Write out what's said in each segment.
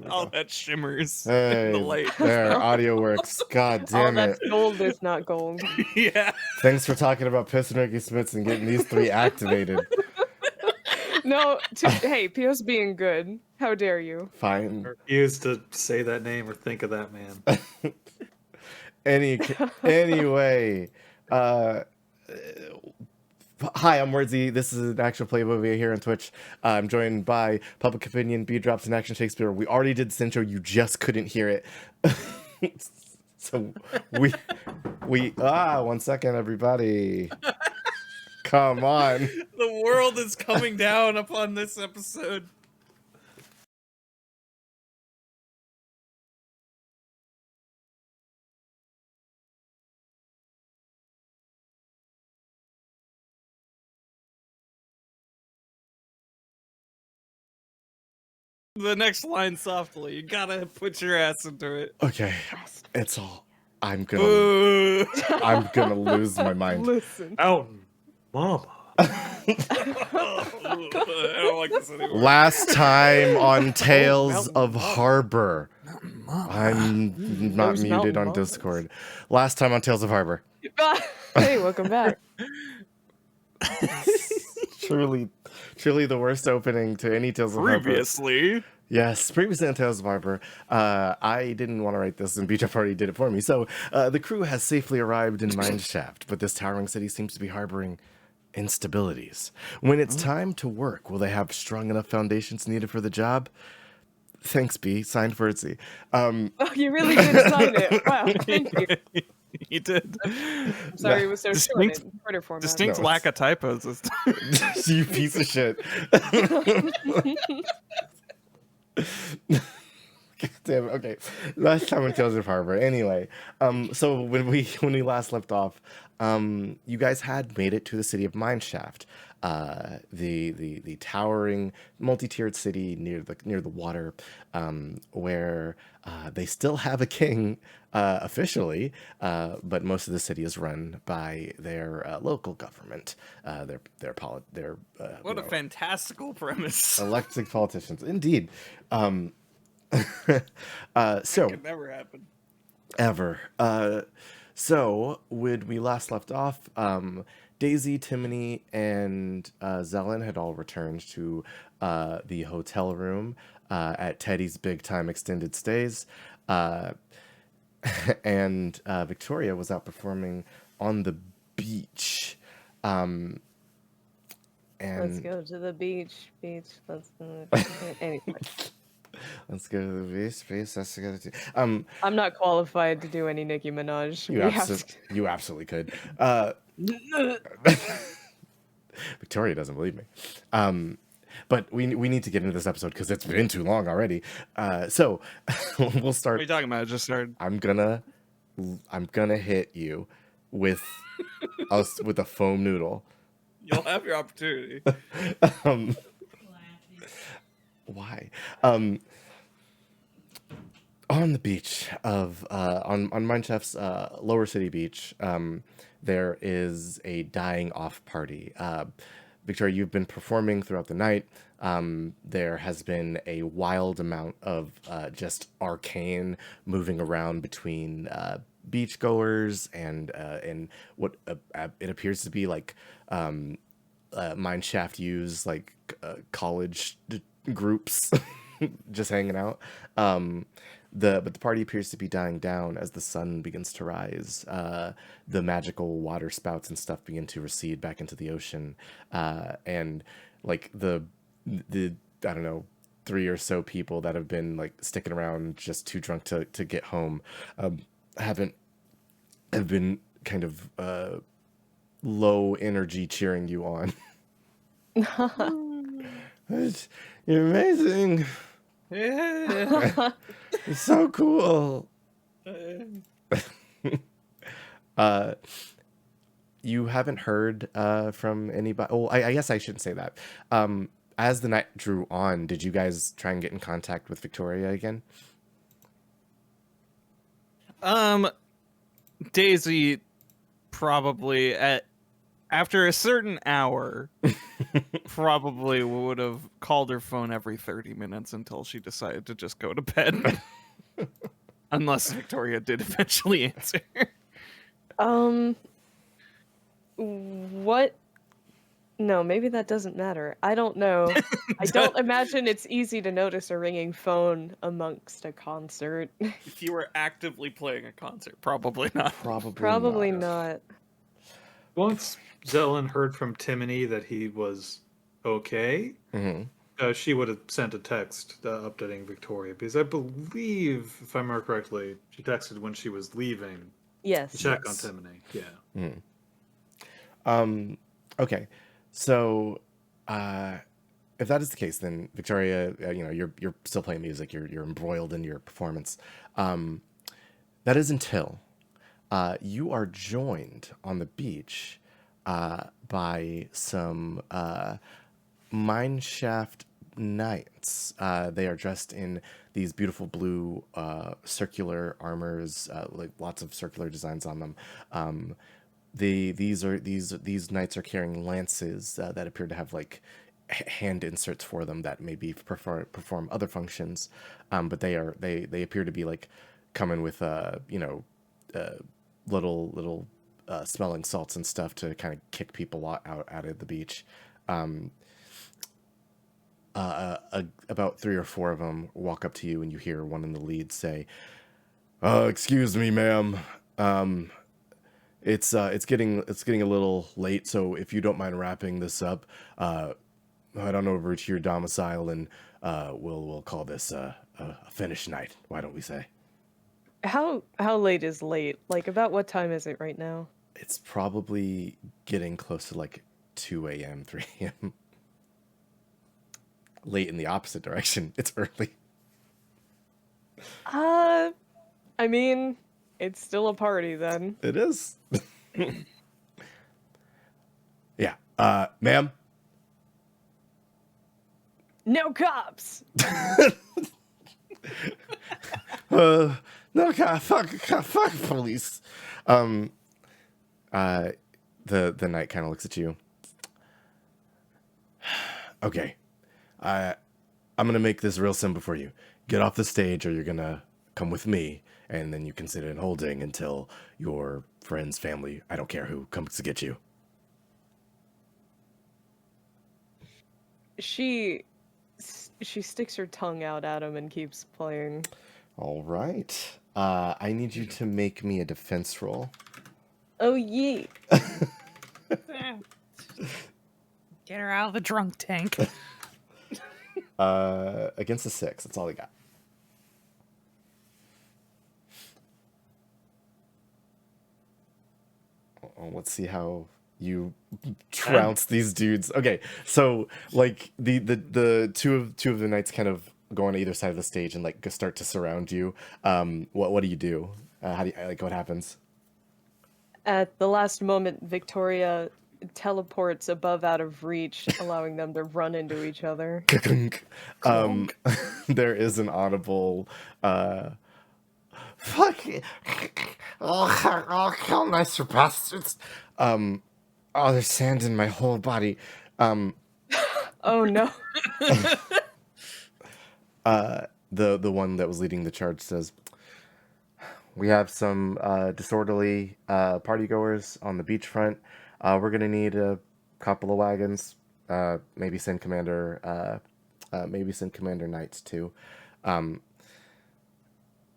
All that shimmers in Hey, the light. there, audio works. God All damn that's it. gold is not gold. Yeah. Thanks for talking about Piss and Ricky Smits and getting these three activated. No, hey, Pio's being good. How dare you? I Fine. refuse to say that name or think of that man. Anyway, hi, I'm Wordsy. This is an actual play movie here on Twitch. I'm joined by Public Opinion, B Drops, and Action Shakespeare. We already did this intro. You just couldn't hear it. So we 1 second, everybody. Come on. The world is coming down upon this episode. The next line softly. You gotta put your ass into it. Okay, it's all. I'm gonna Boo. lose my mind. Listen. Mountain Mama. I don't like this anymore. Last time on Tales Mountain of Mama. Harbor. I'm not There's muted Mountain on Mamas. Discord. Last time on Tales of Harbor. Hey, welcome back. Truly the worst opening to any Tales of Harbor. Previously. Yes, previously on Tales of Harbor. I didn't want to write this, and Beach already did it for me. So the crew has safely arrived in Mineshaft, but this towering city seems to be harboring instabilities. When it's time to work, will they have strong enough foundations needed for the job? Thanks, B. Signed, Furtsy. Oh, you really did sign it. Wow, thank you. He did. Sorry it was so short Distinct- in shorter format. Distinct No, lack of typos this time. You piece of shit. Damn it. Okay. Last time on Tales of Harbor. Anyway, so when we last left off, you guys had made it to the city of Mineshaft, the towering multi-tiered city near the water, where they still have a king officially, but most of the city is run by their local government, What a fantastical premise. elected politicians. Indeed. So Could never happen. ever. So when we last left off, Daisy, Timony, and Zelen had all returned to the hotel room at Teddy's Big Time Extended Stays. And Victoria was out performing on the beach. Let's And go to the beach. Let's anyway. let's go to the beach. Let's go to I'm not qualified to do any Nicki Minaj. you absolutely could. Victoria doesn't believe me. But we need to get into this episode because it's been too long already. So we'll What are start. you talking about? It just started. I'm gonna hit you with with a foam noodle. You'll have your opportunity. um, why? On the beach of on Mineshaft's Lower City Beach, there is a dying off party. Victoria, you've been performing throughout the night. There has been a wild amount of just arcane moving around between beachgoers and what it appears to be like Mineshaft use like college groups just hanging out. But the party appears to be dying down as the sun begins to rise. The magical water spouts and stuff begin to recede back into the ocean, and like the I don't know, 3 or so people that have been like sticking around just too drunk to get home, have been kind of low energy cheering you on. You're amazing. Yeah. It's so cool. You haven't heard from anybody. Oh, I guess I shouldn't say that. As the night drew on, did you guys try and get in contact with Victoria again? Daisy probably After a certain hour, probably would have called her phone every 30 minutes until she decided to just go to bed. Unless Victoria did eventually answer. What? No, maybe that doesn't matter. I don't know. I don't imagine it's easy to notice a ringing phone amongst a concert. If you were actively playing a concert, probably not. Probably not. Once Zelen heard from Timony that he was okay, she would have sent a text updating Victoria, because I believe, if I remember correctly, she texted when she was leaving to Yes. check on Timony. Yeah. Okay, so if that is the case, then Victoria, you're still playing music. You're embroiled in your performance. That is until you are joined on the beach by some mineshaft knights. They are dressed in these beautiful blue circular armors, like lots of circular designs on them. These knights are carrying lances that appear to have like hand inserts for them that maybe perform other functions, but they appear to be like coming with little smelling salts and stuff to kind of kick people out of the beach. About 3 or 4 of them walk up to you, and you hear one in the lead say, "Excuse me, ma'am. It's getting a little late, so if you don't mind wrapping this up, head on over to your domicile, and we'll call this a finished night. Why don't we say?" How late is late? Like, about what time is it right now? It's probably getting close to like 2 a.m., 3 a.m. Late in the opposite direction. It's early. I mean, it's still a party then. It is. Yeah. Ma'am? No cops! No, fuck police. The knight kind of looks at you. Okay. I'm gonna make this real simple for you. Get off the stage, or you're gonna come with me, and then you can sit in holding until your friend's family, I don't care who, comes to get you. She sticks her tongue out at him and keeps playing. All right. I need you to make me a defense roll. Oh, yeet. Get her out of the drunk tank. Against a 6. That's all I got. Let's see how you trounce these dudes. Okay, so like the two of the knights kind of go on either side of the stage and like start to surround you. What do you do? How do you, like, what happens? At the last moment, Victoria teleports above out of reach, allowing them to run into each other. There is an audible fuck it. Oh, kill nicer bastards. Oh, there's sand in my whole body. Oh no. The one that was leading the charge says, "We have some disorderly partygoers on the beachfront. We're gonna need a couple of wagons. Maybe send Commander Knights too."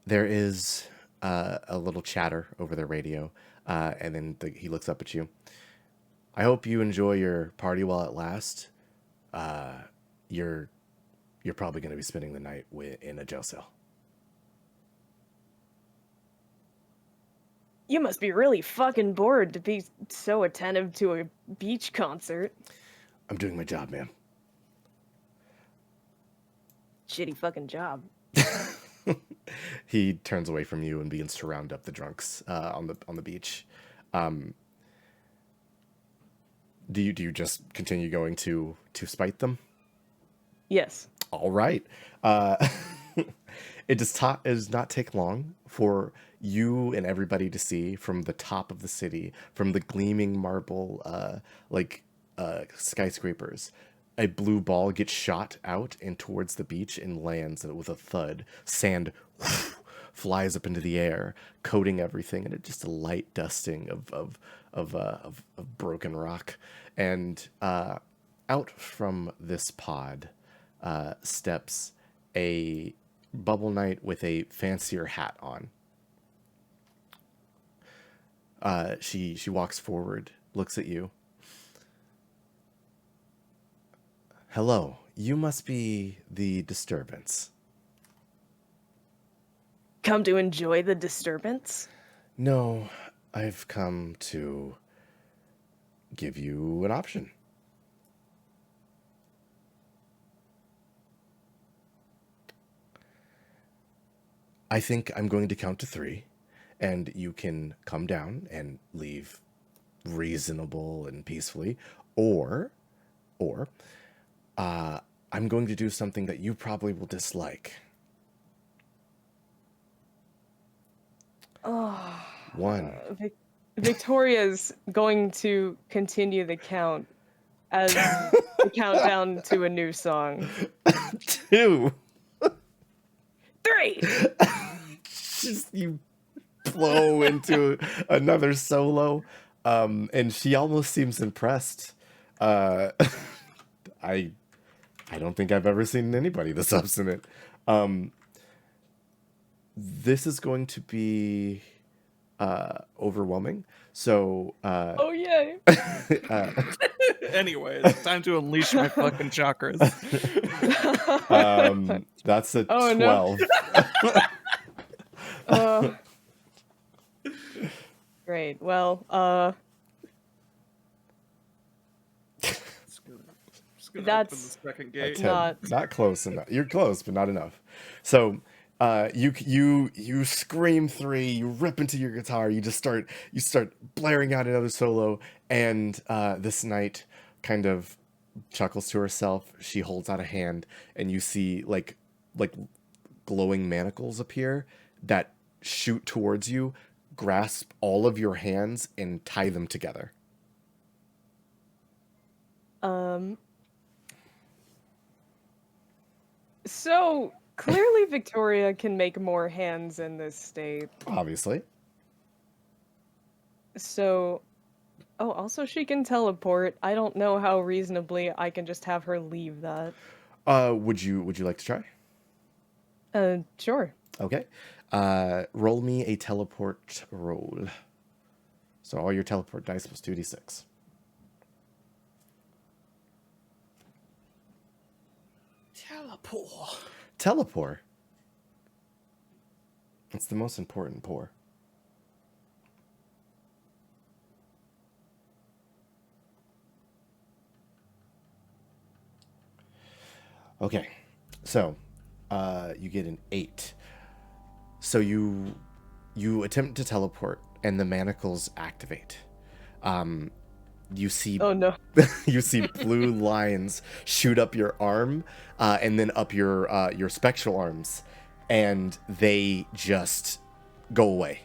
There is a little chatter over the radio, and then he looks up at you. "I hope you enjoy your party while it lasts. You're probably going to be spending the night in a jail cell." You must be really fucking bored to be so attentive to a beach concert. "I'm doing my job, ma'am." Shitty fucking job. He turns away from you and begins to round up the drunks on the beach. Do you just continue going to spite them? Yes. All right. It does not take long for you and everybody to see from the top of the city, from the gleaming marble skyscrapers, a blue ball gets shot out and towards the beach and lands with a thud. Sand flies up into the air, coating everything, and it's just a light dusting of broken rock. And out from this pod steps a Bubble Knight with a fancier hat on. She walks forward, looks at you. Hello, you must be the disturbance. Come to enjoy the disturbance? No, I've come to give you an option. I think I'm going to count to 3, and you can come down and leave reasonable and peacefully, or I'm going to do something that you probably will dislike. Oh, 1. Victoria's going to continue the count as the countdown to a new song. 2. 3. Just you blow into another solo, and she almost seems impressed. I don't think I've ever seen anybody this obstinate. This is going to be overwhelming. So Oh yay! Anyway, it's time to unleash my fucking chakras. That's a Oh, 12. No. Great. Well, Just gonna That's open the second A gate. 10. Not close enough. You're close, but not enough. So you scream 3, you rip into your guitar, you start blaring out another solo, and this knight kind of chuckles to herself. She holds out a hand, and you see like glowing manacles appear that shoot towards you, grasp all of your hands, and tie them together. So clearly Victoria can make more hands in this state. Obviously. So, oh, also she can teleport. I don't know how reasonably I can just have her leave that. Would you like to try? Sure. Okay. Roll me a teleport roll. So all your teleport dice plus 2d6. Teleport. It's the most important pour. Okay. So, you get an 8. So you attempt to teleport, and the manacles activate. You see Oh no. you see blue lines shoot up your arm, and then up your spectral arms, and they just go away.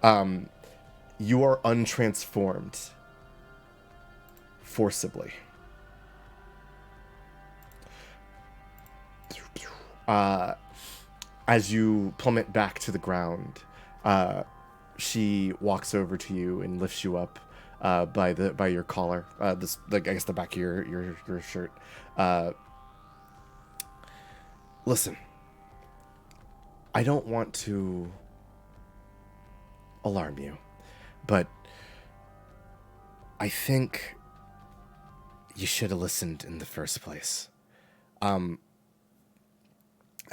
You are untransformed forcibly. As you plummet back to the ground, she walks over to you and lifts you up by your collar, I guess the back of your shirt. Listen, I don't want to alarm you, but I think you should have listened in the first place. As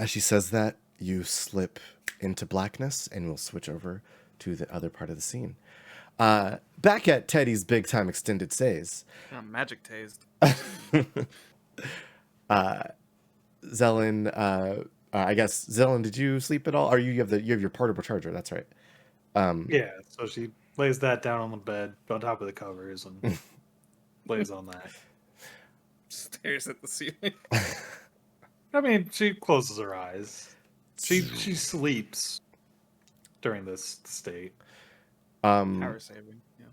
she says that, you slip into blackness, and we'll switch over to the other part of the scene. Back at Teddy's Big Time Extended Stays. Magic tased. Zelen, I guess, Zelen, did you sleep at all? Or you have your portable charger, that's right. Yeah, so she lays that down on the bed on top of the covers and lays on that. Stares at the ceiling. I mean, she closes her eyes. She sleeps. during this state. Power saving. Yeah.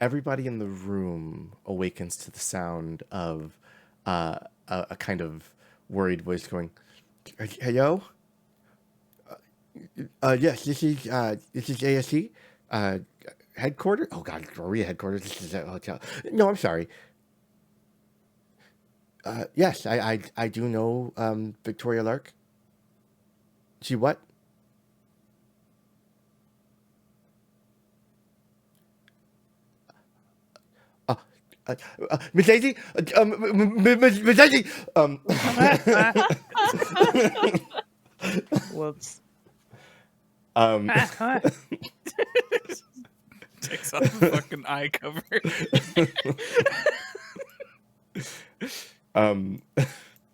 Everybody in the room awakens to the sound of a kind of worried voice going, "Hello? Yes, this is ASC headquarters. Oh God, are we at headquarters? This is a hotel. No, I'm sorry. Yes, I do know Victoria Lark. She what? Miss Daisy? Miss Daisy! Whoops. Takes off the fucking eye cover.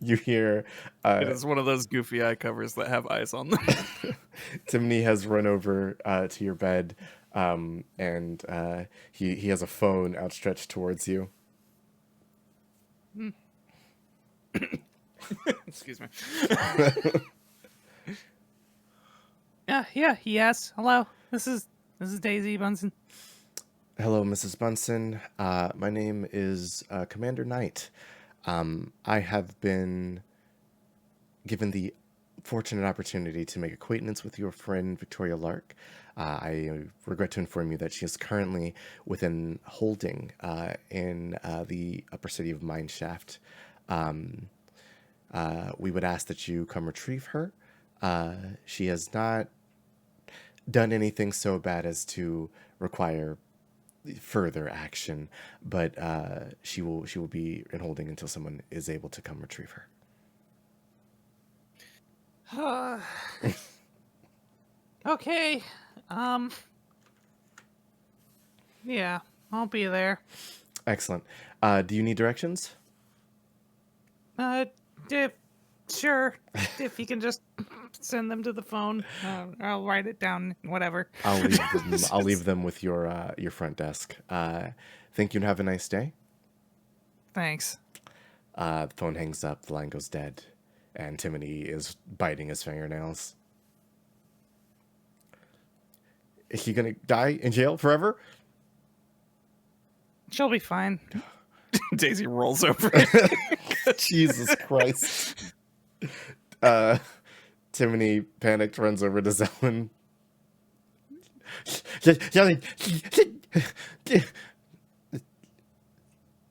You hear It is one of those goofy eye covers that have eyes on them. Timney has run over to your bed, and he has a phone outstretched towards you. Excuse me. Yes. Hello. This is Daisy Bunsen. Hello, Mrs. Bunsen. My name is Commander Knight. I have been given the fortunate opportunity to make acquaintance with your friend Victoria Lark. I regret to inform you that she is currently within holding in the upper city of Mineshaft. We would ask that you come retrieve her. She has not done anything so bad as to require further action, but she will be in holding until someone is able to come retrieve her. Okay. Yeah, I'll be there. Excellent. Do you need directions? Sure. If you can just send them to the phone, I'll write it down. Whatever. I'll leave them with your front desk. Thank you and have a nice day. Thanks. The phone hangs up. The line goes dead, and Timothy is biting his fingernails. Is he gonna die in jail forever? She'll be fine. Daisy rolls over. Jesus Christ. Timothy panicked, runs over to Zelen. Zelen.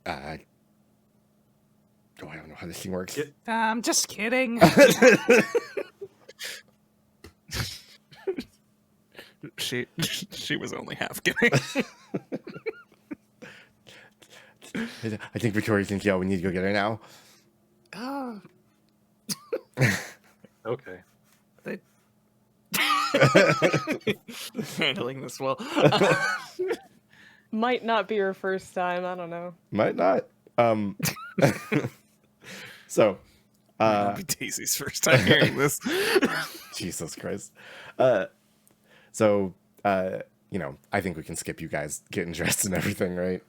I don't know how this thing works. I'm just kidding. She was only half kidding. I think Victoria's in jail. We need to go get her now. Okay. Handling this well. Might not be your first time. I don't know. Might not. So, Might not be Daisy's first time hearing this. Jesus Christ. I think we can skip you guys getting dressed and everything, right?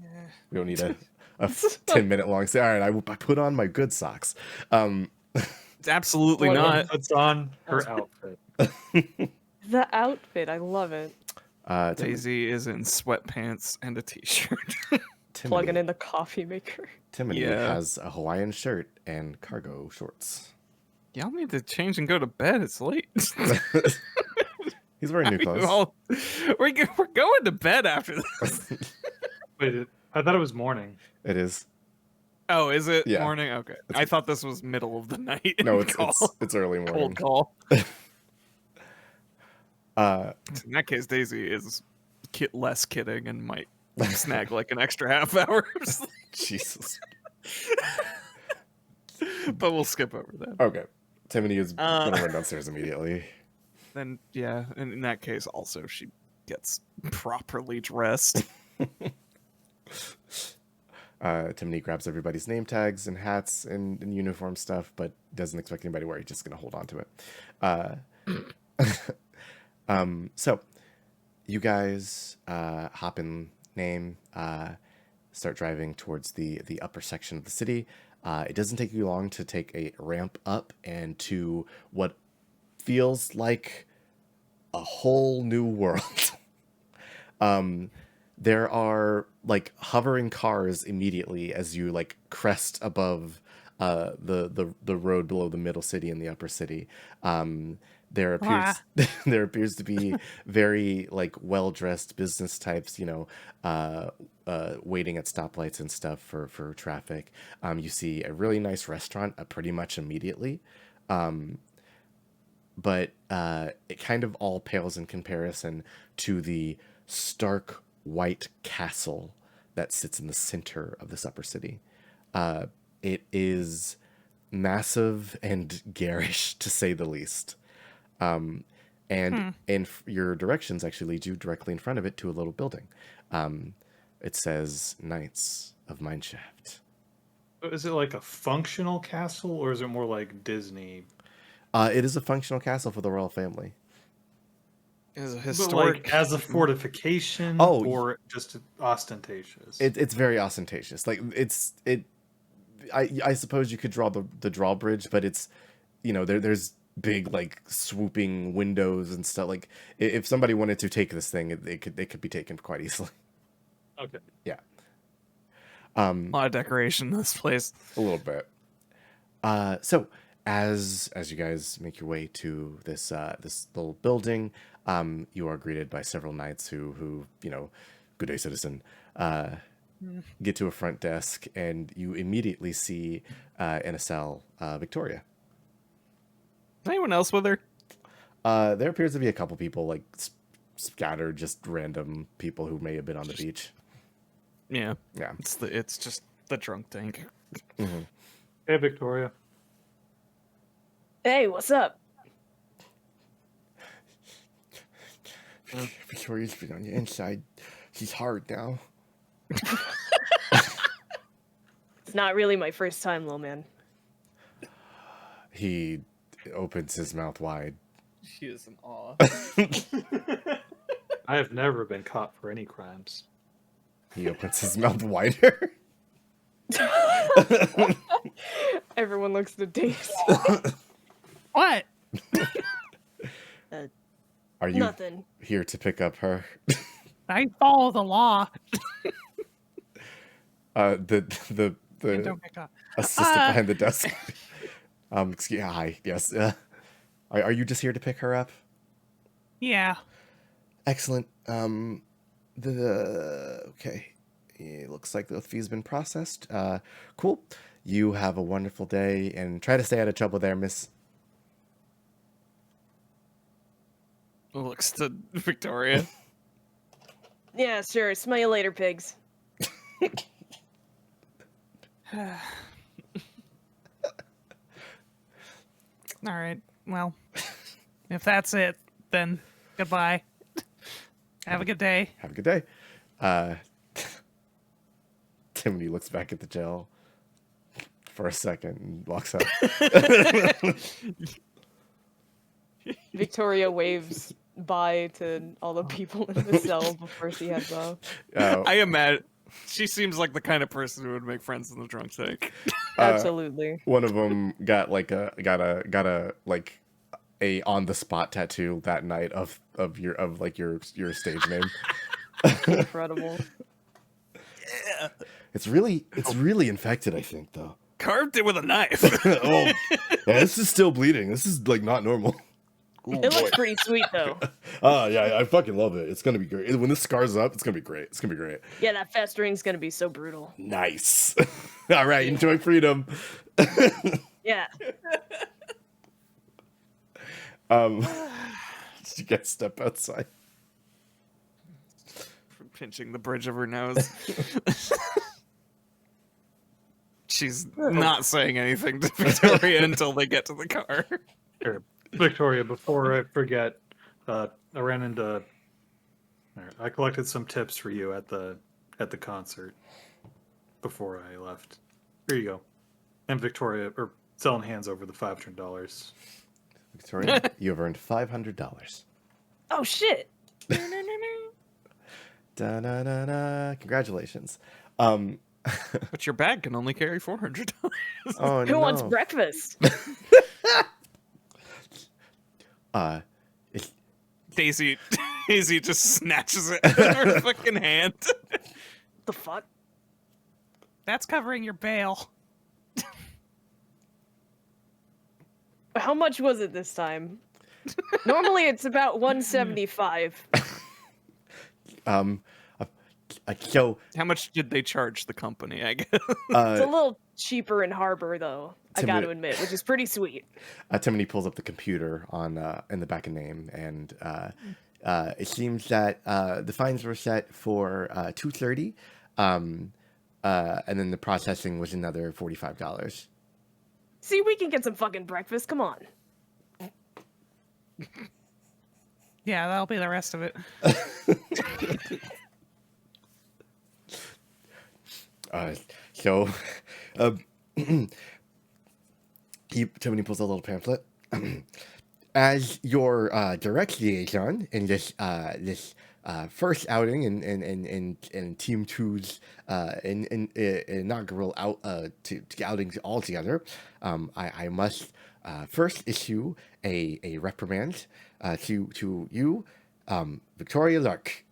Yeah. We don't need a 10-minute long say. All right, I put on my good socks. Absolutely Well, not. Puts on her outfit. The outfit, I love it. Daisy is in sweatpants and a t-shirt. Plugging in the coffee maker. Timothy Yeah. has a Hawaiian shirt and cargo shorts. Y'all need to change and go to bed. It's late. He's wearing new clothes. We're going to bed after this. Wait, I thought it was morning. It is. Oh, is it Yeah. morning? Okay. I thought this was middle of the night. No, it's call. it's early morning. Cold call. Uh, In that case, Daisy is less kidding and might snag like an extra half hour. of sleep. Jesus. But we'll skip over that. Okay. Timothy is Uh, gonna run downstairs immediately. Then, yeah, and in that case, also, she gets properly dressed. Timothy grabs everybody's name tags and hats and uniform stuff, but doesn't expect anybody to wear it. He's just gonna hold on to it. So you guys hop in name, start driving towards the upper section of the city. It doesn't take you long to take a ramp up and to what feels like a whole new world. There are like hovering cars immediately as you like crest above the road below the middle city and the upper city. There appears there appears to be very like well-dressed business types, waiting at stoplights and stuff for traffic. You see a really nice restaurant pretty much immediately. But it kind of all pales in comparison to the stark white castle that sits in the center of this upper city. It is massive and garish, to say the least. Your directions actually lead you directly in front of it to a little building. It says Knights of Mineshaft. Is it like a functional castle, or is it more like Disney? It is a functional castle for the royal family. Is a But historic like as a fortification, Oh, or just ostentatious? It's very ostentatious. Like I suppose you could draw the drawbridge, but it's there's big like swooping windows and stuff. Like if somebody wanted to take this thing, it could be taken quite easily. Okay. Yeah. a lot of decoration in this place. A little bit. So as you guys make your way to this little building, you are greeted by several knights who good day, citizen. Get to a front desk, and you immediately see in a cell Victoria. Anyone else with her? There appears to be a couple people like scattered, just random people who may have been on the beach. Yeah. Yeah. It's just the drunk tank. Mm-hmm. Hey, Victoria. Hey, what's up? Victoria's been on the inside. She's hard now. It's not really my first time, little man. He opens his mouth wide. She is in awe. I have never been caught for any crimes. He opens his mouth wider. Everyone looks at Daisy. What? Are you Nothing. here to pick up her? I follow the law. The And don't get caught. assistant behind the desk. Hi. Yes. Are you just here to pick her up? Yeah. Excellent. Okay. It looks like the fee's been processed. Cool. You have a wonderful day, and try to stay out of trouble there, miss. Looks to Victoria. Yeah, sure. Smell you later, pigs. All right. Well, if that's it, then goodbye. Have a good day. Have a good day. Timothy looks back at the jail for a second and walks out. Victoria waves bye to all the people in the cell before she heads off. I imagine she seems like the kind of person who would make friends in the drunk tank. Absolutely. One of them got a on the spot tattoo that night of your stage name. Incredible. It's really infected, I think, though. Carved it with a knife. Oh, yeah, this is still bleeding. This is like not normal. Ooh, It looks pretty sweet, though. Oh yeah, I fucking love it. It's gonna be great. When this scars up, it's gonna be great. It's gonna be great. Yeah, that festering's gonna be so brutal. Nice. All right, enjoy freedom. Yeah. You guys step outside. Pinching the bridge of her nose. She's not saying anything to Victoria until they get to the car. Here, Victoria, before I forget, I collected some tips for you at the concert before I left. Here you go. And Victoria, or Zelen hands over the $500. Victoria, you have earned $500. Oh, shit. Da-na-na-na. Congratulations. But your bag can only carry $400. Oh, Who wants breakfast? It's, Daisy Daisy just snatches it out of her fucking hand. The fuck? That's covering your bail. How much was it this time? Normally it's about 175. So How much did they charge the company, I guess? It's a little cheaper in Harbor though, I Timid- gotta admit, which is pretty sweet. Timothy pulls up the computer on in the back of name, and it seems that the fines were set for $230, and then the processing was another $45. See, we can get some fucking breakfast, come on. Yeah, that'll be the rest of it. So, Timothy pulls a little pamphlet. As your direct liaison in this first outing in Team 2's inaugural outings all together, I must first issue a reprimand to you, Victoria Lark.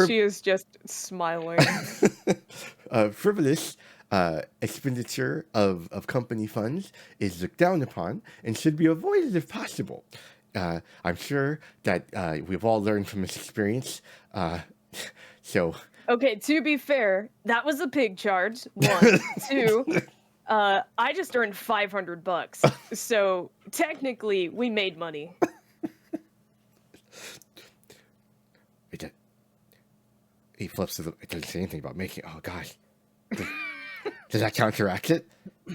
She is just smiling. Frivolous expenditure of company funds is looked down upon and should be avoided if possible. I'm sure that we've all learned from this experience. So, Okay, to be fair, that was a pig charge. 1, 2. I just earned $500, so technically we made money. He flips to the. It doesn't say anything about making. Oh gosh, does that counteract it? Ms.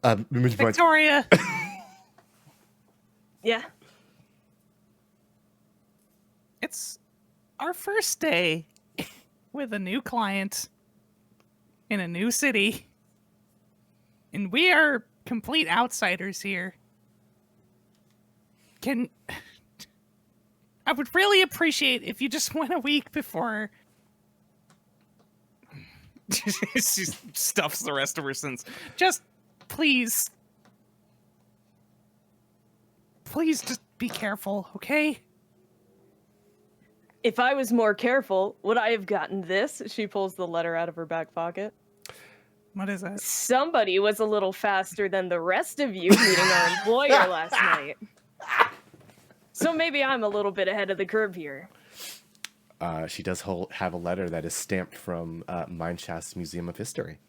Bunch, Victoria, Yeah. it's our first day with a new client in a new city, and we are complete outsiders here. I would really appreciate if you just went a week before. She stuffs the rest of her sins. Just please just be careful, okay? If I was more careful, would I have gotten this? She pulls the letter out of her back pocket. What is that? Somebody was a little faster than the rest of you meeting our employer last night. So maybe I'm a little bit ahead of the curve here. she does have a letter that is stamped from Mindshafts Museum of History.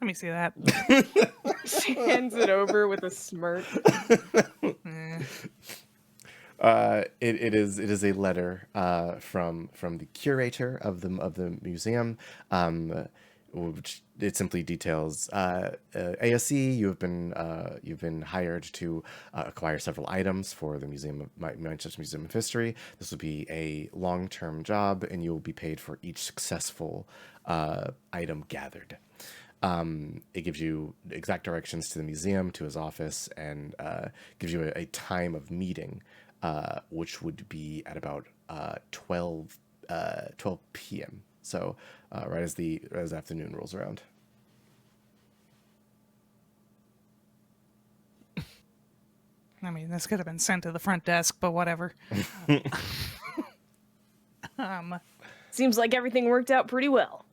Let me see that. She hands it over with a smirk. It is a letter from the curator of the museum, which it simply details ASE. You've been hired to acquire several items for the Manchester Museum of History. This will be a long-term job, and you will be paid for each successful item gathered. It gives you exact directions to the museum, to his office, and gives you a time of meeting, which would be at about 12 p.m. So right as afternoon rolls around. I mean, this could have been sent to the front desk, but whatever. Seems like everything worked out pretty well.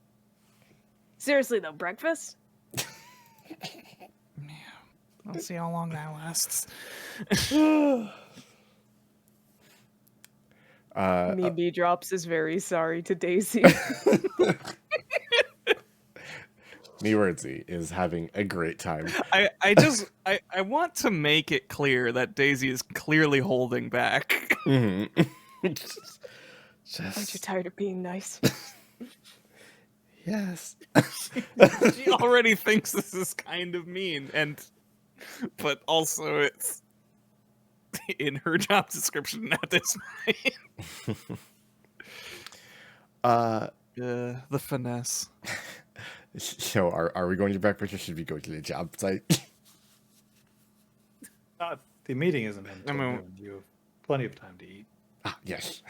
Seriously though, breakfast? We'll see how long that lasts. Mimi Drops is very sorry to Daisy. Miwurzi is having a great time. I want to make it clear that Daisy is clearly holding back. Aren't you tired of being nice? Yes. She already thinks this is kind of mean, but also it's in her job description at this point. The finesse. So are we going to breakfast or should we go to the job site? The meeting isn't until I mean- noon. You have plenty of time to eat. Yes.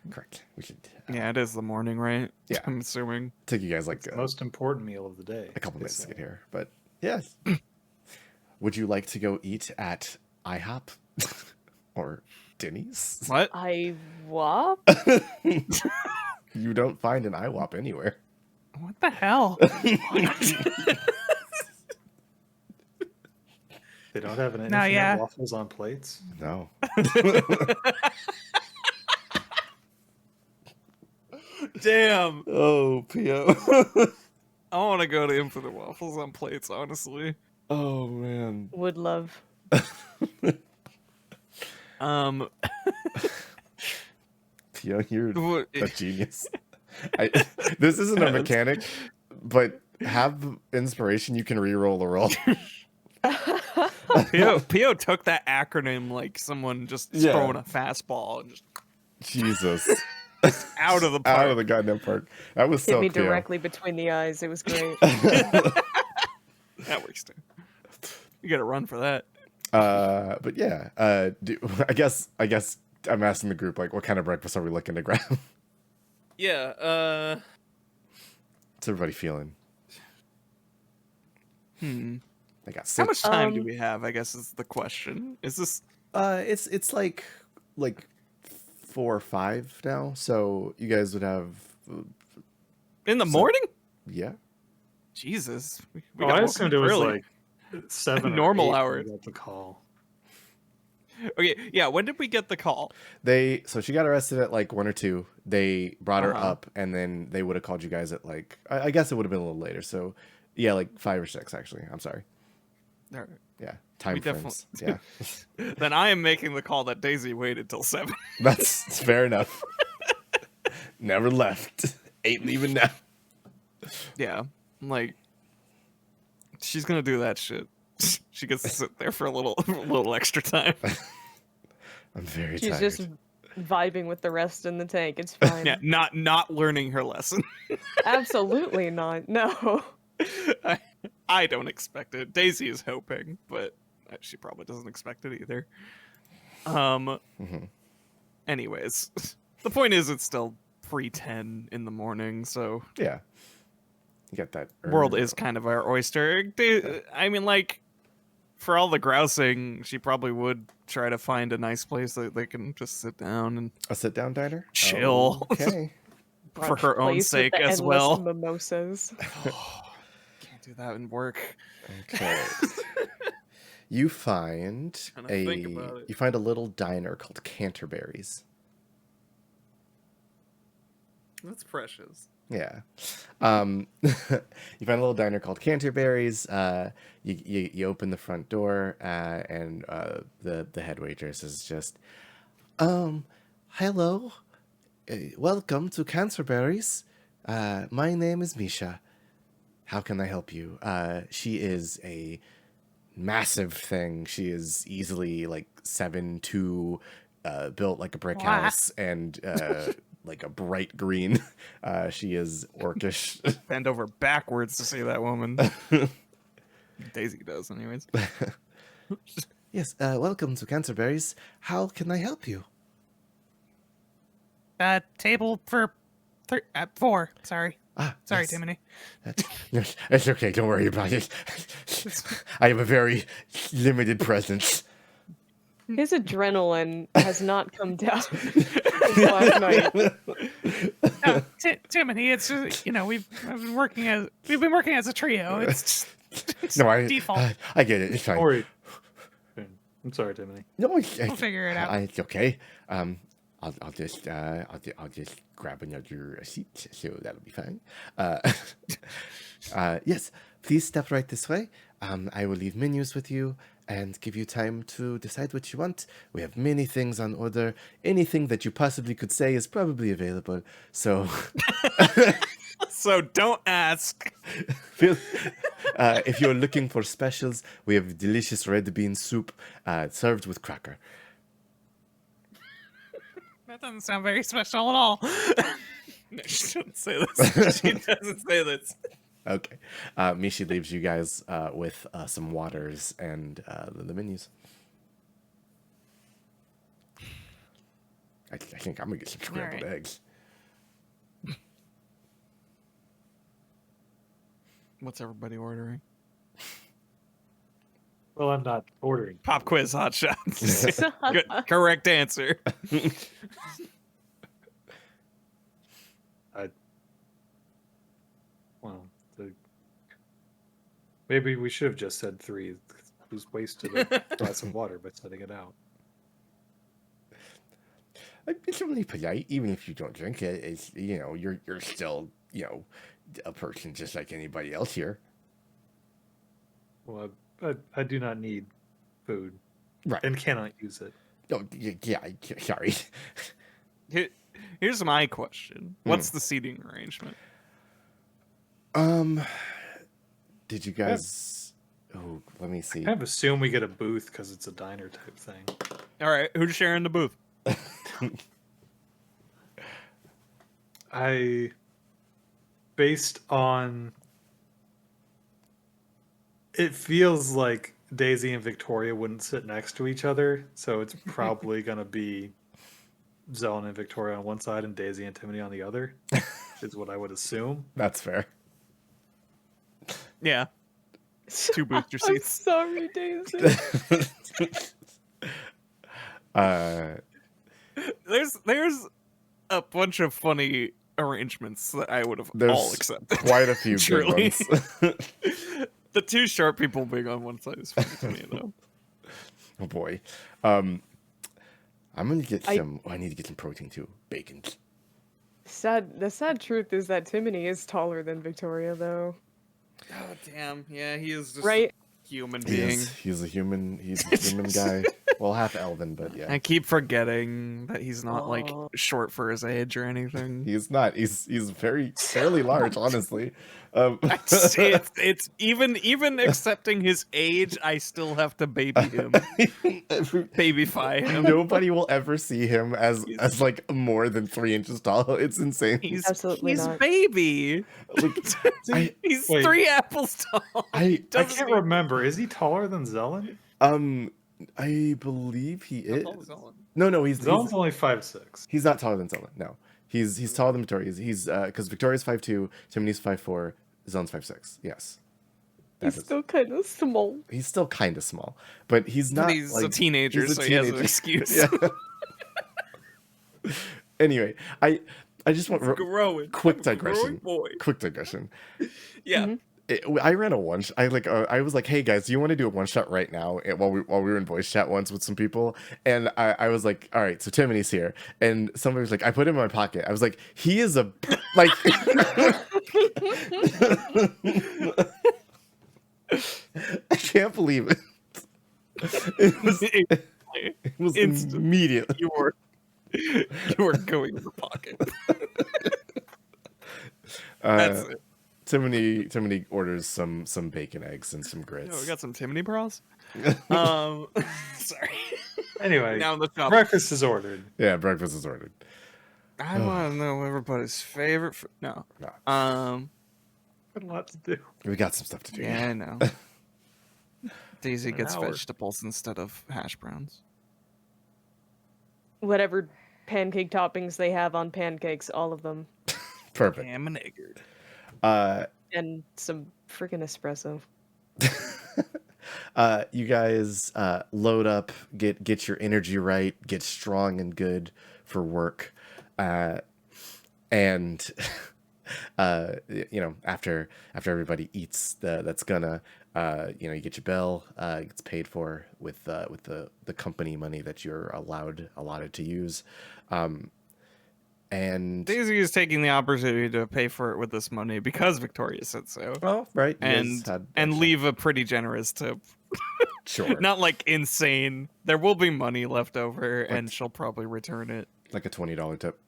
Correct. We should Yeah, it is the morning, right? Yeah. I'm assuming. take you guys like The most important meal of the day. a couple they minutes to say. get here. But yeah. Would you like to go eat at IHOP or Denny's? What? I wop. You don't find an IWOP anywhere. What the hell? They don't have an No, infinite yeah. waffles on plates. No. Damn. Oh, Pio. I want to go to Infinite Waffles on plates, honestly. Oh man. Would love. Um, Pio, you're what- a genius. This isn't a mechanic, but have inspiration. You can re-roll the roll. Pio took that acronym like someone just Yeah. throwing a fastball and just Jesus. out of the park. Out of the goddamn park. That was Hit so me Pio. directly between the eyes. It was great. That works too. You got to run for that. But yeah. I guess I'm asking the group like, what kind of breakfast are we looking to grab? Yeah. What's everybody feeling? I got How sick. much time do Um, we have? I guess is the question. Is this? It's like 4 or 5 now. So you guys would have In the So- morning? yeah. Jesus. We Oh, got I woken assumed up it was early. like 7 or Normal 8 when hours. we got the call. Okay, yeah. When did we get the call? So she got arrested at like 1 or 2. They brought her Uh-huh. up, and then they would have called you guys at like I guess it would have been a little later. So yeah, like 5 or 6 actually. I'm sorry. All right. Yeah, time We frames. Yeah, Then I am making the call that Daisy waited till 7. that's fair enough. Never left. Ain't leaving now. Yeah, like she's gonna do that shit. She gets to sit there for a little extra time. I'm very She's tired. just vibing with the rest in the tank. It's fine. Yeah, not learning her lesson. Absolutely not. No. I don't expect it. Daisy is hoping, but she probably doesn't expect it either. Mhm. Anyways, the point is it's still pre-10 in the morning, so Yeah, you got that. world is kind of our oyster. I mean, like, for all the grousing, she probably would try to find a nice place that they can just sit down and a sit-down diner. Chill. Okay. for Brunch her own place with sake the as endless well. Mimosas. Can't do that in work. Okay. You find Trying to think about it. you find a little diner called Canterbury's. That's precious. Yeah. You find a little diner called Canterbury's. You open the front door, and the head waitress is just, hello, welcome to Canterbury's. My name is Misha. How can I help you? She is a massive thing. She is easily like 7'2", built like a brick Wow. house, and like a bright green. She is orcish. Bend over backwards to see that woman. Daisy does, anyways. Yes, welcome to Canterbury's. How can I help you? Table for 4. Sorry. Sorry, yes. Timony. Yes, it's okay. Don't worry about it. I have a very limited presence. His adrenaline has not come down since last night. No, Timony. It's just, we've been working as a trio. It's No, I default. I get it. It's fine. Don't worry. I'm sorry, Timothy. No, We'll figure it out. It's okay. I'll just grab another seat, so that'll be fine. Yes, please step right this way. I will leave menus with you and give you time to decide what you want. We have many things on order. Anything that you possibly could say is probably available. So, So don't ask. if you're looking for specials, we have delicious red bean soup served with cracker. That doesn't sound very special at all. No, she doesn't say this. She doesn't say this. Okay. Mishi leaves you guys with some waters and the menus. I think I'm gonna get some scrambled right. eggs. What's everybody ordering? Well, I'm not ordering. Pop quiz hot shots. Good. Correct answer. Well, maybe we should have just said 3. Just wasted a glass of water by setting it out. It's only polite, even if you don't drink it. It's you're still a person just like anybody else here. Well, I do not need food, Right. and cannot use it. Oh, yeah. Sorry. Here's my question. What's the seating arrangement? Did you guys? Oh, let me see. I kind of assume we get a booth because it's a diner type thing. All right, who's sharing the booth? Based on, it feels like Daisy and Victoria wouldn't sit next to each other, so it's probably gonna be Zelen and Victoria on one side and Daisy and Timony on the other, is what I would assume. That's fair. Yeah, 2 booster I'm seats. sorry, Daisy. There's a bunch of funny arrangements that I would have There's all accepted. quite a few good Truly. ones. The 2 short people being on one side is funny to me, though. Oh boy. I'm gonna get some. I need to get some protein too. Bacon. The sad truth is that Timony is taller than Victoria, though. Oh damn! Yeah, he is just Right? a human He being. is. He's a human. He's a human guy. Well, half elven, but yeah. I keep forgetting that he's not like Oh. short for his age or anything. He's not. He's fairly large, honestly. It's even accepting his age, I still have to baby him, babyfy him. Nobody will ever see him as like more than 3 inches tall. It's insane. He's Absolutely he's not. baby. I- He's Wait. 3 apples tall. I I can't remember. Is he taller than Zelen? I believe he is. tall is Zelen? No, he's Zelen's only 5'6". he's not taller than Zelen. No, he's taller than Victoria. He's because Victoria's 5'2", Timony's 5'4", Zelen's 5'6". Yes, He's still kind of small. he's still kind of small, but he's not. But he's a like, teenager, he's a so he has an teenager. excuse. Yeah. Anyway, I just want Growing. quick I'm a growing digression. boy. Quick digression. Yeah. I ran a one. I was like, hey guys, do you want to do a one shot right now? And while we were in voice chat once with some people, and I was like, all right, so Timony's here, and somebody was like, I put him in my pocket. I was like, he is a like. I can't believe it. It was Instantly. immediate. You were going in the pocket. That's it. Timony orders some bacon, eggs, and some Yo, grits. we got some Timony bras. Sorry. Anyway, Now in the shop. breakfast is ordered. Yeah, breakfast is ordered. I want to know everybody's favorite. No. No. Got a lot to do. We got some stuff to do. Yeah, I know. Daisy An gets hour. vegetables instead of hash browns. Whatever pancake toppings they have on pancakes, all of them. Perfect. Ham and egger. And some freaking espresso. You guys load up, get your energy right, get strong and good for work, and after everybody eats, that's gonna you get your bell, it gets paid for with the company money that you're allotted to use, and Daisy is taking the opportunity to pay for it with this money because Victoria said so. well, right, you guys And had- leave a pretty generous tip. sure, Not like insane. There will be money left over, and she'll probably return it. like a $20 tip.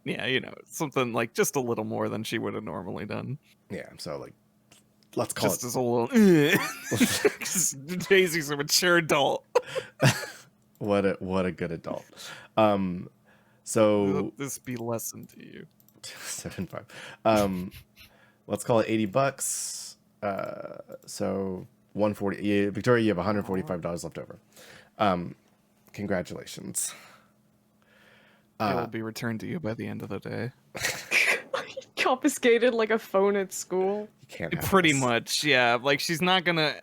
Yeah, something like just a little more than she would have normally done. Yeah, so like, let's call Just it. as a little. 'Cause Daisy's a mature adult. What a good adult. So This be lesson to you. 7.5. Let's call it $80. So 140. Yeah, Victoria, you have $145 left over. Congratulations. It will be returned to you by the end of the day. Confiscated like a phone at school. You can't have Pretty this. much, yeah. Like she's not gonna.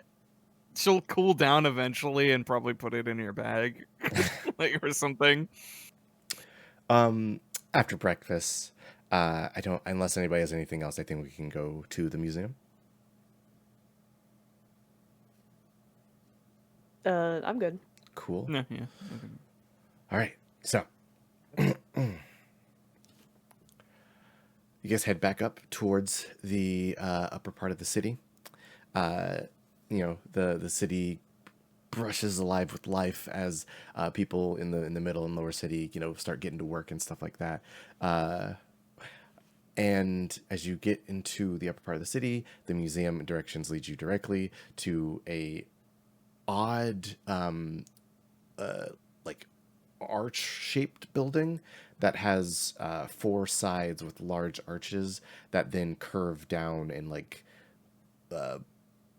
She'll cool down eventually and probably put it in your bag, like or something. After breakfast, I don't. Unless anybody has anything else, I think we can go to the museum. I'm good. Cool. No, yeah. All right. So, you guys head back up towards the upper part of the city. The city brushes alive with life as people in the middle and lower city, start getting to work and stuff like that. And as you get into the upper part of the city, the museum directions lead you directly to a odd, like arch-shaped building that has 4 sides with large arches that then curve down and like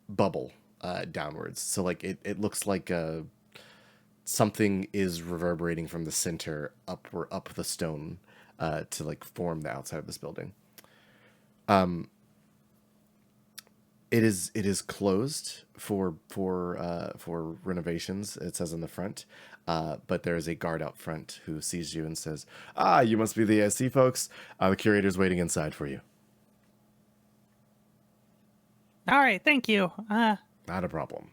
bubble downwards. So like it looks like something is reverberating from the center up the stone to like form the outside of this building. It is closed for renovations. It says on the front, but there is a guard out front who sees you and says, "Ah, you must be the ASC folks. The curator's waiting inside for you." All right, thank you. Not a problem.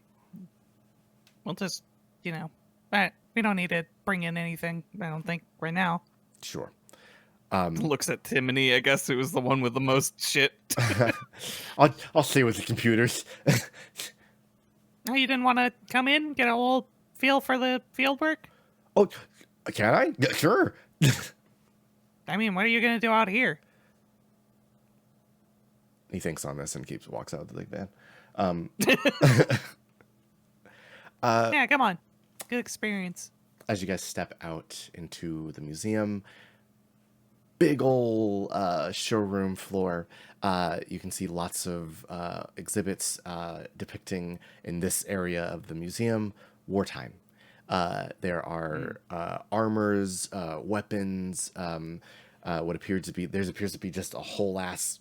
We'll just, we don't need to bring in anything, I don't think, right now. Sure. Looks at Timony. I guess it was the one with the most shit. I'll stay with the computers. Oh, you didn't want to come in, get a little feel for the field work? Oh, can I? Yeah, sure. I mean, what are you going to do out here? He thinks on this and walks out of the big van. Yeah, come on. Good experience. As you guys step out into the museum, big ol' showroom floor, you can see lots of exhibits depicting in this area of the museum wartime. There are armors, weapons, what appears to be just a whole ass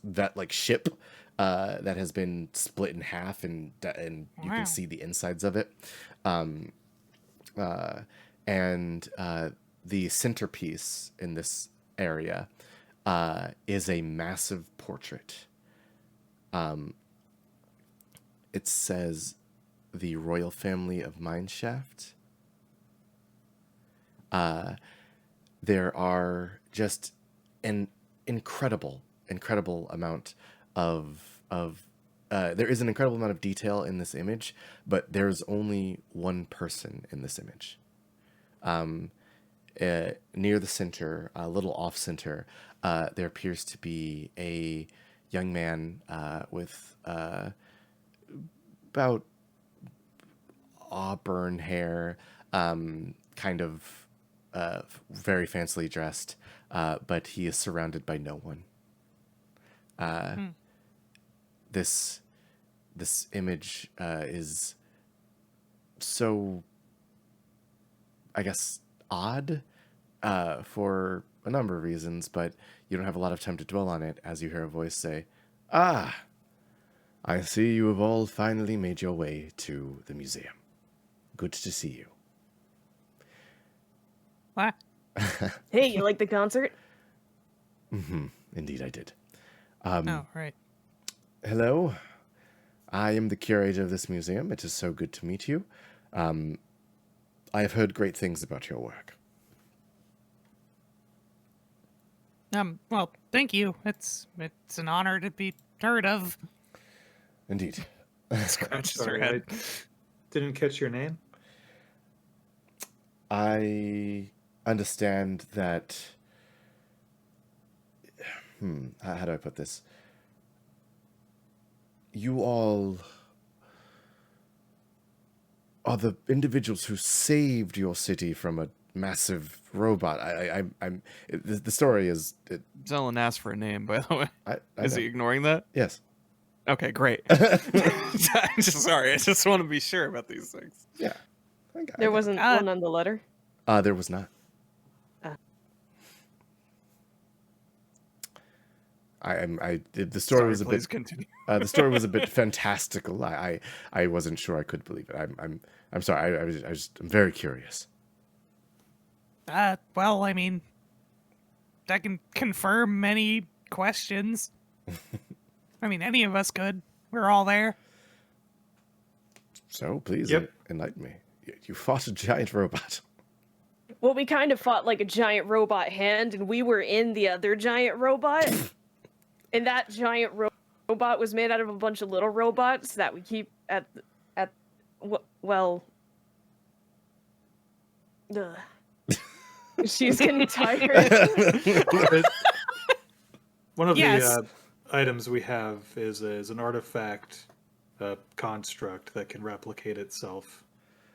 ship that has been split in half, and you Wow. can see the insides of it. And the centerpiece in this area is a massive portrait. It says the royal family of Mineshaft. There are just an incredible amount of there is an incredible amount of detail in this image, but there's only one person in this image. Near the center, a little off center, there appears to be a young man with about auburn hair, kind of very fancily dressed, but he is surrounded by no one. This image is so, I guess, odd for a number of reasons, but you don't have a lot of time to dwell on it as you hear a voice say, "Ah, I see you have all finally made your way to the museum. Good to see you." What? Hey, you like the concert? Indeed I did. Oh, right. Hello, I am the curator of this museum. It is so good to meet you. I have heard great things about your work. Well, thank you. It's an honor to be heard of. Indeed. Scratches her Sorry, head. I didn't catch your name. I understand that. How do I put this? You all are the individuals who saved your city from a massive robot. The story is. Zelen asked for a name, by the way. I Is know. he ignoring that? Yes. Okay, great. Sorry, I just want to be sure about these things. Yeah. There wasn't one on the letter. There was not. The story Sorry, was a please bit continue. the story was a bit fantastical. I wasn't sure I could believe it. I'm sorry. I'm very curious. Well, I mean, that can confirm many questions. I mean, any of us could. We're all there. So please Yep. enlighten me. You fought a giant robot. Well, we kind of fought like a giant robot hand, and we were in the other giant robot. And that giant robot was made out of a bunch of little robots that we keep at well. Ugh. She's getting tired. One of Yes. the items we have is an artifact construct that can replicate itself,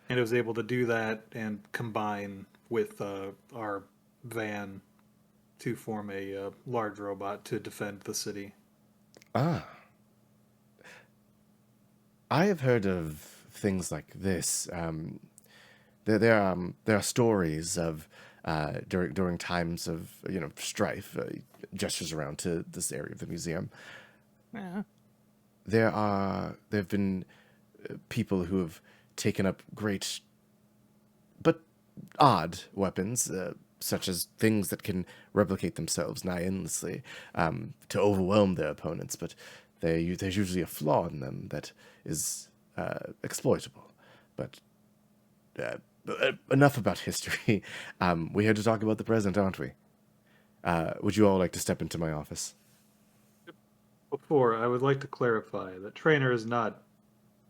and it was able to do that and combine with our van to form a large robot to defend the city. Ah. I have heard of things like this. There are stories of during times of strife, gestures around to this area of the museum. Yeah. There have been people who have taken up great but odd weapons, such as things that can replicate themselves nigh endlessly, to overwhelm their opponents, but there's usually a flaw in them that is exploitable. But enough about history. We're here to talk about the present, aren't we? Would you all like to step into my office? Before, I would like to clarify that Trainer is not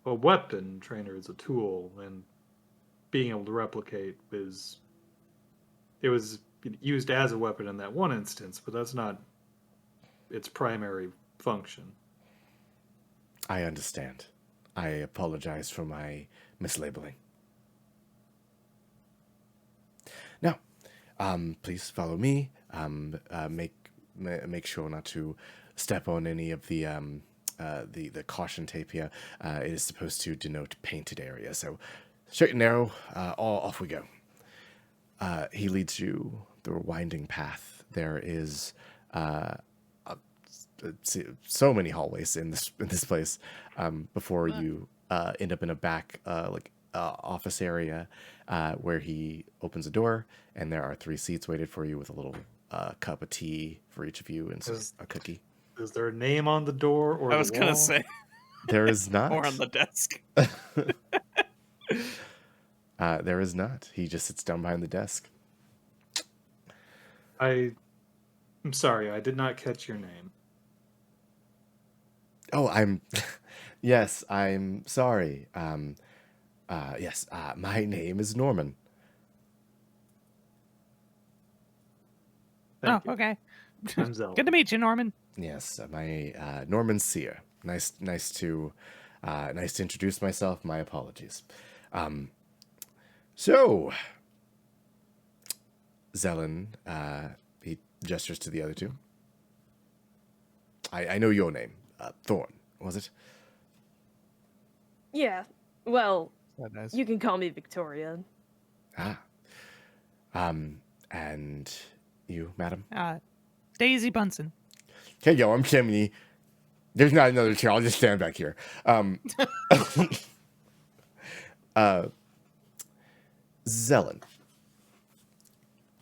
a weapon. Trainer is a tool, and being able to replicate was used as a weapon in that one instance, but that's not its primary function. I understand. I apologize for my mislabeling. Now, please follow me. Make sure not to step on any of the caution tape here. It is supposed to denote painted area. So, straight and narrow. Off we go. He leads you through a winding path. There is so many hallways in this place before you end up in a back office area where he opens a door, and there are 3 seats waited for you with a little cup of tea for each of you and a cookie. Is there a name on the door or I the was gonna wall? say, There is not. or on the desk. There is not. He just sits down behind the desk. I'm sorry, I did not catch your name. Oh, yes, I'm sorry. Yes, my name is Norman. Thank Oh, you. okay. I'm Zell. Good to meet you, Norman. Yes, my Norman Sear. Nice to introduce myself. My apologies. So, Zelen, he gestures to the other 2. I know your name, Thorn, was it? Yeah. Well, That is. you can call me Victoria. Ah. And you, madam? Daisy Bunsen. Hey, yo, I'm Chimney. There's not another chair. I'll just stand back here. Zelen.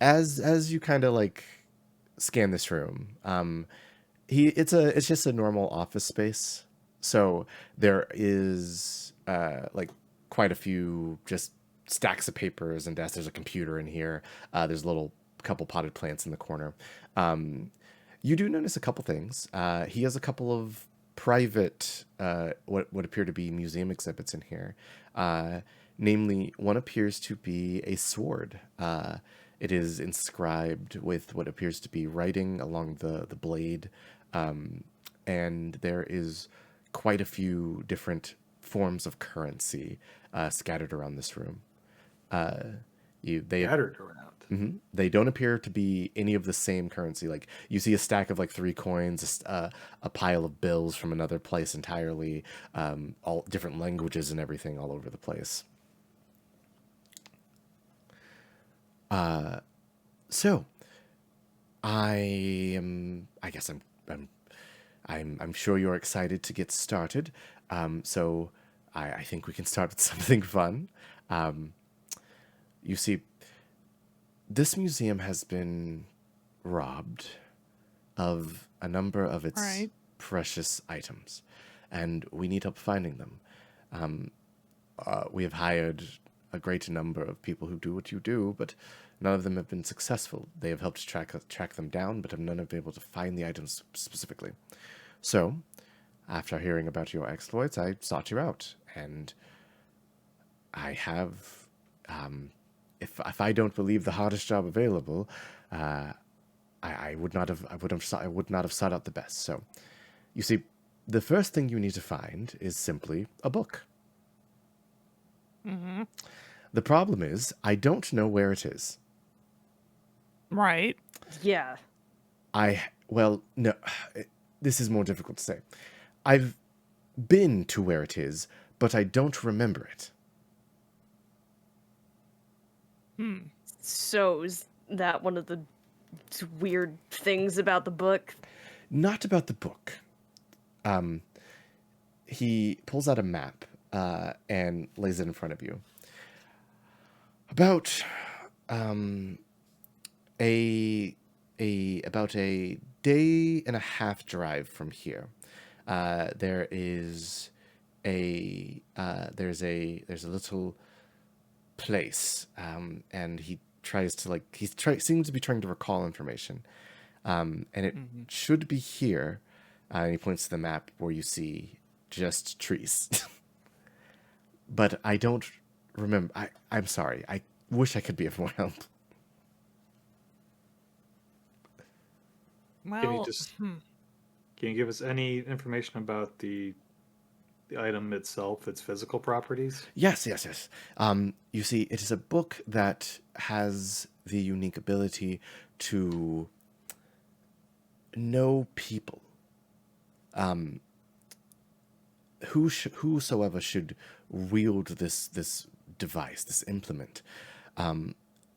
As you kind of like scan this room, it's just a normal office space. So there is like quite a few just stacks of papers and desks. There's a computer in here. There's a little couple potted plants in the corner. You do notice a couple things. He has a couple of private, what appear to be museum exhibits in here. Namely, one appears to be a sword. It is inscribed with what appears to be writing along the blade. And there is quite a few different forms of currency scattered around this room. They Scattered around. They don't appear to be any of the same currency. Like, you see a stack of like 3 coins, a pile of bills from another place entirely, all different languages and everything all over the place. So I guess I'm I'm sure you're excited to get started. So I think we can start with something fun. You see, this museum has been robbed of a number of its Right. precious items, and we need help finding them. We have hired a great number of people who do what you do, but none of them have been successful. They have helped track them down, but have none have been able to find the items specifically. So, after hearing about your exploits, I sought you out, and I have, if I don't believe the hardest job available, I would not have I would not have sought out the best. So, you see, the first thing you need to find is simply a book. Mm-hmm. The problem is, I don't know where it is. Right. Yeah. Well, no, this is more difficult to say. I've been to where it is, but I don't remember it. So is that one of the weird things about the book? Not about the book. He pulls out a map and lays it in front of you. About about a day and a half drive from here, there is there's a little place, and he tries to seems to be trying to recall information, and it should be here. And he points to the map where you see just trees. But I don't remember. I'm sorry. I wish I could be of more help. Well, Can you just can you give us any information about the item itself, its physical properties? Yes. You see, it is a book that has the unique ability to know people. Whosoever should wield this device, this implement,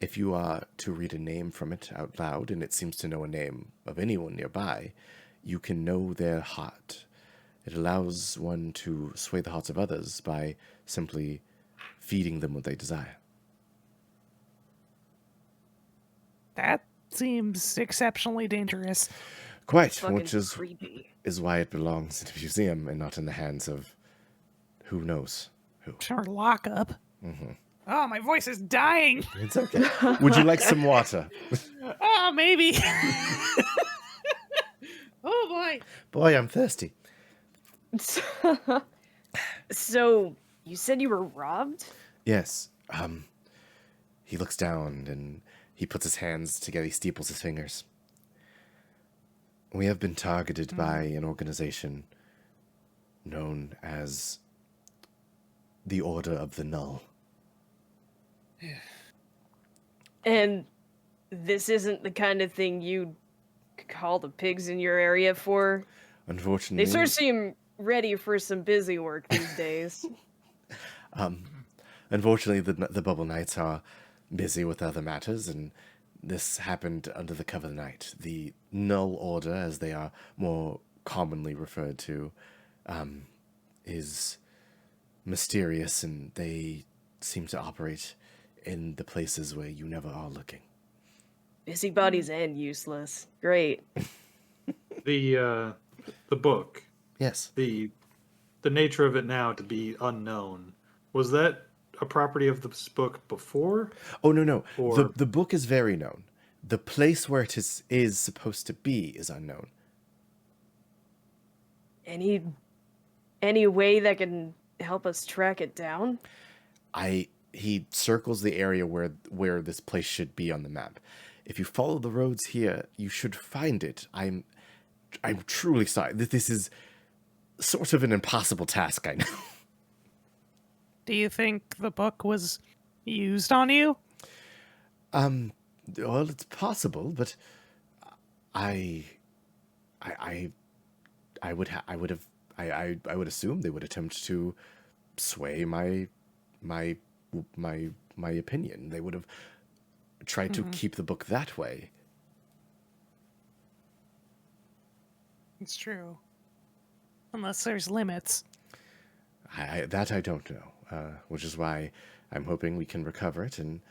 if you are to read a name from it out loud, and it seems to know a name of anyone nearby, you can know their heart. It allows one to sway the hearts of others by simply feeding them what they desire. that seems exceptionally dangerous. Quite, Fucking which creepy. is why it belongs in a museum and not in the hands of who knows who. Or lockup. Oh, my voice is dying. It's okay. Would you like some water? Oh, maybe. Oh boy. Boy, I'm thirsty. So, you said you were robbed? Yes. He looks down and he puts his hands together. He steeples his fingers. We have been targeted by an organization known as the Order of the Null. And this isn't the kind of thing you'd call the pigs in your area for? Unfortunately, They sort of seem ready for some busy work these days. unfortunately, the Bubble Knights are busy with other matters, and this happened under the cover of the night. The Null Order, as they are more commonly referred to, is mysterious, and they seem to operate in the places where you never are looking. Busybodies and useless. Great. The book, Yes. the nature of it now to be unknown, was that a property of this book before? Oh, no. Or- The book is very known. The place where it is supposed to be is unknown. Any way that can help us track it down? He circles the area where this place should be on the map. If you follow the roads here, you should find it. I'm truly sorry. This is sort of an impossible task, I know. Do you think the book was used on you? Well, it's possible, but I would assume they would attempt to sway my opinion. They would have tried to keep the book that way. It's true. Unless there's limits. That I don't know, which is why I'm hoping we can recover it, and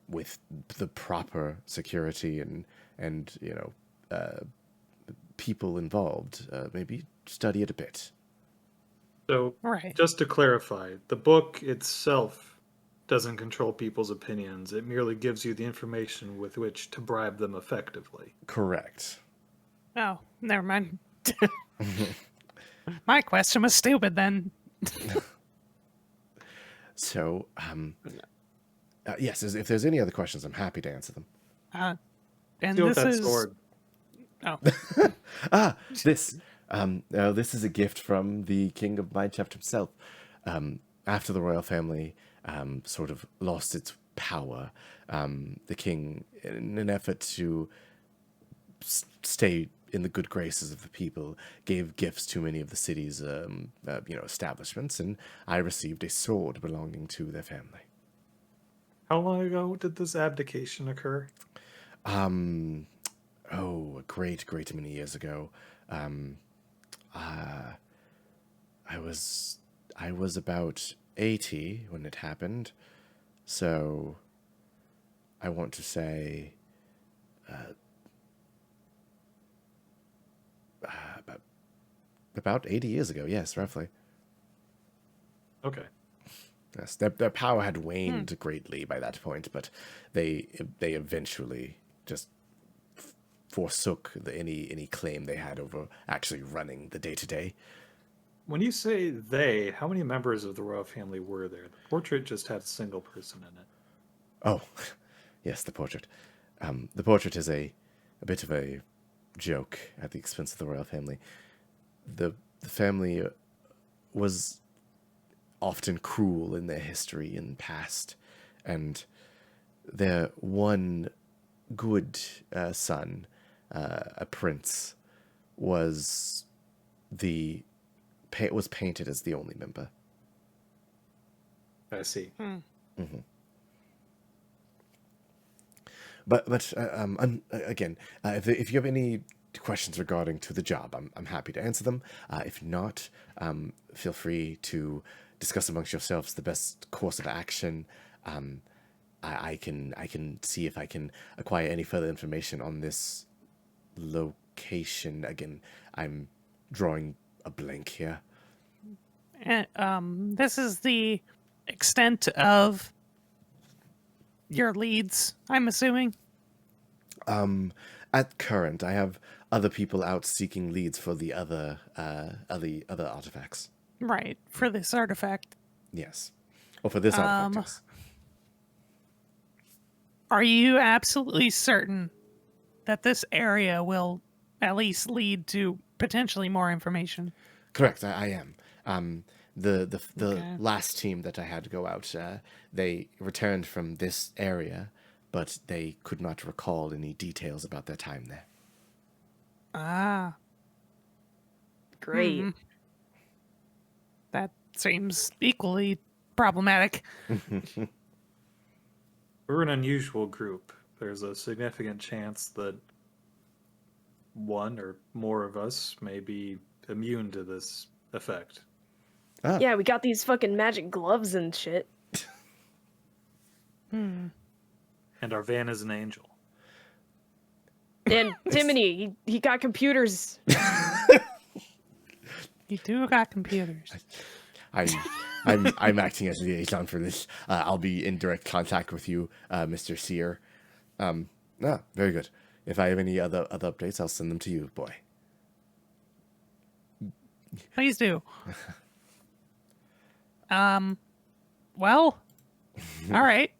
with the proper security and people involved, maybe study it a bit. So, Right. just to clarify, the book itself doesn't control people's opinions. It merely gives you the information with which to bribe them effectively. Correct. Oh, never mind. My question was stupid then. So, yes, if there's any other questions, I'm happy to answer them. And Steal this that is sword. oh, This is a gift from the King of Mineshaft himself. After the royal family sort of lost its power, the king, in an effort to stay in the good graces of the people, gave gifts to many of the city's establishments, and I received a sword belonging to their family. How long ago did this abdication occur? A great many years ago. I was about 80 when it happened, so I want to say about 80 years ago. Yes, roughly. Okay. Yes, their power had waned greatly by that point, but they eventually just forsook any claim they had over actually running the day-to-day. When you say they, how many members of the royal family were there? The portrait just had a single person in it. Oh, yes, the portrait. The portrait is a bit of a joke at the expense of the royal family. The family was often cruel in their history in the past, and their one good son, a prince, was painted as the only member. I see. But again, if you have any questions regarding to the job, I'm happy to answer them. If not, feel free to discuss amongst yourselves the best course of action. I can see if I can acquire any further information on this location. Again, I'm drawing a blank here. and, this is the extent of your leads, I'm assuming. At current, I have other people out seeking leads for the other artifacts. Right, for this artifact. Yes. Or for this artifact, yes. Are you absolutely certain that this area will at least lead to potentially more information? Correct, I am. The Okay. last team that I had to go out, they returned from this area, but they could not recall any details about their time there. Ah, Great. that seems equally problematic. We're an unusual group. There's a significant chance that one or more of us may be immune to this effect. Yeah, we got these fucking magic gloves and shit. And our van is an angel. And Timony, he got computers. You do got computers. I'm acting as liaison for this. I'll be in direct contact with you, Mr. Seer. Very good. If I have any other updates, I'll send them to you, boy. Please do. Well, all right.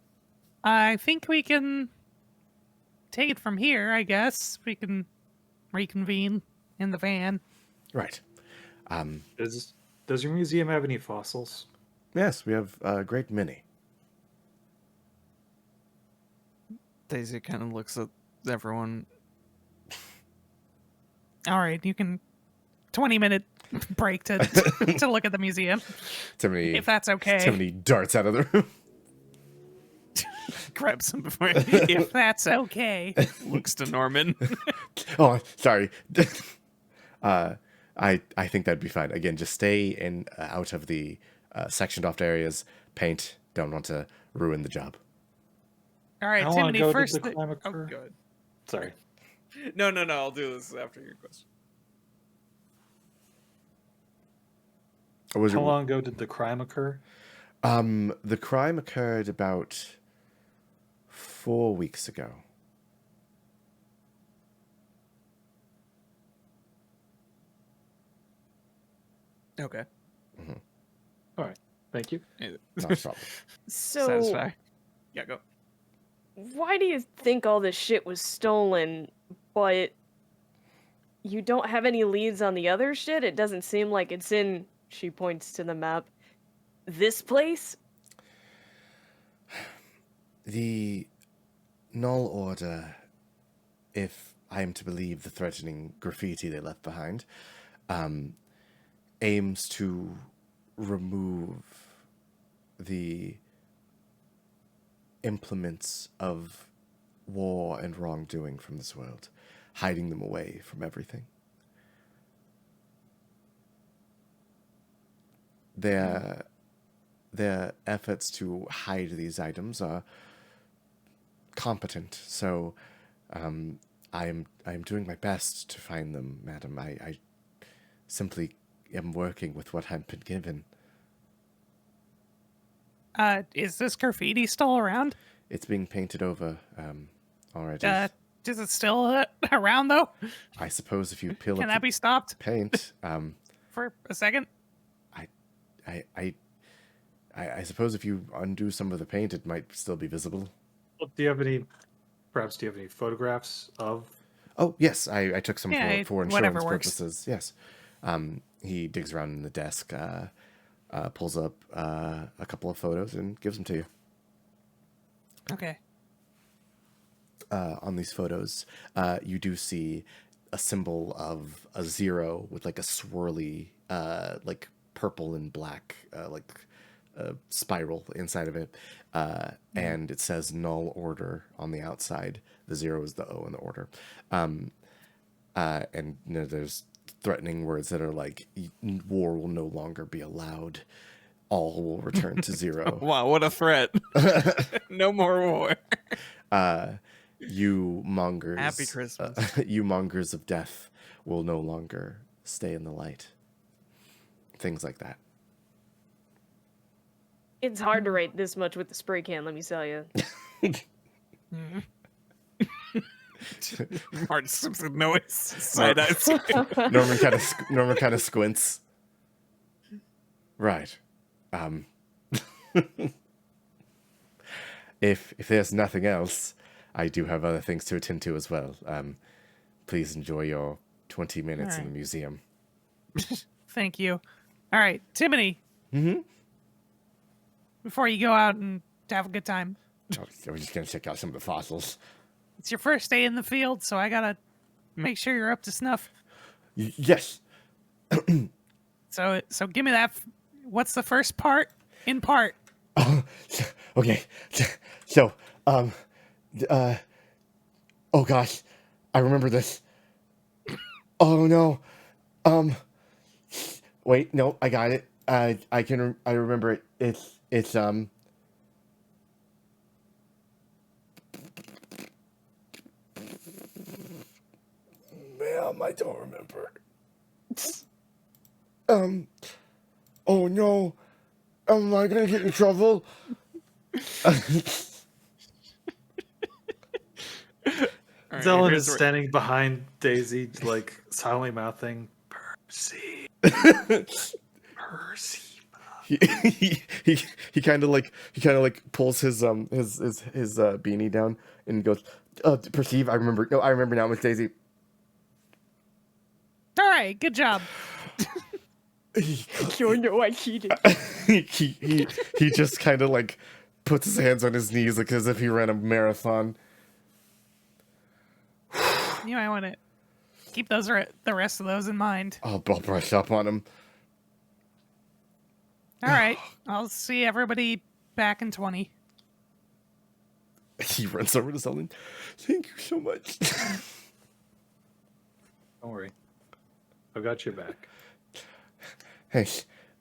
I think we can take it from here, I guess. We can reconvene in the van. Right. Does your museum have any fossils? Yes, we have a great many. Daisy kind of looks at everyone. All right, you can 20-minute break to to look at the museum, Timony, if that's okay. Timony darts out of the room. Grabs him before if That's okay. looks to Norman. Oh, sorry. I think that'd be fine. Again, just stay in out of the sectioned off areas. Paint. Don't want to ruin the job. All right, How long Timony, ago first. did the crime Oh, occur? good. Sorry. No. I'll do this after your question. Was How it, long ago did the crime occur? The crime occurred about 4 weeks ago. Okay. All right. Thank you. Not a problem. So, Satisfied. Yeah, go. why do you think all this shit was stolen, but you don't have any leads on the other shit? It doesn't seem like it's in, she points to the map, this place? The Null Order, if I am to believe the threatening graffiti they left behind, aims to remove the implements of war and wrongdoing from this world, hiding them away from everything. Their efforts to hide these items are competent, so I am doing my best to find them, madam. I simply am working with what I've been given. Is this graffiti still around? It's being painted over already. Is it still around though? I suppose if you peel Can up that the be stopped paint, for a second? I suppose if you undo some of the paint, it might still be visible. Well, do you have any photographs of? Oh yes, I took some Yeah, for whatever insurance works. purposes. Yes. He digs around in the desk, pulls up a couple of photos, and gives them to you. Okay. On these photos, you do see a symbol of a 0 with like a swirly, like purple and black, spiral inside of it, and it says Null Order on the outside. The 0 is the O in the order, and there's threatening words that are like, "War will no longer be allowed. All will return to 0." Wow, what a threat. No more war. You mongers, Happy Christmas. You mongers of death will no longer stay in the light. Things like that. It's hard to write this much with the spray can, let me tell you. Martin Simpson with noise. Side eye. Norman kind of squints. Right. If there's nothing else, I do have other things to attend to as well. Please enjoy your 20 minutes in the museum. Thank you. All right, Timony. Mm-hmm. Before you go out and have a good time, I was just gonna check out some of the fossils. it's your first day in the field, so I gotta make sure you're up to snuff. Yes. So give me that. What's the first part? In part. Okay. So, oh gosh, I remember this. Oh no. Wait, no, I got it. I remember it. It's ma'am, I don't remember. Oh no. Am I gonna get in trouble? All right, Zelen here's is where- standing behind Daisy, like silently mouthing, "Percy, Percy." He kind of like pulls his beanie down and goes, "Perceive, I remember. No, I remember now, Miss Daisy." All right, good job. You know I cheated. he just kind of like puts his hands on his knees like as if he ran a marathon. You might want to keep those the rest of those in mind. I'll brush up on him. All right, I'll see everybody back in 20. He runs over to Zelen. Thank you so much. Don't worry. I've got your back. Hey,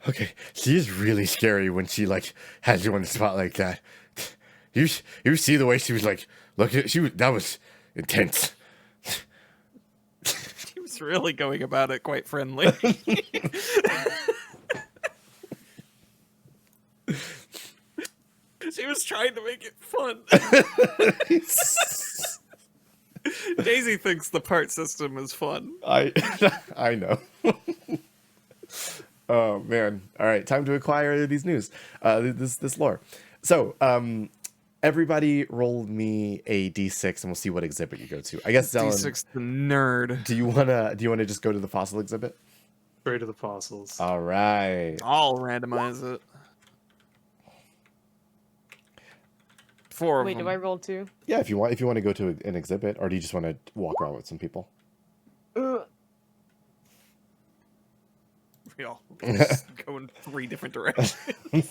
okay, she is really scary when she like has you on the spot like that. You see the way she was like, look at that was intense. He was really going about it quite friendly. She was trying to make it fun. Daisy thinks the part system is fun. I know. Oh man! All right, time to acquire these news. This lore. So everybody roll me a d6, and we'll see what exhibit you go to. I guess Zelen, D6 the nerd. do you wanna just go to the fossil exhibit? Straight to the fossils. All right. I'll randomize it. 4 of Wait, them. do I roll 2? Yeah, if you want to go to an exhibit, or do you just want to walk around with some people? We all just go in 3 different directions.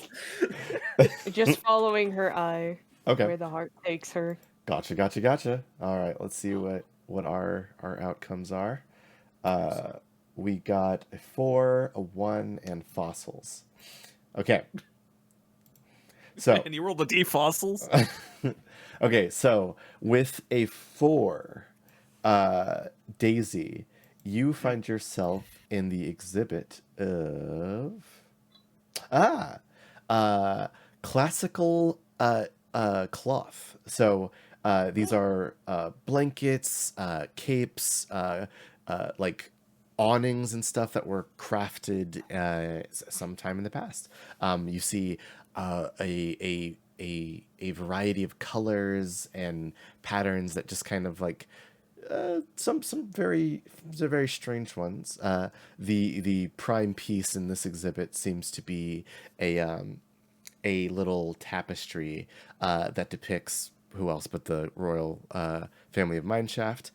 Just following her eye, Okay. where the heart takes her. Gotcha. All right, let's see what our outcomes are. We got a 4, a 1, and fossils. Okay. So And you rolled the D fossils. okay, so with a 4, Daisy, you find yourself in the exhibit of classical cloth. So these are blankets, capes, like awnings and stuff that were crafted sometime in the past. You see a variety of colors and patterns that just kind of like some very strange ones. The prime piece in this exhibit seems to be a little tapestry that depicts who else but the royal family of Mineshaft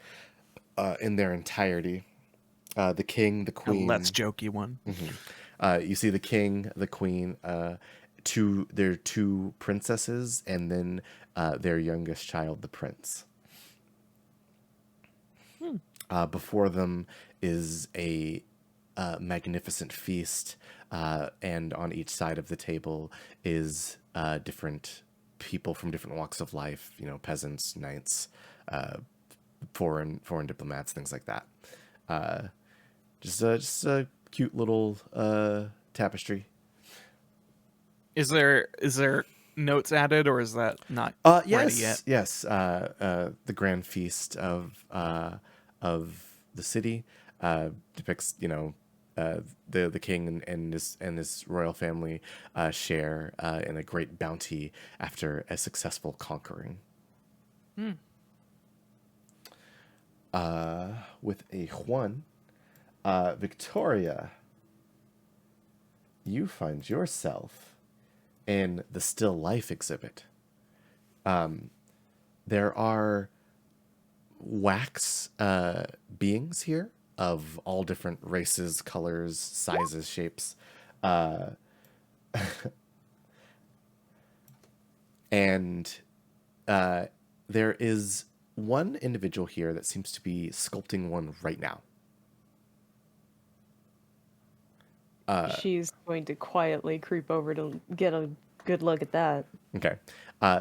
in their entirety. The king, the A queen. let's jokey one. You see the king, the queen, their 2 princesses, and then their youngest child, the prince. Before them is a magnificent feast, and on each side of the table is different people from different walks of life. You know, peasants, knights, foreign diplomats, things like that. Just a cute little tapestry. Is there notes added, or is that not ready yet? Yes. The grand feast of the city depicts, you know, the king and his royal family share in a great bounty after a successful conquering. With a 1, Victoria, you find yourself in the still life exhibit. There are wax beings here of all different races, colors, sizes, shapes. And there is one individual here that seems to be sculpting one right now. She's going to quietly creep over to get a good look at that. Okay.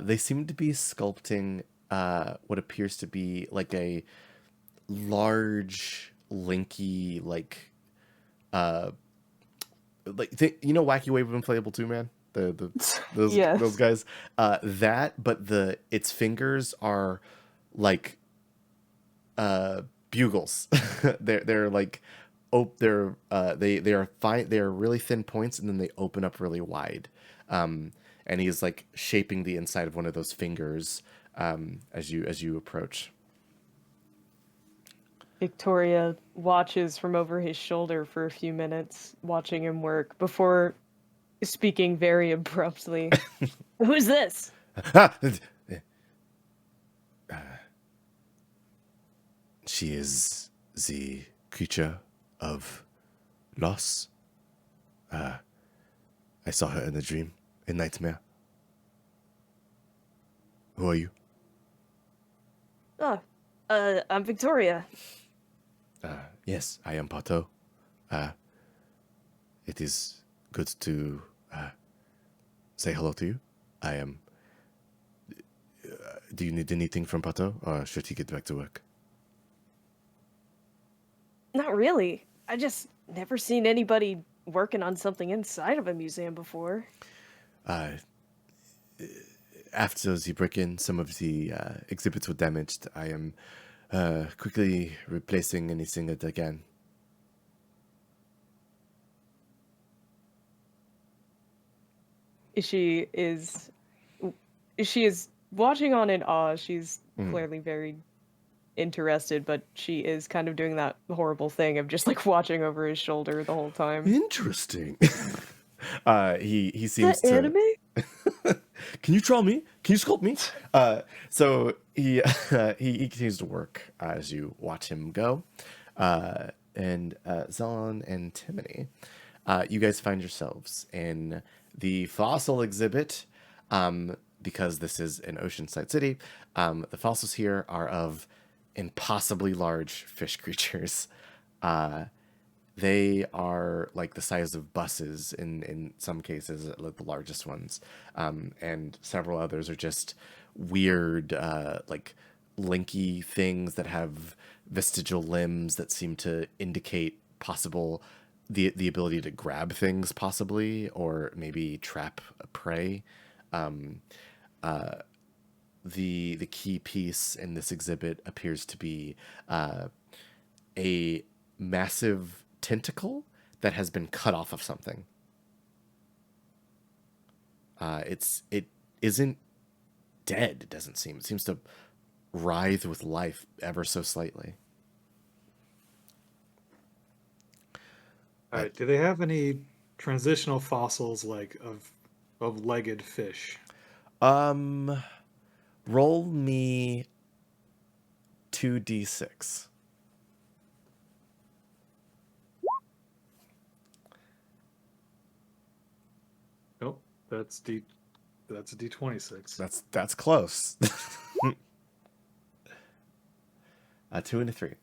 They seem to be sculpting what appears to be like a large, linky, like you know, Wacky Wave of Inflatable 2 Man? Those Yes. those guys. That, but its fingers are like bugles. they're like they are fine. They are really thin points, and then they open up really wide. And he's like shaping the inside of one of those fingers as you approach. Victoria watches from over his shoulder for a few minutes, watching him work, before speaking very abruptly. Who's this? She is the creature of loss. I saw her in a dream, a nightmare. Who are you? Oh, I'm Victoria. Yes, I am Pato. It is good to say hello to you. I am. Do you need anything from Pato, or should he get back to work? Not really. I just never seen anybody working on something inside of a museum before. After the break-in, some of the exhibits were damaged. I am quickly replacing anything that I can. She is watching on in awe. She's clearly very interested, but she is kind of doing that horrible thing of just like watching over his shoulder the whole time. Interesting. He seems Is that to. anime? Can you draw me? Can you sculpt me? So he he continues to work as you watch him go. And Zon and Timony, you guys find yourselves in the fossil exhibit. Because this is an oceanside city, the fossils here are of impossibly large fish creatures. They are like the size of buses in some cases, like the largest ones. And several others are just weird, like linky things that have vestigial limbs that seem to indicate possible the ability to grab things possibly, or maybe trap a prey. The key piece in this exhibit appears to be a massive tentacle that has been cut off of something. It isn't dead. It doesn't seem. It seems to writhe with life ever so slightly. All right. Do they have any transitional fossils like of legged fish? Roll me 2d6. Nope. That's a D26. That's close. 2 and a 3.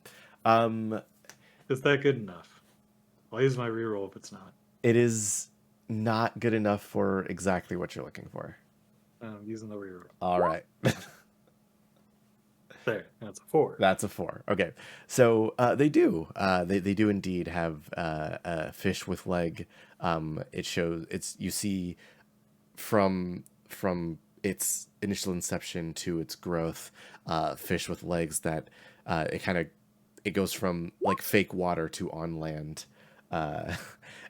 Is that good enough? I'll use my reroll if it's not. It is not good enough for exactly what you're looking for. I'm using the reroll. All right. There, that's a 4. That's a 4. Okay. So they do. They do indeed have a fish with leg. It shows you see from its initial inception to its growth, fish with legs that it goes from like fake water to on land,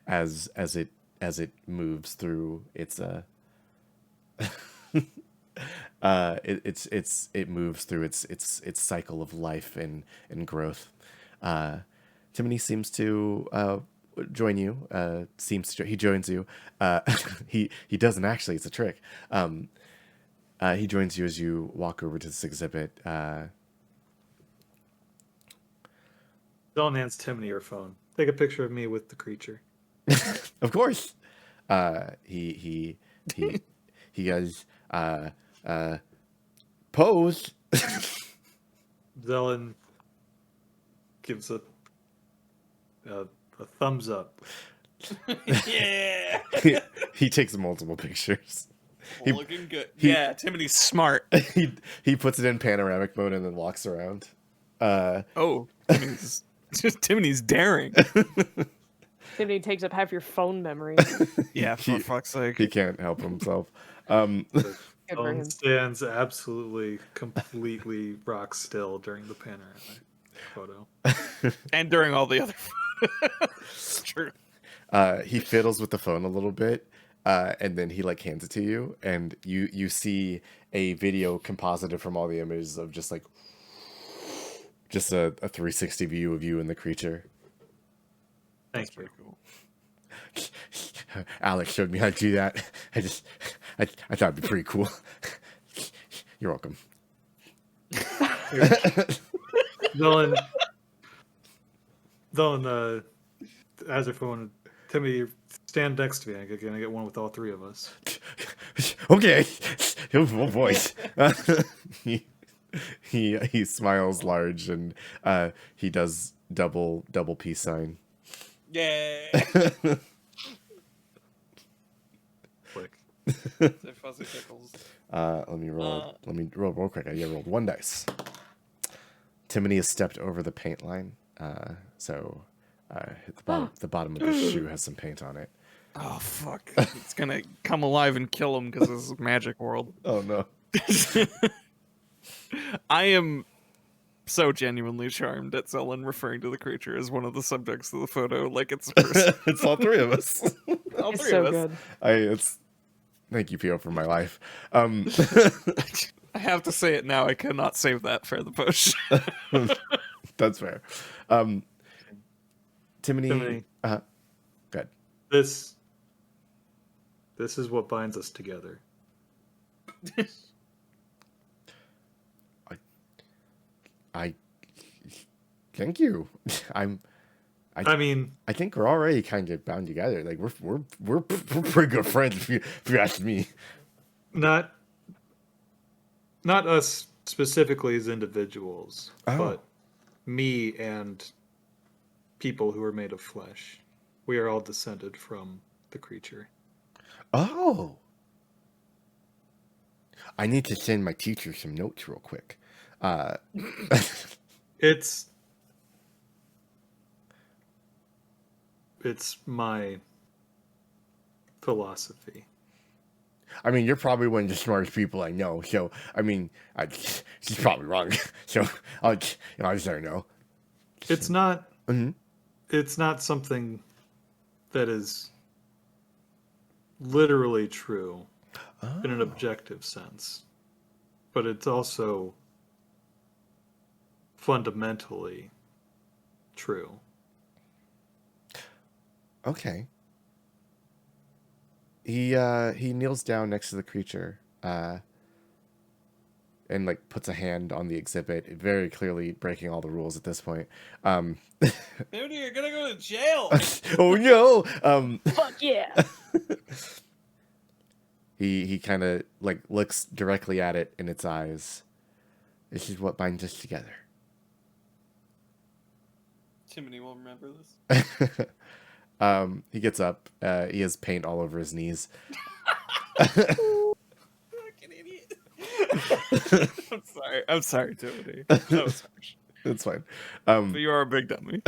as it moves through its it moves through its cycle of life and growth. Timony seems to join you. He joins you. He doesn't actually. It's a trick. He joins you as you walk over to this exhibit. Don't hands Timony your phone. Take a picture of me with the creature. Of course. He goes, pose. Zelen gives a thumbs up. Yeah. He takes multiple pictures. Looking good. Yeah, Timothy's smart. He puts it in panoramic mode and then walks around. Timothy's daring. Timothy takes up half your phone memory. Yeah, for fuck's sake. He can't help himself. Good for Zelen him. stands absolutely, completely rock still during the panoramic photo. And during all the other It's true. He fiddles with the phone a little bit, and then he like hands it to you, and you see a video composited from all the images of just a 360 view of you and the creature. Thank you. Cool. Alex showed me how to do that. I thought it'd be pretty cool. You're welcome. Zelen has her phone. Timothy, stand next to me. I'm gonna get one with all three of us. Okay. Oh boy. He smiles large and he does double peace sign. Yeah. Click. They're fuzzy tickles. Let me roll. Let me roll real quick. I rolled 1 dice. Timony has stepped over the paint line, so the bottom of his shoe has some paint on it. Oh fuck! It's gonna come alive and kill him because this is magic world. Oh no! I am so genuinely charmed at Zelen referring to the creature as one of the subjects of the photo, like it's a person. It's all 3 of us. All It's three so of us. good. Thank you, Pio, for my life. I have to say it now. I cannot save that for the post. That's fair. Timony. Good. This is what binds us together. I thank you. I mean, I think we're already kind of bound together. Like we're pretty good friends if you ask me. not us specifically as individuals, but me and people who are made of flesh. We are all descended from the creature. Oh. I need to send my teacher some notes real quick. It's my philosophy. I mean, you're probably one of the smartest people I know. So, I mean, she's probably wrong. So, I just don't know. It's not. Mhm. It's not something that is literally true in an objective sense, but it's also fundamentally true. Okay. He kneels down next to the creature, and like puts a hand on the exhibit, very clearly breaking all the rules at this point. Dude, you're gonna go to jail. Oh no! Fuck yeah! He kind of like looks directly at it in its eyes. This is what binds us together. Timony will remember this. He gets up. He has paint all over his knees. Fucking idiot. I'm sorry, Timony. That was harsh. It's fine. But you are a big dummy.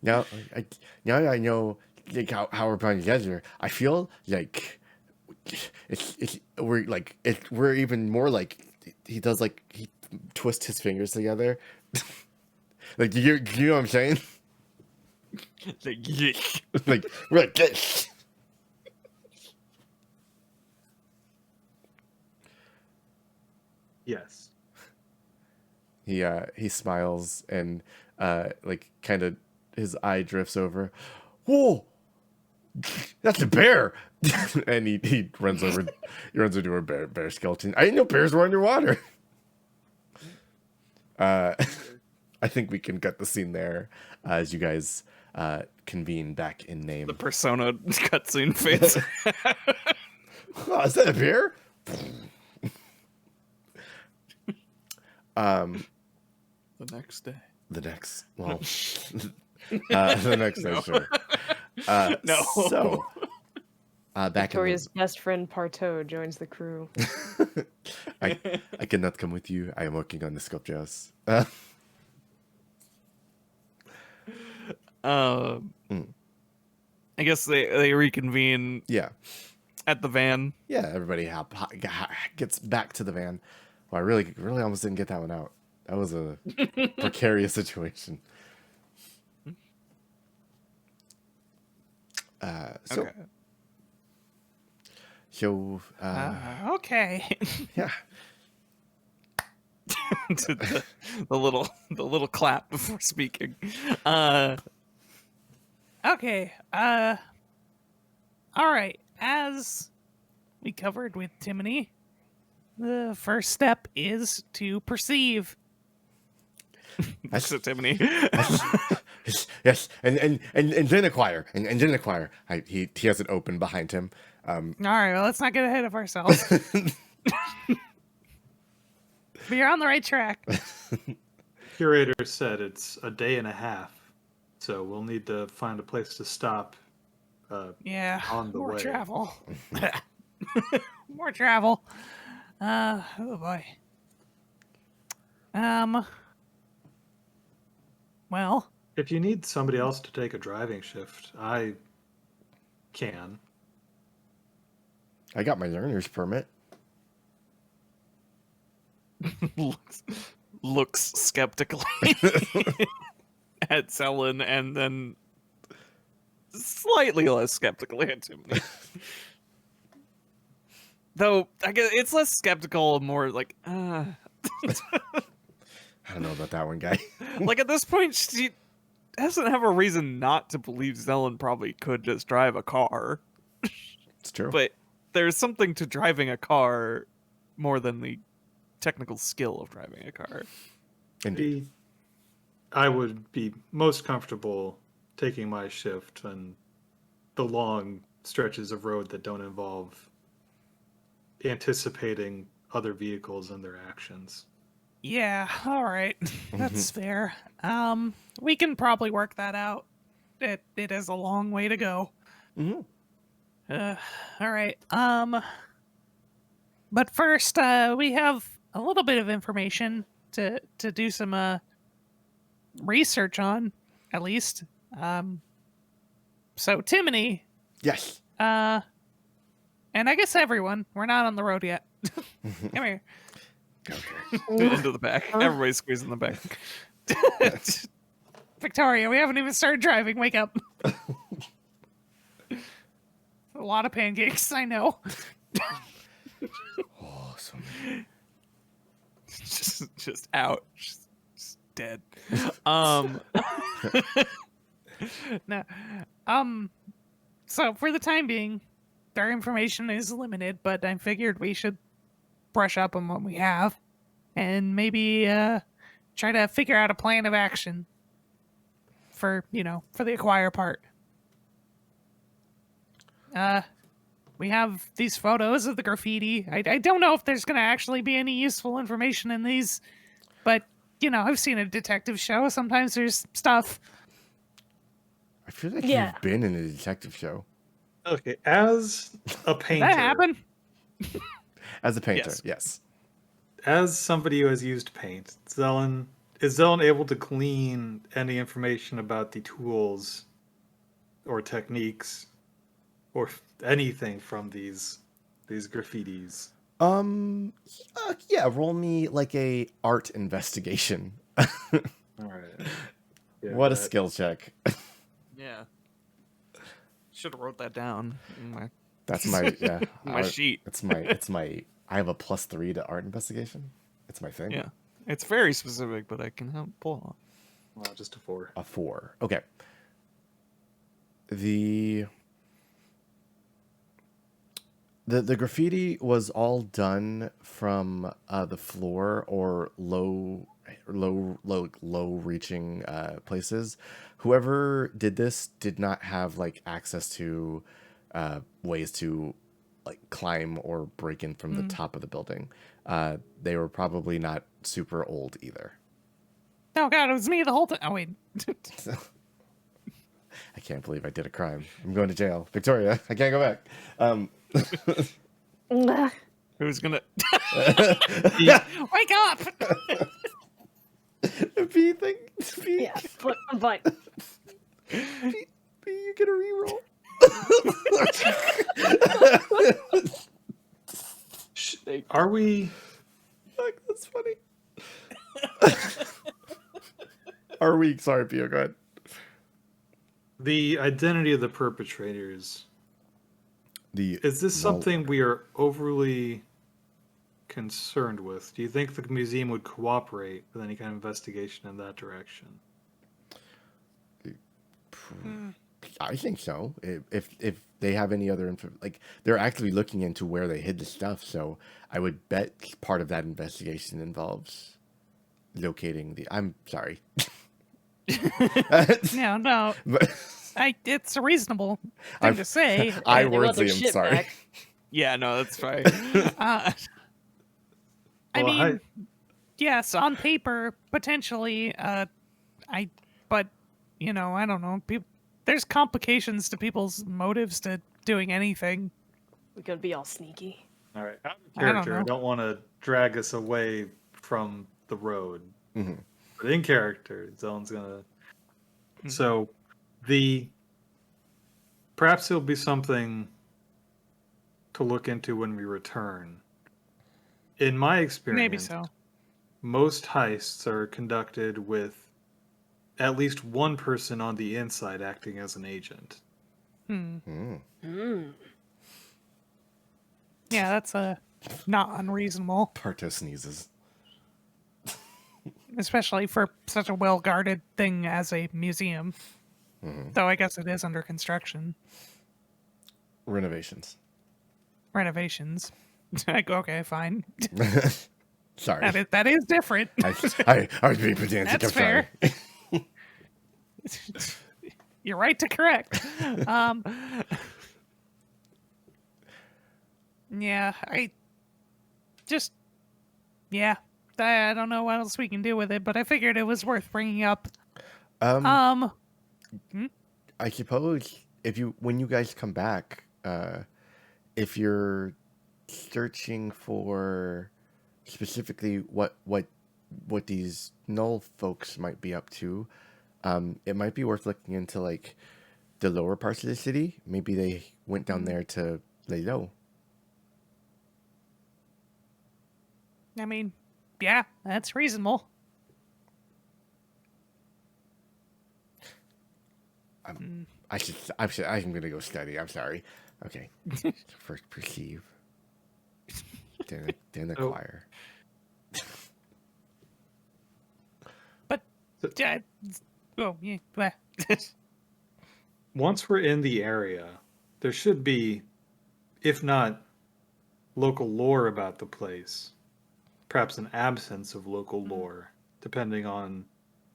Now that I know like how we're playing together, I feel like we're even more like he does, like he twists his fingers together. Like you know what I'm saying? Like, yeah. Like we're like this. Yes. He smiles and like kind of his eye drifts over. Whoa, that's a bear! And he runs over. He runs into a bear skeleton. I didn't know bears were underwater. I think we can cut the scene there as you guys convene back in name. The Persona cutscene fades. Oh, is that a bear? The next day. The next day, sure. No. So, back Victoria's best friend Parto joins the crew. I cannot come with you. I am working on the sculptures. I guess they reconvene Yeah. at the van. Yeah, everybody gets back to the van. Well, I really almost didn't get that one out. That was a precarious situation. So, Okay. so Okay. yeah. the little clap before speaking. Okay. All right. As we covered with Timony, the first step is to perceive. That's so Timony. Yes, and then acquire, and then acquire. He has it open behind him. All right. Well, let's not get ahead of ourselves. But you're on the right track. curator said, it's a day and a half, so we'll need to find a place to stop. Yeah, On the more way. travel. More travel. Oh boy. Well, If you need somebody else to take a driving shift, I can. I got my learner's permit. looks skeptically at Zelen and then slightly less skeptically at Timothy. Though I guess it's less skeptical, more like, I don't know about that one, guy. like at this point she doesn't have a reason not to believe Zelen probably could just drive a car, It's true. but there's something to driving a car more than the technical skill of driving a car. Indeed. I would be most comfortable taking my shift on the long stretches of road that don't involve anticipating other vehicles and their actions. yeah, all right. That's fair. We can probably work that out. It is a long way to go. Mhm. All right. But first, we have a little bit of information to do some research on, at least. So Timony, Yes. and I guess everyone, we're not on the road yet. Come here. Into the back. Everybody's squeezing the back. Victoria, we haven't even started driving. Wake up. A lot of pancakes, I know. Awesome. just out. Just dead. No. So for the time being, our information is limited, but I figured we should brush up on what we have and maybe try to figure out a plan of action for, for the acquire part. We have these photos of the graffiti. I don't know if there's going to actually be any useful information in these, but, I've seen a detective show. Sometimes there's stuff. I feel like Yeah. you've been in a detective show. Okay, as a painter, That happened. As a painter, Yes. yes. as somebody who has used paint, is Zelen able to glean any information about the tools or techniques or anything from these graffitis? Yeah, roll me like a art investigation. All right. Yeah, What a that- skill check. Yeah. Should have wrote that down in my, That's my my art- sheet. It's my I have a +3 to art investigation. It's my thing. Yeah. It's very specific, but I can help pull off. Well, just a 4. A 4. Okay. The graffiti was all done from the floor or low reaching places. Whoever did this did not have like access to ways to like climb or break in from the top of the building. They were probably not super old either. Oh, God, it was me the whole time. Oh, wait. I can't believe I did a crime. I'm going to jail. Victoria, I can't go back. Who's gonna Wake up! B thing. B, Yeah, but I'm fine. B, you get a reroll. Are we? Fuck, that's funny. Are we? Sorry, Pio, go ahead. The identity of the perpetrators. Is this something we are overly concerned with? Do you think the museum would cooperate with any kind of investigation in that direction? I think so. If they have any other like they're actually looking into where they hid the stuff, so I would bet part of that investigation involves locating the. I'm sorry. No. But It's a reasonable thing I'm- to say. I They want their wordly am shit sorry. back. Yeah, no, that's fine. I Well, mean, yes, on paper, potentially, but, I don't know. There's complications to people's motives to doing anything. We're gonna be all sneaky. All right, out of I don't character, I know. don't want to drag us away from the road. Mhm. But in character, Zellen's gonna. Hmm. So, perhaps it'll be something to look into when we return. In my experience, Maybe so. most heists are conducted with at least one person on the inside acting as an agent. Mm. Yeah, that's not unreasonable, Parto sneezes. especially for such a well-guarded thing as a museum. Though I guess it is under construction. Renovations. Renovations. Okay, fine. Sorry. That is different. I was being pedantic. That's I'm sorry. fair. You're right to correct. Yeah, I don't know what else we can do with it, but I figured it was worth bringing up. I suppose when you guys come back, if you're searching for specifically what these null folks might be up to, it might be worth looking into like the lower parts of the city. Maybe they went down there to lay low. I mean, yeah, that's reasonable. I'm gonna go study. I'm sorry. Okay. First perceive, then acquire. But, oh, yeah. Well, Once we're in the area, there should be, if not local lore about the place, perhaps an absence of local lore, depending on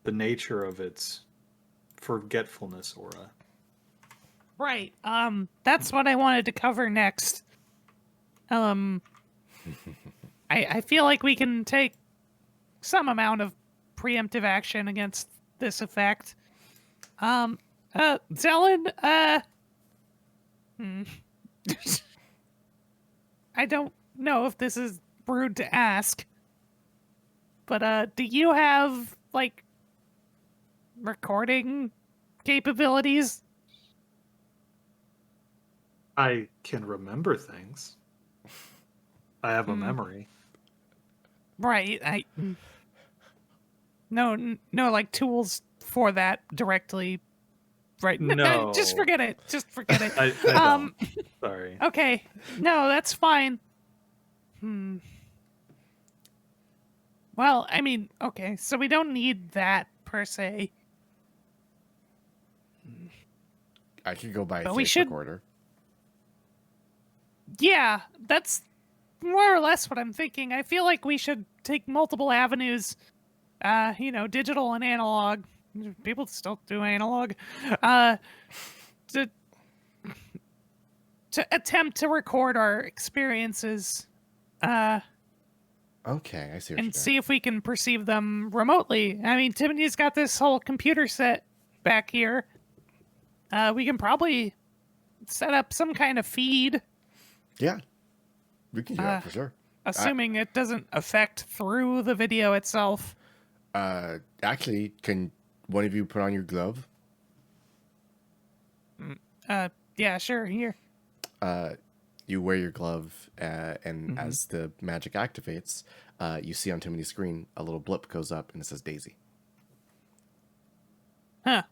the nature of its forgetfulness aura. right. That's what I wanted to cover next. I feel like we can take some amount of preemptive action against this effect. Zelen, I don't know if this is rude to ask, but do you have like recording capabilities? I can remember things. I have a memory. Right. No, like tools for that directly. Right. No. Just forget it. Just forget it. I don't. Sorry. Okay. No, that's fine. Well, I mean, okay, so we don't need that per se. I could go buy a But we tape should- recorder. Yeah, that's more or less what I'm thinking. I feel like we should take multiple avenues, digital and analog. People still do analog. To attempt to record our experiences, Okay, I see. What and you're see if we can perceive them remotely. I mean, Timothy's got this whole computer set back here. We can probably set up some kind of feed, Yeah, we can do that for sure. assuming it doesn't affect through the video itself. Actually, can one of you put on your glove? Yeah, sure. Here. You wear your glove, and as the magic activates, you see on Timothy's screen a little blip goes up and it says Daisy. Huh.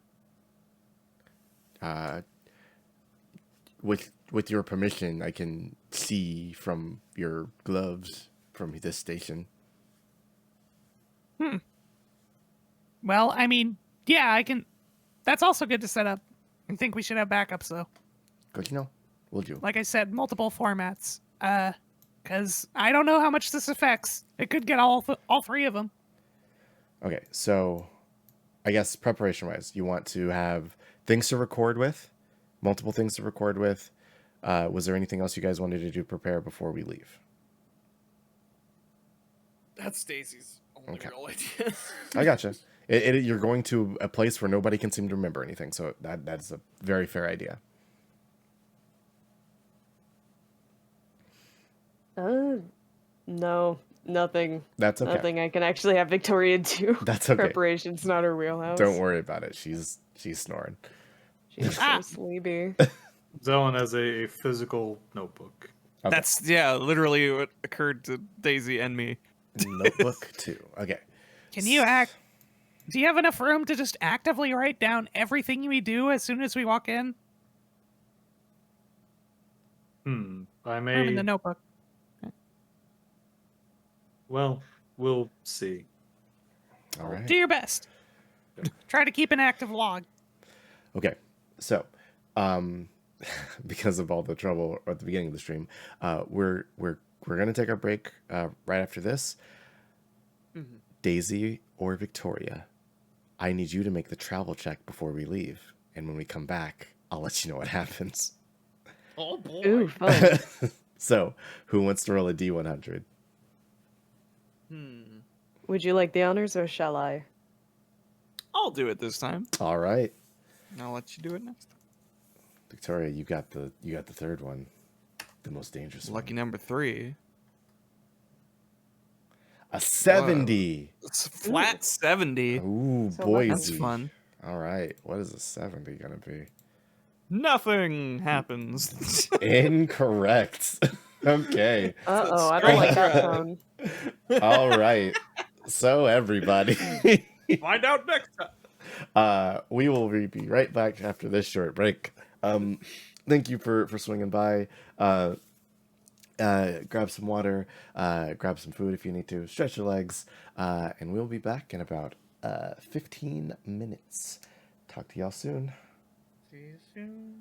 With your permission, I can see from your gloves from this station. Well, I mean, yeah, I can. That's also good to set up. I think we should have backups, though. Good to know. Will do. Like I said, multiple formats. Because I don't know how much this affects. It could get all three of them. Okay, so I guess preparation-wise, you want to have things to record with, multiple things to record with. Was there anything else you guys wanted to do prepare before we leave? That's Daisy's only Okay. real idea. I gotcha. You're going to a place where nobody can seem to remember anything, so that's a very fair idea. No, nothing. That's okay. Nothing I can actually have Victoria do. That's okay. Preparation's not her wheelhouse. Don't worry about it. She's snoring. She's so sleepy. Zelen has a physical notebook. Okay. That's literally what occurred to Daisy and me. Notebook 2. Okay. Can you act? Do you have enough room to just actively write down everything we do as soon as we walk in? I Room in may. the notebook. Well, we'll see. All right. Do your best. Try to keep an active log. Okay. So, because of all the trouble at the beginning of the stream, we're gonna take our break right after this. Mhm. Daisy or Victoria, I need you to make the travel check before we leave, and when we come back, I'll let you know what happens. Oh boy. Ooh, fun. So, who wants to roll a D100? Would you like the honors or shall I? I'll do it this time. All right, I'll let you do it next time. Victoria, you got the third one, the most dangerous Lucky one. number 3. A 70. It's flat 70. Ooh, So boy, That's fun. All right, what is a 70 gonna be? Nothing happens. Incorrect. Okay. Uh-oh, I don't like that sound. All right. So everybody, Find out next time. we will be right back after this short break. Thank you for swinging by. Grab some water, grab some food if you need to, stretch your legs, and we'll be back in about 15 minutes. Talk to y'all soon. See you soon.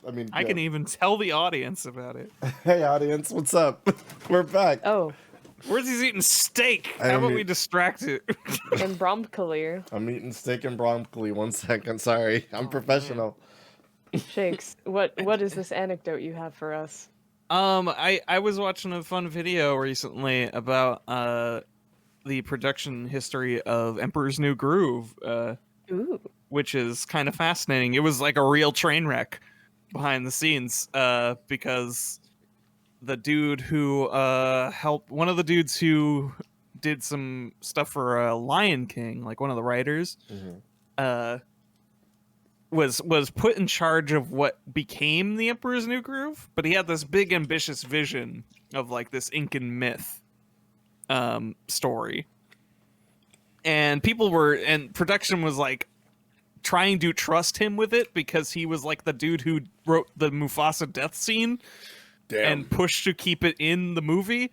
I I can even tell the audience about it. Hey, audience, what's up? We're back. Oh, Where's he's eating steak? I How about mean- we distract it? and Bromclear. I'm eating steak and broccoli. 1 second. Sorry, I'm professional. Shakes, what is this anecdote you have for us? I was watching a fun video recently about the production history of Emperor's New Groove, Ooh. which is kind of fascinating. It was like a real train wreck behind the scenes, because the dude who helped, one of the dudes who did some stuff for Lion King, like one of the writers, was put in charge of what became the Emperor's New Groove, but he had this big ambitious vision of like this Incan myth story. And production was like trying to trust him with it because he was like the dude who wrote the Mufasa death scene and pushed to keep it in the movie.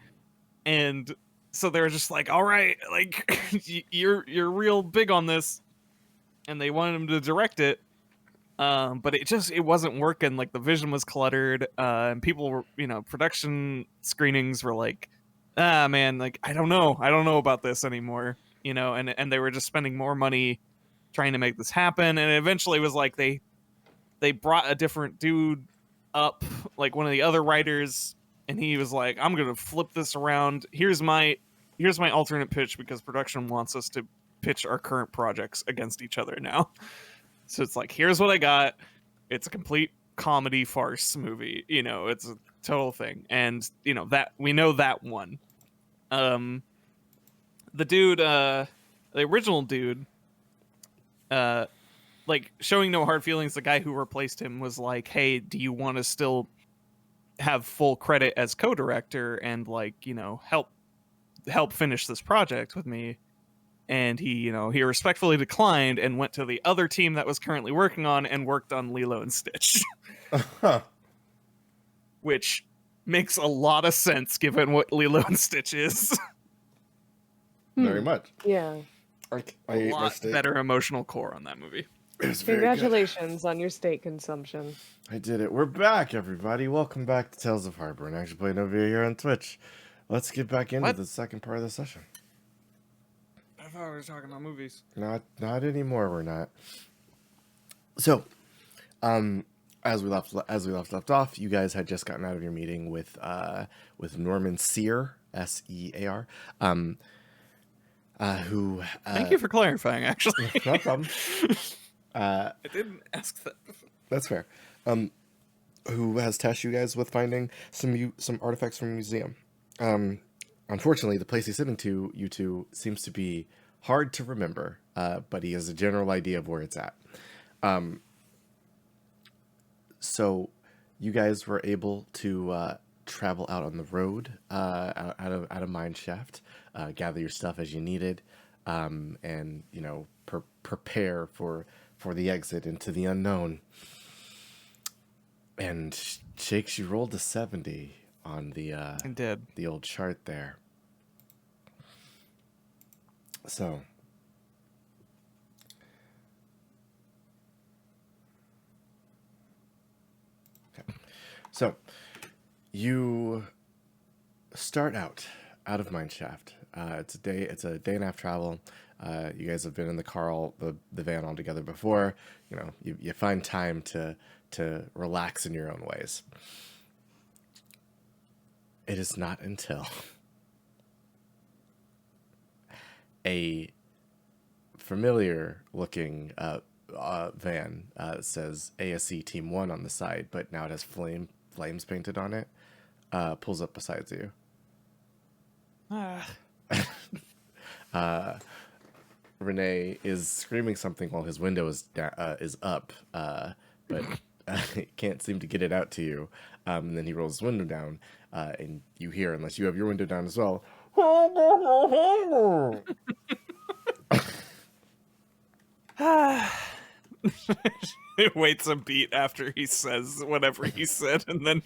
And so they were just like, all right, like you're real big on this. And they wanted him to direct it. But it wasn't working. Like the vision was cluttered, and people were, production screenings were like, man, like I don't know about this anymore, and they were just spending more money trying to make this happen, and it eventually was like they brought a different dude up, like one of the other writers, and he was like, I'm gonna flip this around. Here's my alternate pitch because production wants us to pitch our current projects against each other now. So it's like, here's what I got. It's a complete comedy farce movie. It's a total thing. And, that we know that one. The dude, the original dude, like showing no hard feelings, the guy who replaced him was like, hey, do you want to still have full credit as co-director and like, help finish this project with me? And he respectfully declined and went to the other team that was currently working on and worked on Lilo and Stitch. Which makes a lot of sense given what Lilo and Stitch is. Very much. Yeah. I A ate my lot steak. better emotional core on that movie. It was very good. Congratulations on your steak consumption. I did it. We're back, everybody. Welcome back to Tales of Harbor and Actually Play Novia here on Twitch. Let's get back into What? the second part of the session. I thought we were talking about movies. Not anymore. We're not. So, as we left off, you guys had just gotten out of your meeting with Norman Sear, Sear. who Thank you for clarifying, actually. no problem. I didn't ask that. That's fair. Who has tasked you guys with finding some artifacts from a museum. Unfortunately, the place he's sitting to you two seems to be hard to remember, but he has a general idea of where it's at. So you guys were able to travel out on the road, out of Mine Shaft, gather your stuff as you needed, and prepare for the exit into the unknown. And Shakes, you rolled a 70 on the the old chart there. So you start out of Mineshaft. It's a day and a half travel. You guys have been in the car, the van all together before. You find time to relax in your own ways. It is not until a familiar looking van says ASC Team 1 on the side, but now it has flames painted on it, pulls up beside you. Renee is screaming something while his window is up, but he can't seem to get it out to you. And then he rolls his window down, and you hear, unless you have your window down as well, It waits a beat after he says whatever he said, and then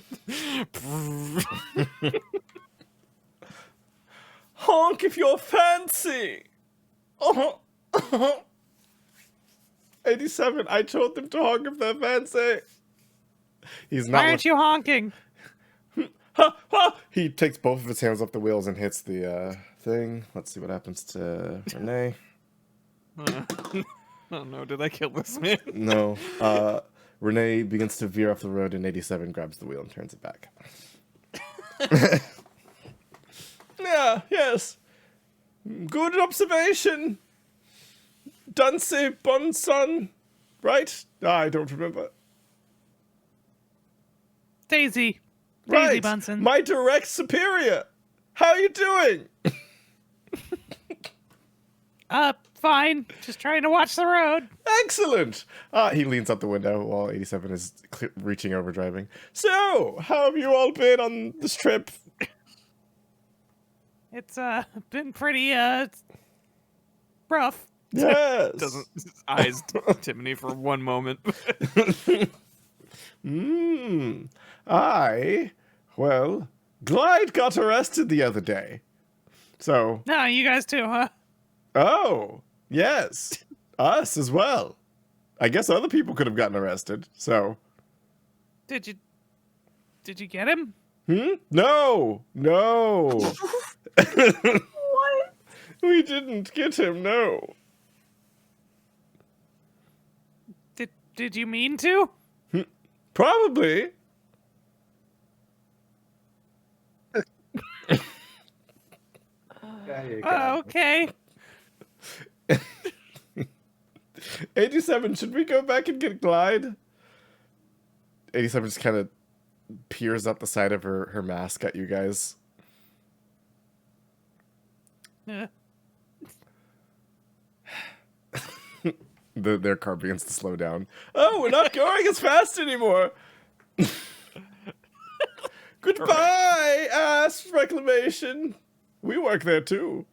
honk if you're fancy. 87. I told them to honk if they're fancy. He's not. Why aren't you honking? Ha, ha! He takes both of his hands off the wheels and hits the thing. Let's see what happens to Renee. Oh no, did I kill this man? No. Renee begins to veer off the road, and 87 grabs the wheel and turns it back. Yeah, yes. Good observation. Dunsey Bonson, right? I don't remember. Daisy Right, Bunsen. my direct superior. How are you doing? Fine. Just trying to watch the road. Excellent. He leans out the window while 87 is reaching over driving. So, how have you all been on this trip? It's been pretty rough. Yes. Doesn't his eyes Timony for one moment. Well, Glide got arrested the other day. So, No, you guys too, huh? oh, yes. Us as well. I guess other people could have gotten arrested, so. Did you get him? No. What? We didn't get him, no. Did you mean to? Probably. Okay. 87, should we go back and get Glide? 87 just kind of peers up the side of her mask at you guys. Their car begins to slow down. Oh, we're not going as fast anymore. Goodbye, ass reclamation. We work there too.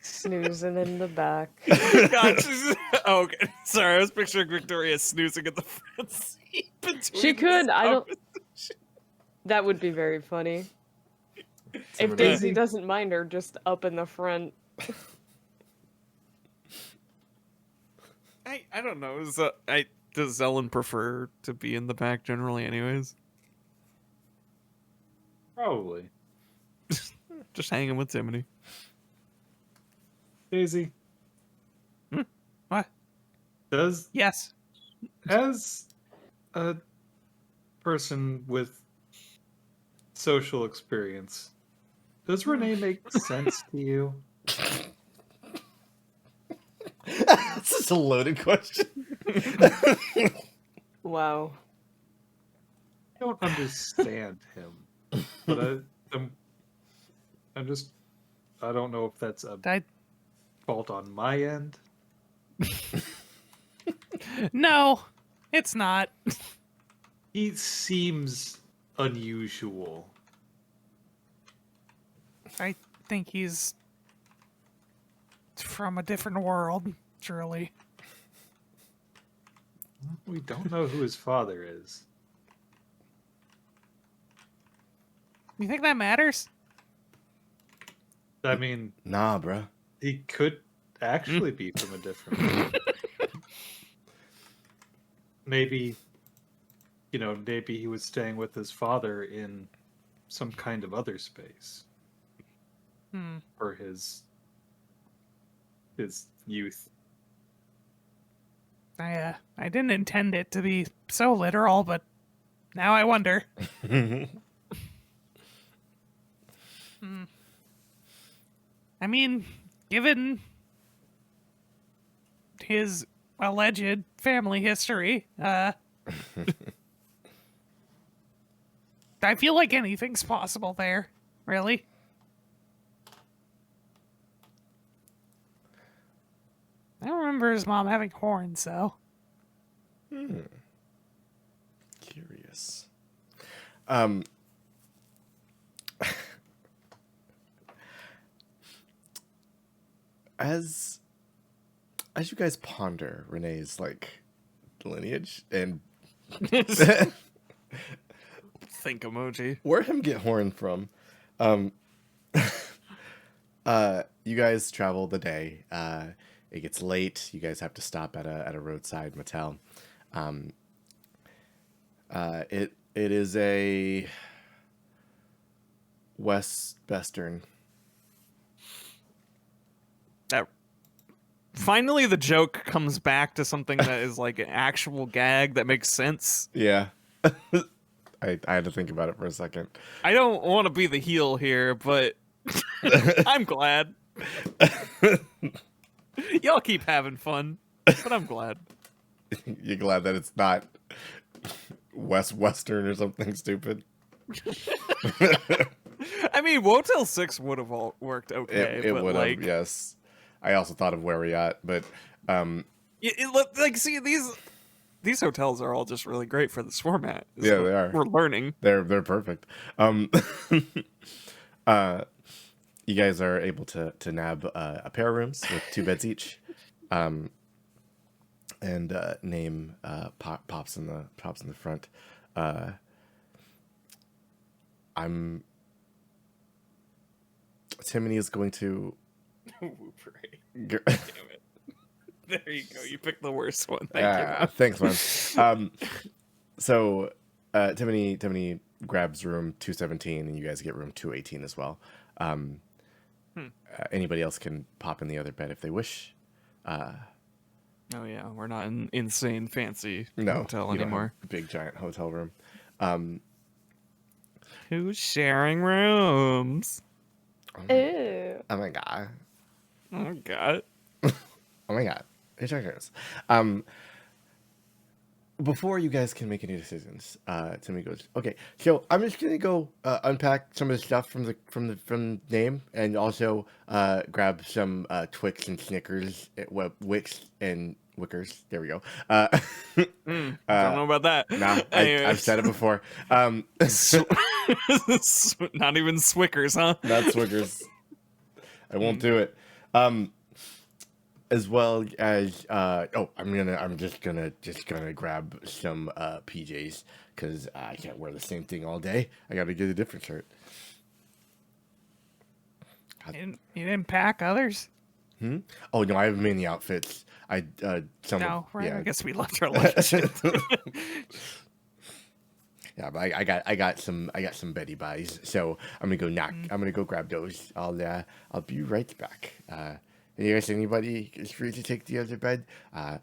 Snoozing in the back. God, oh, okay. Sorry, I was picturing Victoria snoozing at the front seat. She could. I don't. That would be very funny. If Renee? Daisy doesn't mind her just up in the front. I don't know. Does Ellen prefer to be in the back generally, anyways? Probably. Just hanging with Timony. Daisy, What? does Yes. as a person with social experience, does Renee make sense to you? That's such a loaded question. Wow. I don't understand him, but I'm just, I don't know if that's a I fault on my end. no, it's not. He seems unusual. I think he's from a different world, truly. We don't know who his father is. You think that matters? I mean, Nah, bruh. he could actually be from a different world. Maybe, maybe he was staying with his father in some kind of other space for his youth. I didn't intend it to be so literal, but now I wonder. I mean, given his alleged family history, I feel like anything's possible there, really. I don't remember his mom having horns, though. Curious. As you guys ponder Renee's lineage and Think emoji. where him get horn from, you guys travel the day. It gets late. You guys have to stop at a roadside motel. It is a Western. That finally the joke comes back to something that is like an actual gag that makes sense. Yeah. I had to think about it for a second. I don't want to be the heel here, but I'm glad. Y'all keep having fun, but I'm glad. You're glad that it's not Western or something stupid. I mean, Wotel 6 would have all worked okay. It but would like, have, yes. I also thought of where we at, but it looked like, see, these hotels are all just really great for this format. is Yeah, what they are. We're learning. they're perfect. You guys are able to nab a pair of rooms with 2 beds each, and name pops in the front. Timony is going to. Damn it. There you go. You picked the worst one. Thank you. Thanks, man. So Timony grabs room 217, and you guys get room 218 as well. Anybody else can pop in the other bed if they wish. Oh yeah, we're not in insane fancy No, hotel you don't have anymore. a big giant hotel room. Who's sharing rooms? Ew. Oh my god. Oh god. Oh my god. It's yours. Before you guys can make any decisions, Timmy goes, "Okay, so I'm just gonna go unpack some of the stuff from the name, and also grab some Twix and Snickers, Wicks and Wickers. There we go. Don't know about that. Nah, I've Anyways. said it before. Not even Swickers, huh? Not Swickers. I won't do it. As well as I'm just gonna grab some PJs because I can't wear the same thing all day. I got to get a different shirt. You didn't pack others? Oh no, I have many outfits. I No, right? yeah. I guess we left our lunch. Yeah, but I got some Betty buys, so I'm gonna go I'm gonna go grab those. I'll be right back. And yes, anybody is free to take the other bed. I'll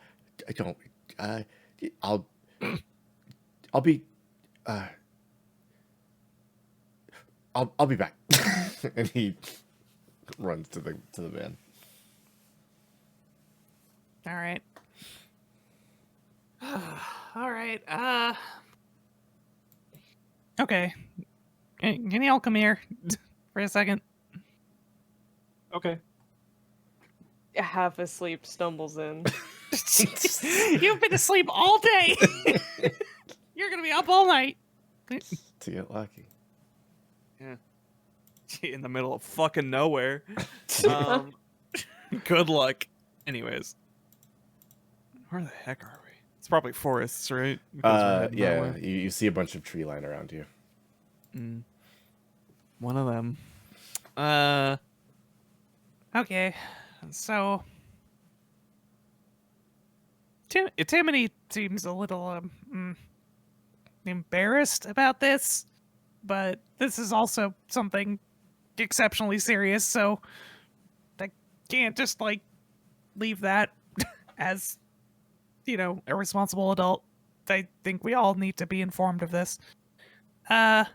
be I'll be back. And he runs to the van. All right. All right. Okay. Can y'all come here for a second? Okay. Half asleep, stumbles in. You've been asleep all day. You're gonna be up all night. To get lucky. In the middle of fucking nowhere. Good luck. Anyways, where the heck are we? It's probably forests, right? Because we're heading that Yeah, way. you see a bunch of tree line around you. One of them. Okay, so Timony seems a little embarrassed about this, but this is also something exceptionally serious, so I can't just like leave that as, you know, a responsible adult. I think we all need to be informed of this. There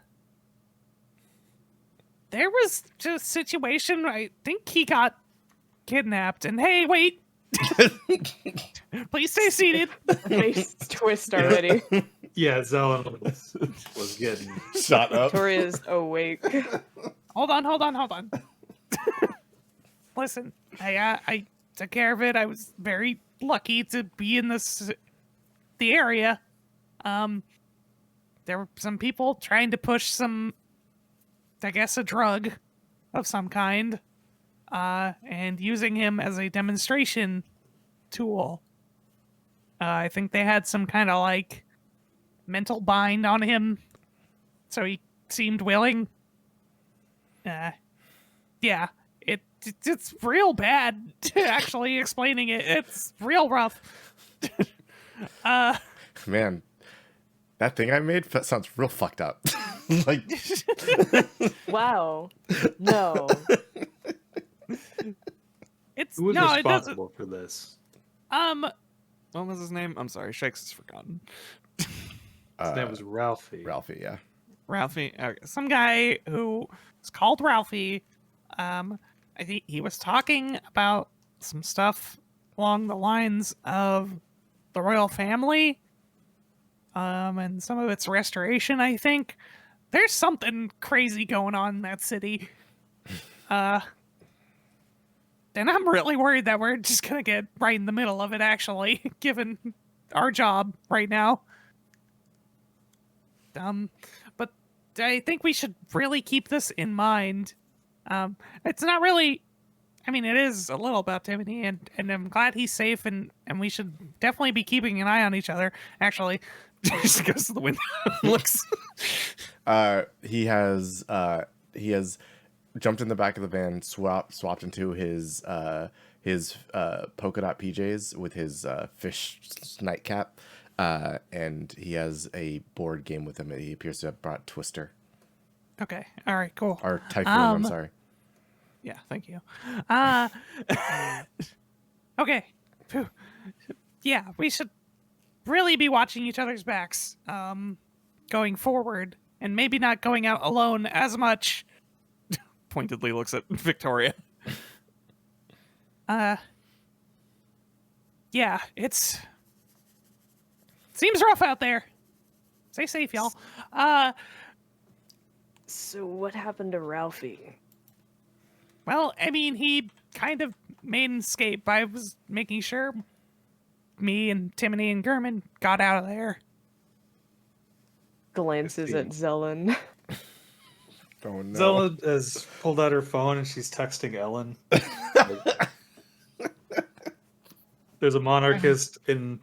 was just a situation, I think he got kidnapped, and hey, wait! Please stay seated. Face twist already. Yeah, Zelen was getting. Shut up. Victoria's awake. Hold on. Listen, I took care of it. I was very lucky to be in the area. There were some people trying to push some, I guess, a drug of some kind, and using him as a demonstration tool. I think they had some kind of like mental bind on him, so he seemed willing. Yeah, it's real bad. Actually, explaining it, it's real rough. Man, that thing I made sounds real fucked up. Like, Wow. No. It's Who was no, it doesn't. responsible for this? What was his name? I'm sorry, Shakes has forgotten. His name was Ralphie. Ralphie, yeah. Ralphie. Okay. Some guy who is called Ralphie. I think he was talking about some stuff along the lines of the royal family, and some of its restoration. I think there's something crazy going on in that city. And I'm really worried that we're just gonna get right in the middle of it, actually, given our job right now. But I think we should really keep this in mind. It's not really, I mean, it is a little about Timothy, and I'm glad he's safe, and we should definitely be keeping an eye on each other, actually. Just goes to the window. Looks. He has jumped in the back of the van, swapped into his polka dot PJs with his fish nightcap, and he has a board game with him. He appears to have brought Twister. Okay, all right, cool. Or Typhoon, I'm sorry. Yeah, thank you. Okay. Phew. Yeah, we should really be watching each other's backs going forward, and maybe not going out alone as much. Pointedly looks at Victoria. Yeah, seems rough out there. Stay safe, y'all. So what happened to Ralphie? Well, I mean, he kind of made an escape. I was making sure me and Timony and Gurman got out of there. Glances at Zelen. Oh no. Zelen has pulled out her phone and she's texting Ellen. There's a monarchist in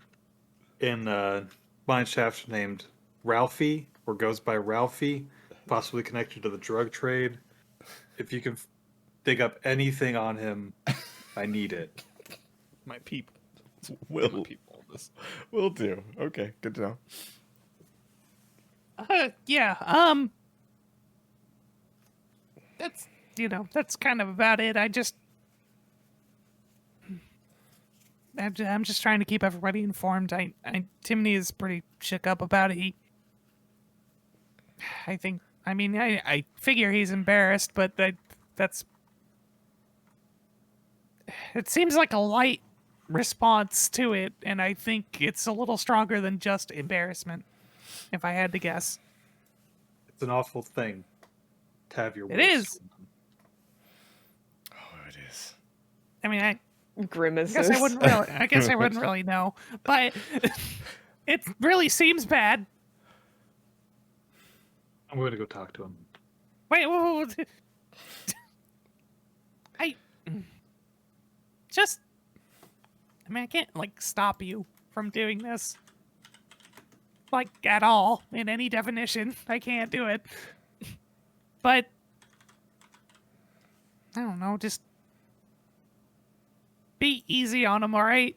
Mineshaft named Ralphie, or goes by Ralphie, possibly connected to the drug trade. If you can dig up anything on him, I need it. My people. Will My people. This. will do. Okay, good to know. Yeah, that's, that's kind of about it. I'm just trying to keep everybody informed. Timony is pretty shook up about it. I think. I mean, I figure he's embarrassed, but that's. It seems like a light response to it, and I think it's a little stronger than just embarrassment. If I had to guess, It's an awful thing to have your It will is. stolen. Oh, it is. I mean, I Grimaces. guess I wouldn't really. I guess I wouldn't really know, but it really seems bad. I'm going to go talk to him. Wait, whoa. I just. I mean, I can't like stop you from doing this. Like at all in any definition, I can't do it. But I don't know, just be easy on him, all right?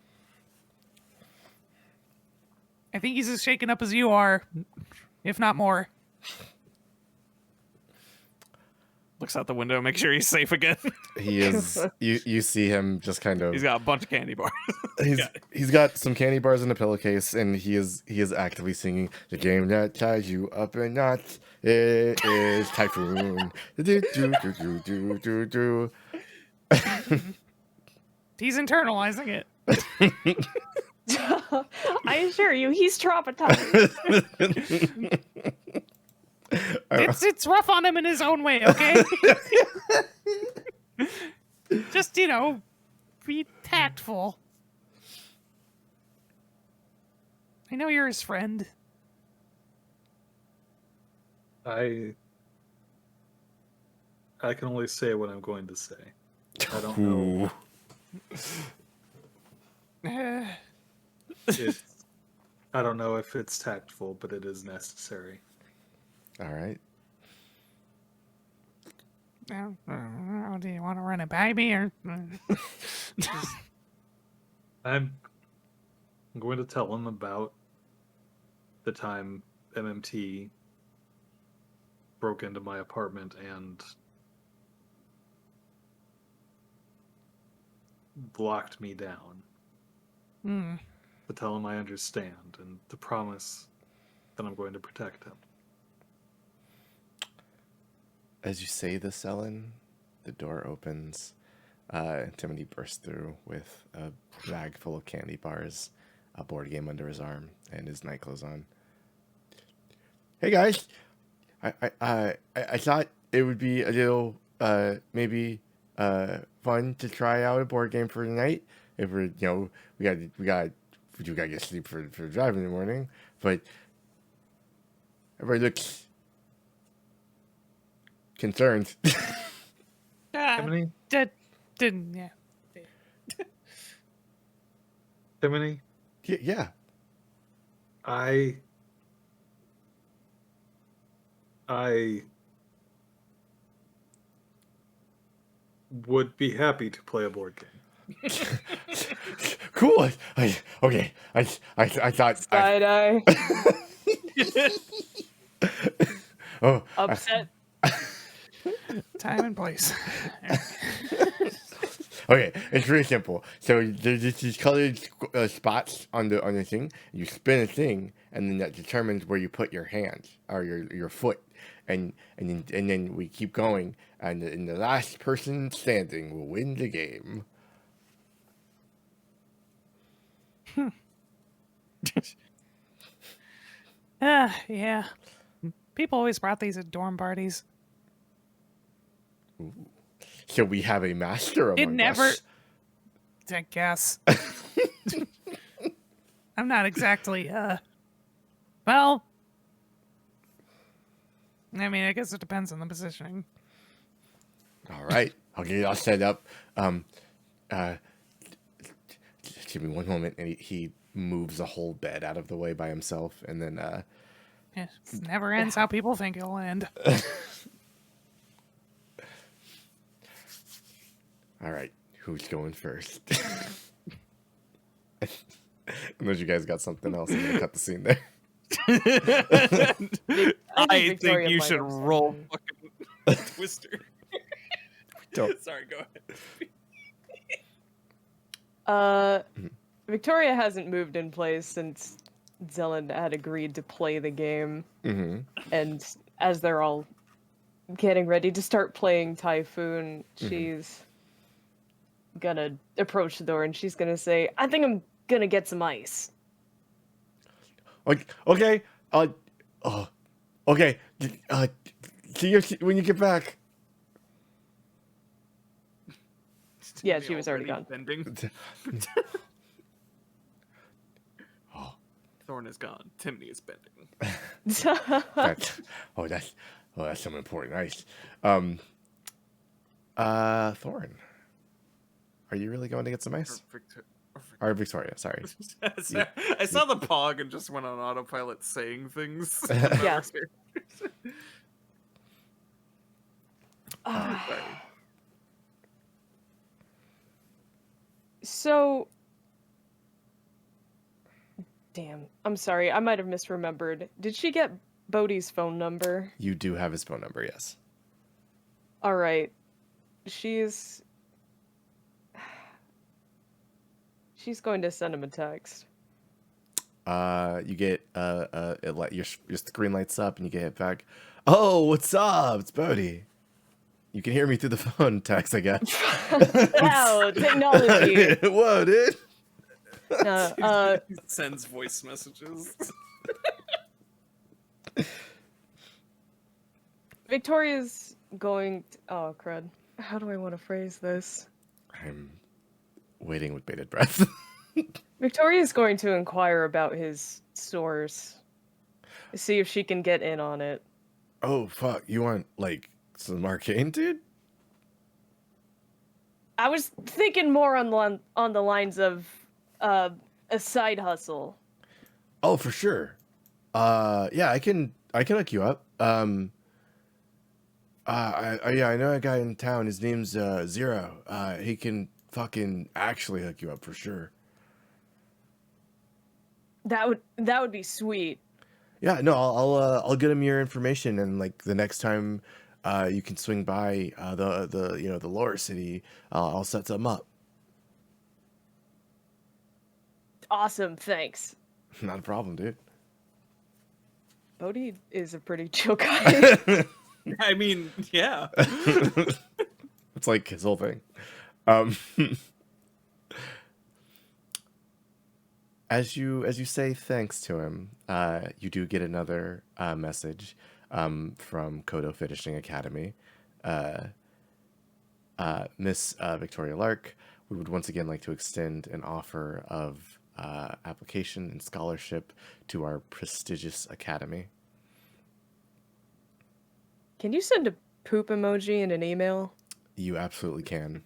I think he's as shaken up as you are, if not more. Looks out the window, make sure he's safe again. He is. You see him just kind of. He's got a bunch of candy bars. He's got some candy bars in a pillowcase, and he is actively singing the game that ties you up a knot. It is Typhoon. Do, do, do, do, do, do, do. He's internalizing it. I assure you, he's traumatized. It's rough on him in his own way, okay? Just, be tactful. I know you're his friend. I can only say what I'm going to say. I don't know. Uh, I don't know if it's tactful, but it is necessary. All right. do you want to run it by me or? I'm going to tell him about the time MMT broke into my apartment and locked me down. Hmm. To tell him I understand and to promise that I'm going to protect him. As you say this, Ellen, the door opens. Timothy bursts through with a bag full of candy bars, a board game under his arm, and his night clothes on. Hey guys, I thought it would be a little maybe fun to try out a board game for tonight. If we're we gotta get sleep for the drive in the morning, but everybody looks concerned. Timony? Didn't, yeah. Timony? Yeah. I would be happy to play a board game. Cool. Okay. I thought. Side eye. Oh. Upset. Time and place. Okay, it's really simple. So there's these colored spots on the thing. You spin a thing, and then that determines where you put your hand or your foot, and then we keep going, and the last person standing will win the game. Yeah. People always brought these at dorm parties. So we have a master among It never. us. I guess. I'm not exactly. Well. I mean, I guess it depends on the positioning. All right, I'll get it all set up. Just give me one moment, and he moves a whole bed out of the way by himself, and then It never ends how people think it'll end. all right, who's going first? Unless you guys got something else, I'm gonna cut the scene there. I think Victoria you might should have roll something. fucking Twister. Don't. Sorry, go ahead. Victoria hasn't moved in place since Zelen had agreed to play the game. Mm-hmm. And as they're all getting ready to start playing Typhoon, she's gonna approach the door and she's gonna say, "I think I'm gonna get some ice." Okay. Okay. See you when you get back. Yeah, she was already gone. Bending. Oh, Thorn is gone. Timmy is bending. that's some important ice. Thorn, are you really going to get some ice? Or Victoria, sorry. I saw the pog and just went on autopilot saying things. Yeah. So, damn, I'm sorry, I might have misremembered. Did she get Bodhi's phone number? You do have his phone number, yes. All right, she's going to send him a text. You get your screen lights up and you get hit back. Oh, what's up? It's Bodhi. You can hear me through the phone text, I guess. Wow, technology. Whoa, dude. Sends voice messages. Victoria's going oh crud. How do I want to phrase this? I'm waiting with bated breath. Victoria's going to inquire about his source. See if she can get in on it. Oh, fuck. You want, like, some arcane, dude? I was thinking more on the lines of a side hustle. Oh, for sure. Yeah, I can hook you up. I know a guy in town. His name's Zero. He can fucking actually hook you up for sure. That would be sweet. Yeah, no, I'll get him your information, and like the next time you can swing by the lower city, I'll set something up. Awesome, thanks. Not a problem, dude. Bodhi is a pretty chill guy. I mean, yeah. It's like his whole thing. As you say thanks to him, you do get another message from Kodo Finishing Academy. Miss Victoria Lark, we would once again like to extend an offer of application and scholarship to our prestigious academy. Can you send a poop emoji in an email? You absolutely can.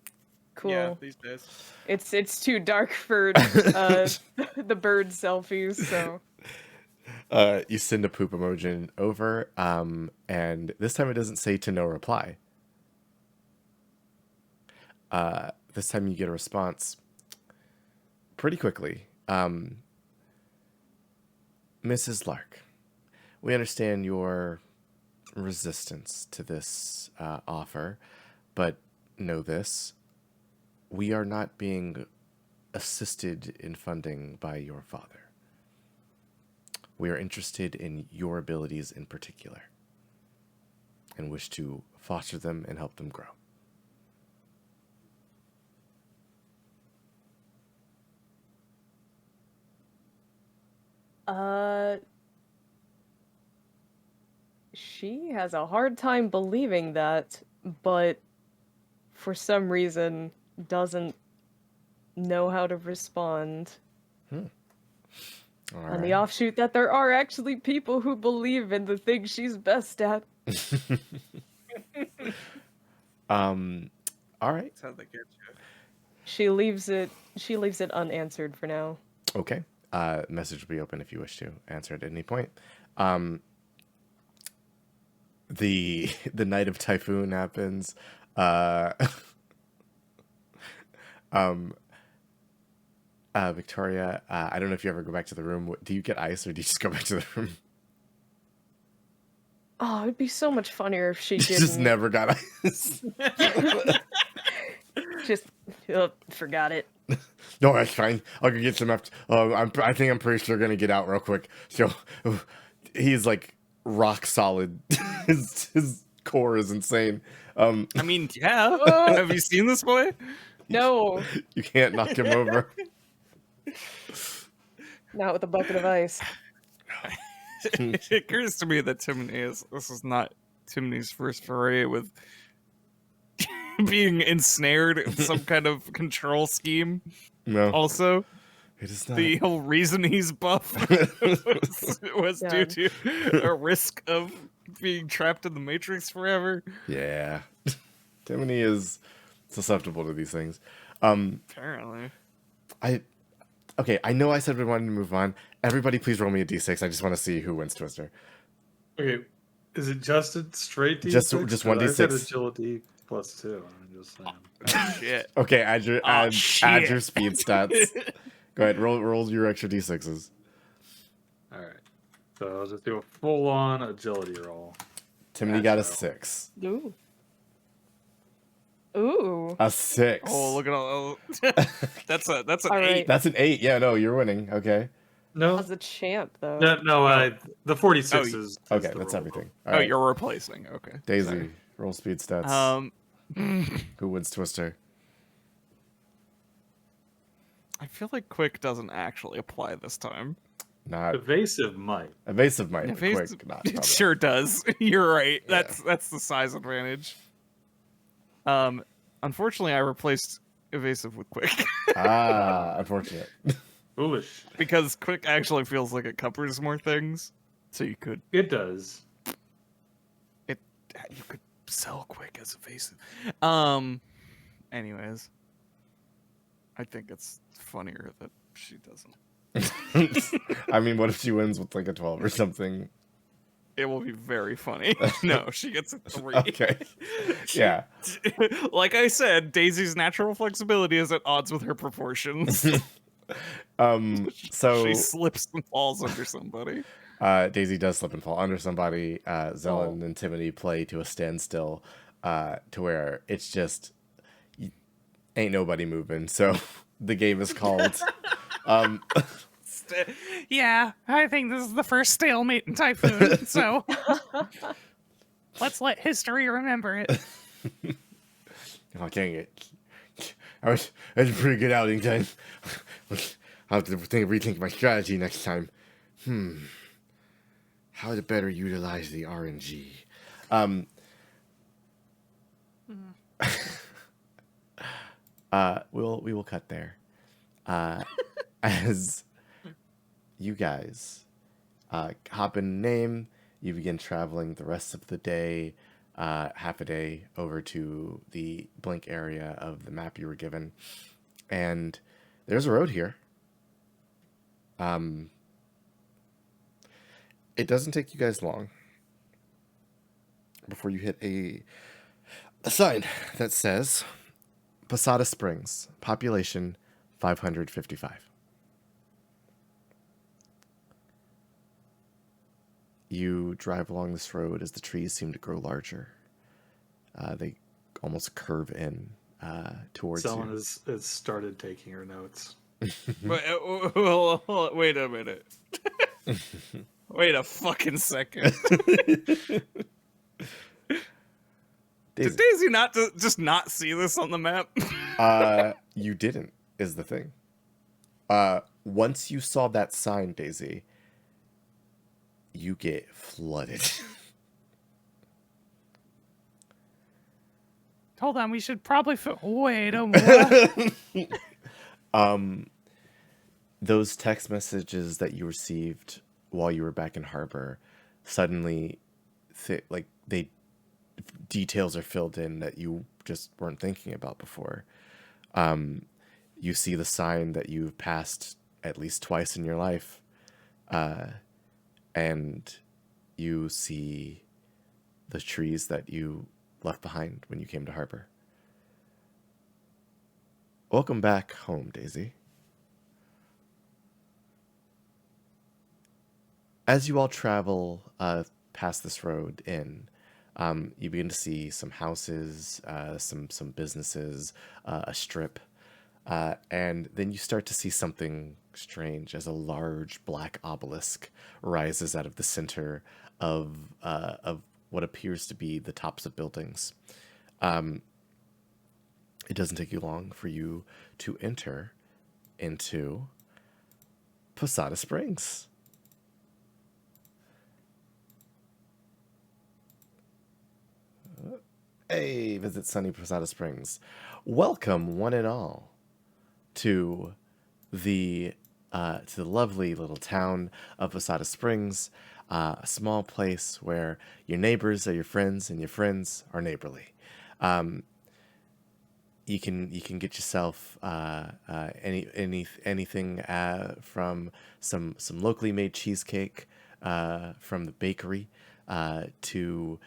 Cool. Yeah, these days. It's too dark for the bird selfies, so You send a poop emoji over, and this time it doesn't say to no reply. This time you get a response pretty quickly. Mrs. Lark, we understand your resistance to this offer, but know this. We are not being assisted in funding by your father. We are interested in your abilities in particular and wish to foster them and help them grow. She has a hard time believing that, but for some reason doesn't know how to respond. All On the offshoot that there are actually people who believe in the thing she's best at. All right. That's how they get you. She leaves it unanswered for now. Okay. Message will be open if you wish to answer it at any point. The night of Typhoon happens. Victoria, I don't know if you ever go back to the room. Do you get ice or do you just go back to the room? Oh, it'd be so much funnier if she You didn't. just never got ice. Just forgot it. No, that's fine. I'll go get some after. I think I'm pretty sure gonna get out real quick. So he's like rock solid. His core is insane. I mean, yeah. Have you seen this boy? No, You can't knock him over. not with a bucket of ice. It occurs to me that this is not Timony's first foray with being ensnared in some kind of control scheme. No, Also, it is not. the whole reason he's buff was due to a risk of being trapped in the Matrix forever. Yeah, Timony is susceptible to these things. Apparently. Okay, I know I said we wanted to move on. Everybody, please roll me a d6. I just want to see who wins Twister. Okay, is it just a straight D6? Just 1d6. I said agility +2. I'm just saying. Oh, shit. Okay, add your shit. speed stats. Go ahead, roll your extra d6s. All right, so I'll just do a full-on agility roll. Timony got a 6. Ooh. Ooh. A 6. Oh, look at all. That's an All right. 8. That's an 8. Yeah, no, you're winning. Okay. No, As a champ, though. no, the 46 Oh, is Okay, the that's roll. everything. Oh, All right. you're replacing. Okay. Daisy, Sorry. roll speed stats. Um, Who wins Twister? I feel like quick doesn't actually apply this time. Not Evasive might. evasive might, but Evasive- quick. Not It probably. sure does. You're right. Yeah. That's the size advantage. Unfortunately, I replaced evasive with quick Unfortunate. Foolish. because quick actually feels like it covers more things. So you could It does. sell quick as evasive. Anyways, I think it's funnier that she doesn't. I mean, what if she wins with like a 12 or something? It will be very funny. No, she gets a 3. Okay. Yeah. Like I said, Daisy's natural flexibility is at odds with her proportions. So She slips and falls under somebody. Daisy does slip and fall under somebody. Zelen and Timony play to a standstill, to where it's just ain't nobody moving. So the game is called. Yeah, I think this is the first stalemate in Typhoon, so let's let history remember it. Oh, dang it! That was a pretty good outing then. I'll have to rethink my strategy next time. How to better utilize the RNG. We will cut there. As you guys hop in name, you begin traveling the rest of the day, half a day over to the Blink area of the map you were given, and there's a road here. It doesn't take you guys long before you hit a sign that says Posada Springs, population 555. You drive along this road as the trees seem to grow larger. They almost curve in towards Zelen you. has started taking her notes. Wait a minute. Wait a fucking second. Daisy. Did Daisy just not see this on the map? You didn't, is the thing. Once you saw that sign, Daisy, you get flooded. Hold on, we should probably wait a minute. Those text messages that you received while you were back in harbor suddenly details are filled in that you just weren't thinking about before. You see the sign that you've passed at least twice in your life, and you see the trees that you left behind when you came to harbor. Welcome back home, Daisy. As you all travel past this road in, you begin to see some houses, some businesses, a strip. And then you start to see something strange as a large black obelisk rises out of the center of what appears to be the tops of buildings. It doesn't take you long for you to enter into Posada Springs. Hey, visit sunny Posada Springs. Welcome, one and all, to the lovely little town of Posada Springs, a small place where your neighbors are your friends and your friends are neighborly. You can get yourself anything from some locally made cheesecake from the bakery to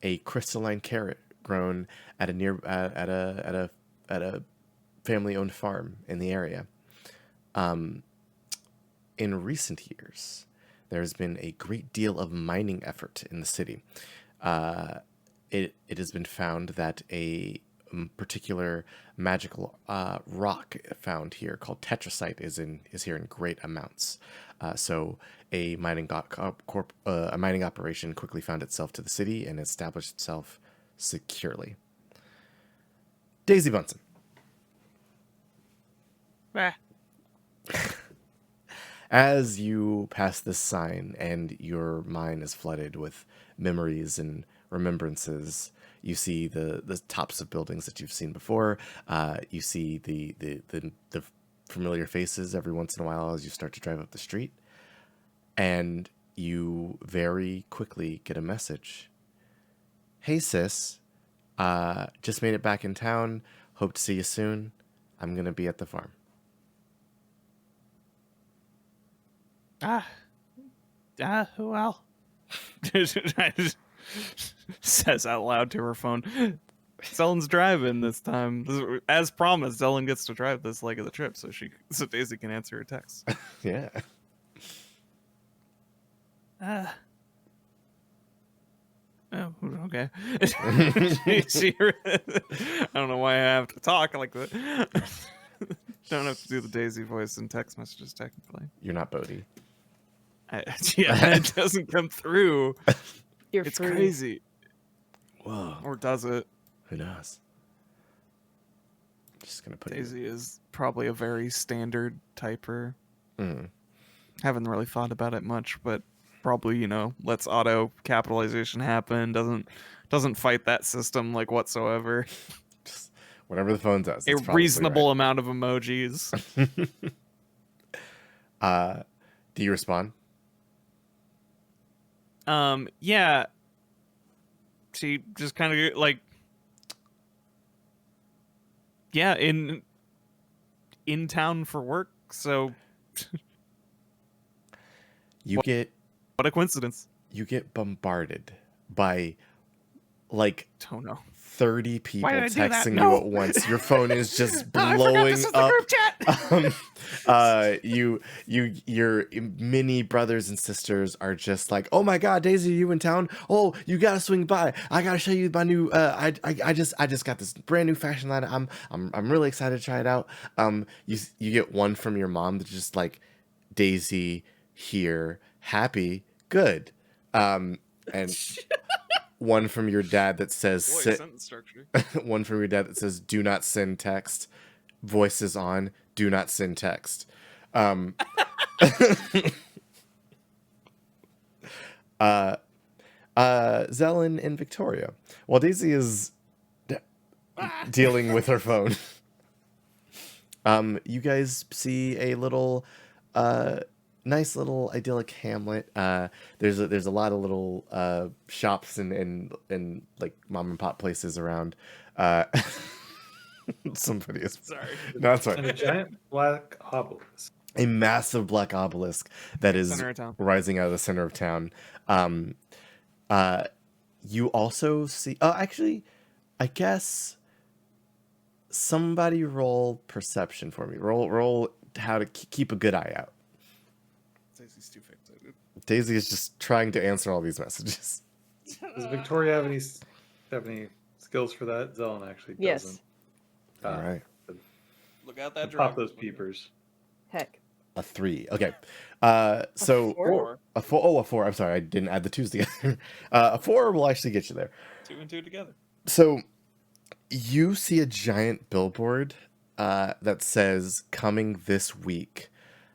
a crystalline carrot grown at a family owned farm in the area. In recent years, there's been a great deal of mining effort in the city. It has been found that a particular magical rock found here called tetracite is here in great amounts. So a mining operation quickly found itself to the city and established itself securely. Daisy Bunsen. Bah. As you pass this sign and your mind is flooded with memories and remembrances, you see the tops of buildings that you've seen before. You see the familiar faces every once in a while as you start to drive up the street. And you very quickly get a message. Hey, sis. Just made it back in town. Hope to see you soon. I'm going to be at the farm. Well, Says out loud to her phone. Zellen's driving this time. As promised, Zellen gets to drive this leg of the trip, so Daisy can answer her text. Yeah. uh, Oh, okay. I don't know why I have to talk like that. Don't have to do the Daisy voice in text messages, technically. You're not Bodhi. Yeah, it doesn't come through. You're It's free. crazy. Whoa. Or does it? Who knows? Just going to put Daisy is probably a very standard typer. Mm. Haven't really thought about it much, but probably, lets auto capitalization happen, doesn't fight that system like whatsoever. Just whatever the phone does. A it's probably reasonable amount of emojis. right. Do you respond? Yeah. She just kind of yeah, in town for work, so You get what a coincidence. bombarded by Don't know. 30 people Why did I do that? texting No. you at once. Your phone is just oh, I forgot blowing this is the up. group chat. Your mini brothers and sisters are just like, oh my god, Daisy, are you in town? Oh, you gotta swing by. I gotta show you my new. I just got this brand new fashion line. I'm really excited to try it out. You get one from your mom that's just like, Daisy here, happy, good. And one from your dad that says Sentence structure. one from your dad that says do not send text. Voice is on, do not send text. Zellen and Victoria, while Daisy is dealing with her phone, you guys see a little nice little idyllic hamlet. There's a lot of little shops and like mom and pop places around. Somebody is Sorry. no, that's And fine. a giant black obelisk. A massive black obelisk that is Center of town. rising out of the center of town. You also see. Actually, I guess somebody roll perception for me. Roll how to keep a good eye out. Daisy's too fixated. Daisy is just trying to answer all these messages. Does Victoria have any skills for that? Zelen actually doesn't. Yes. All right. Look out that Pop drug. those peepers. Heck. A 3. Okay. So four? a 4. Oh, a 4. I'm sorry, I didn't add the 2s together. A 4 will actually get you there. 2 and 2 together. So you see a giant billboard that says "Coming this week,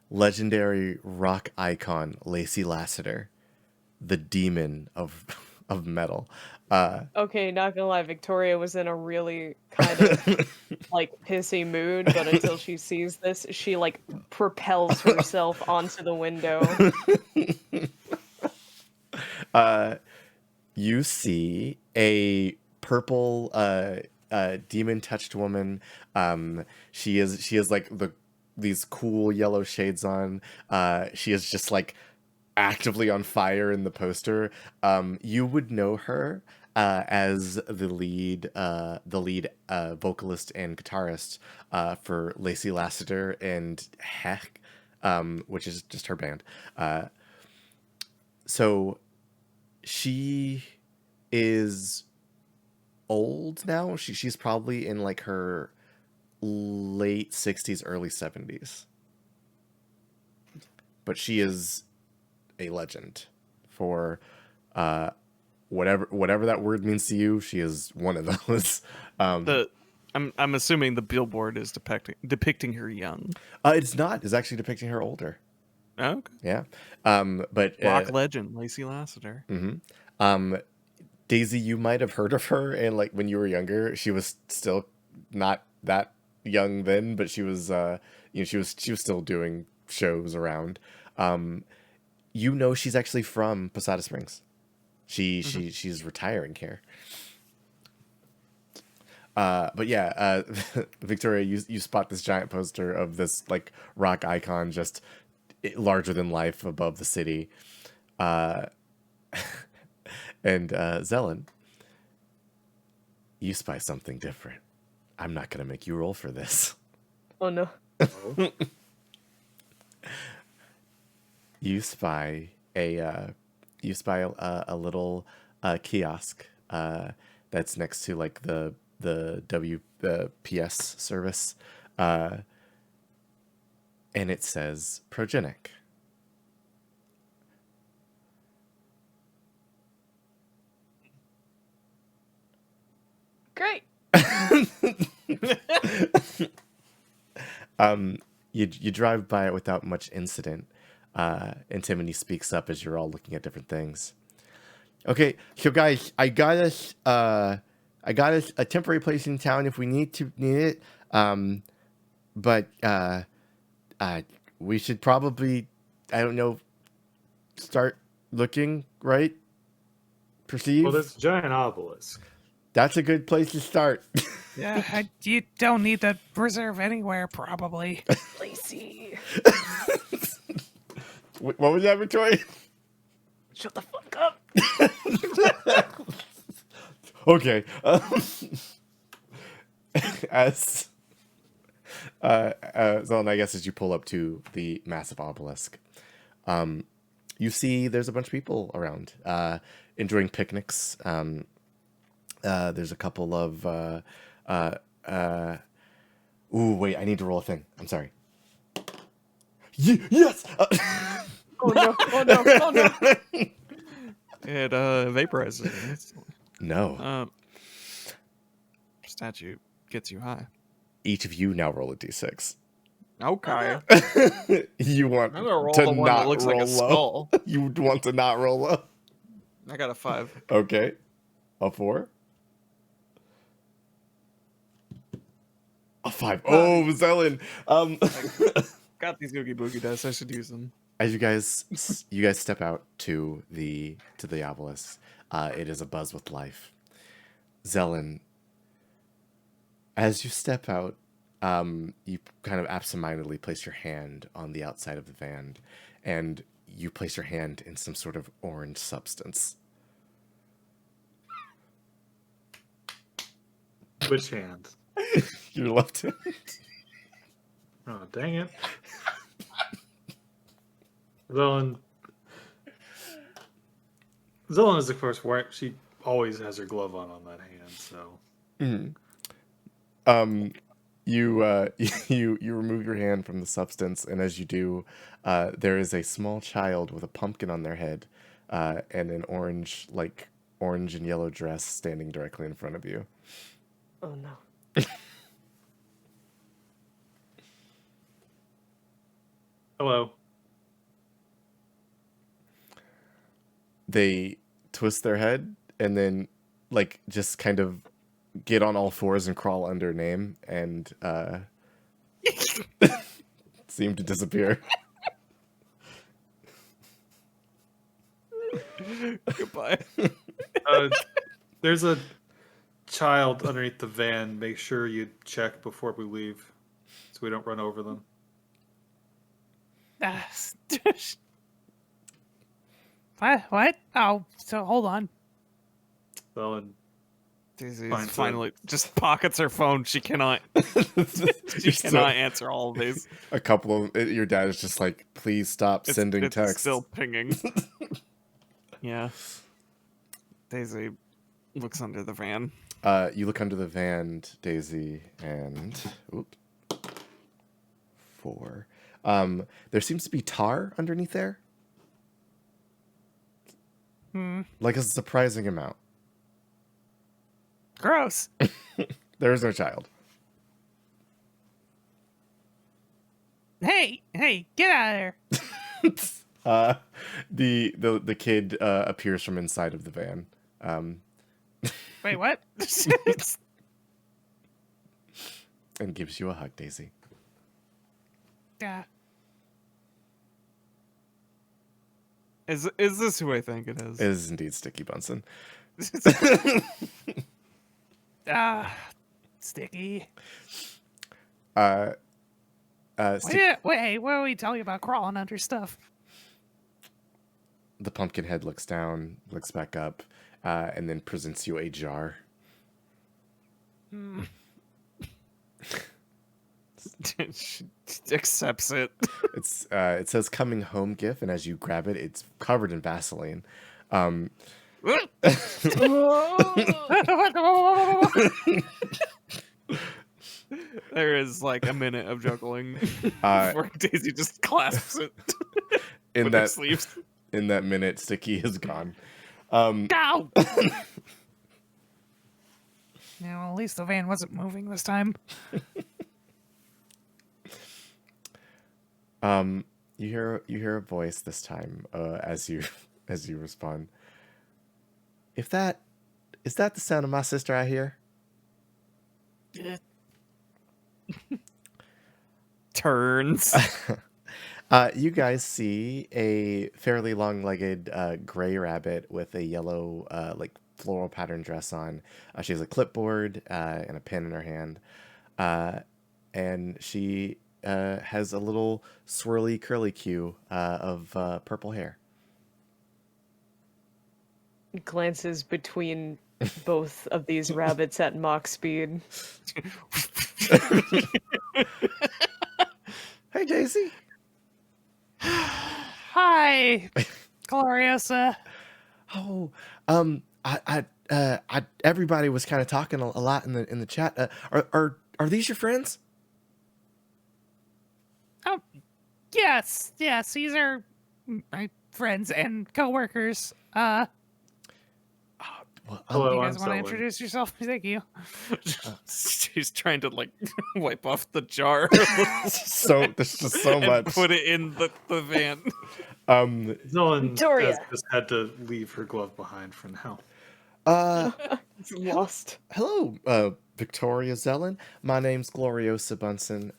legendary rock icon Lacey Lassiter, the demon of metal." Okay, not gonna lie, Victoria was in a really kind of like pissy mood, but until she sees this, she like propels herself onto the window. You see a purple demon touched woman. She is like these cool yellow shades on. She is just like actively on fire in the poster. You would know her as the lead vocalist and guitarist for Lacey Lassiter and Heck, which is just her band. So she is old now. She's probably in like her late 60s, early 70s. But she is a legend for whatever that word means to you. She is one of those. I'm assuming the billboard is depicting her young. It's not. It's actually depicting her older. Oh, okay. Yeah. But Rock legend Lacey Lassiter. Daisy, you might have heard of her, and like when you were younger, she was still not that young then, but she was she was still doing shows around. You know, she's actually from Posada Springs. She's retiring here. But yeah, Victoria, you spot this giant poster of this like rock icon just larger than life above the city. And Zelen, you spy something different. I'm not gonna make you roll for this. Oh no. You spy a little kiosk that's next to like the PS service, and it says Progenic. Great. You drive by it without much incident. Antimony speaks up as you're all looking at different things. Okay, so guys, I got us a temporary place in town if we need it. But we should probably, I don't know, start looking, right? Perceive? Well, there's a giant obelisk. That's a good place to start. Yeah, you don't need to reserve anywhere, probably. Lacey. What was that, Victoria? Shut the fuck up. Okay. As Zelen, I guess as you pull up to the massive obelisk, you see there's a bunch of people around enjoying picnics. There's a couple of ooh, wait, I need to roll a thing. I'm sorry. Yes. Oh no. Oh no. Oh no. It vaporizes you. No. Statue gets you high. Each of you now roll a d6. Okay. You want I'm gonna roll to the one not that looks like roll a low. skull. You want to not roll low. I got a 5. Okay. A 4. A 5. Oh, Zelen. Got these Oogie Boogie dice. I should use them. As you guys step out to the obelisk, it is abuzz with life. Zelen, as you step out, you kind of absentmindedly place your hand on the outside of the van, and you place your hand in some sort of orange substance. Which hand? Your left hand. Oh, dang it. Zelen is, of course, wearing. She always has her glove on that hand, so. you remove your hand from the substance, and as you do, there is a small child with a pumpkin on their head, and an orange and yellow dress standing directly in front of you. Oh no. Hello. They twist their head and then just kind of get on all fours and crawl under name and seem to disappear. Goodbye. There's a child underneath the van. Make sure you check before we leave, so we don't run over them. What? Oh, so hold on. Zelen, Daisy Fine, finally just pockets her phone. She cannot. She So, cannot answer all of these. a couple of your dad is just like, please stop sending it's texts. Still pinging. Yeah. Daisy looks under the van. You look under the van, Daisy, and 4. There seems to be tar underneath there. Like a surprising amount. Gross. There is no child. Hey, get out of there. The kid appears from inside of the van. Wait, what? And gives you a hug, Daisy. Yeah. Is this who I think it is? It is indeed Sticky Bunsen. Sticky. Sticky, Wait, what are we telling you about crawling under stuff? the pumpkin head looks down, looks back up, and then presents you a jar. She accepts it. It says coming home gift, and as you grab it, it's covered in Vaseline. There is like a minute of juggling Uh, before Daisy just clasps it in with her that sleeves. in that minute, Sticky is gone. Ow! Yeah, well, at least the van wasn't moving this time. You hear a voice this time as you respond. Is that the sound of my sister I hear? Turns. You guys see a fairly long-legged gray rabbit with a yellow floral pattern dress on. She has a clipboard and a pen in her hand, and she has a little swirly curly cue of purple hair. Glances between both of these rabbits at mock speed. Hey, Daisy. Hi, Gloriosa. Oh, I everybody was kind of talking a lot in the chat. Are these your friends? Oh, yes, these are my friends and coworkers. Well, Hello, You I'm guys want to Zelen. introduce yourself? Thank you. She's trying to like wipe off the jar so there's just so and much. put it in the van. Zelen Victoria. has just had to leave her glove behind for now. Lost. Hello, Victoria Zelen. My name's Gloriosa Bunsen.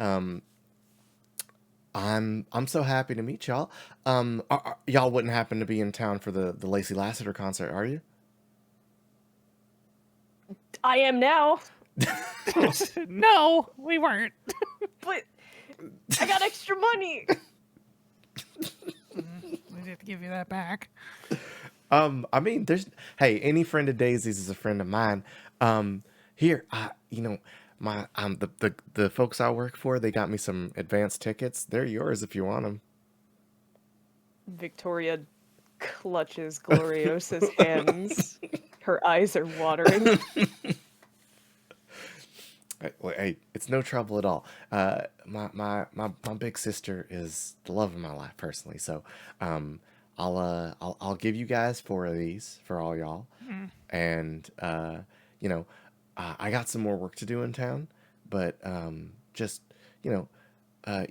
I'm so happy to meet y'all. Y'all wouldn't happen to be in town for the Lacey Lassiter concert, are you? I am now, No, we weren't. but I got extra money. We did give you that back. I mean, hey, any friend of Daisy's is a friend of mine. Here, my the folks I work for, they got me some advance tickets. They're yours if you want them. Victoria clutches Gloriosa's hands. Her eyes are watering. Hey, it's no trouble at all. My big sister is the love of my life personally. So, um, I'll give you guys 4 of these for all y'all, Mm. and you know, I got some more work to do in town, but just you know,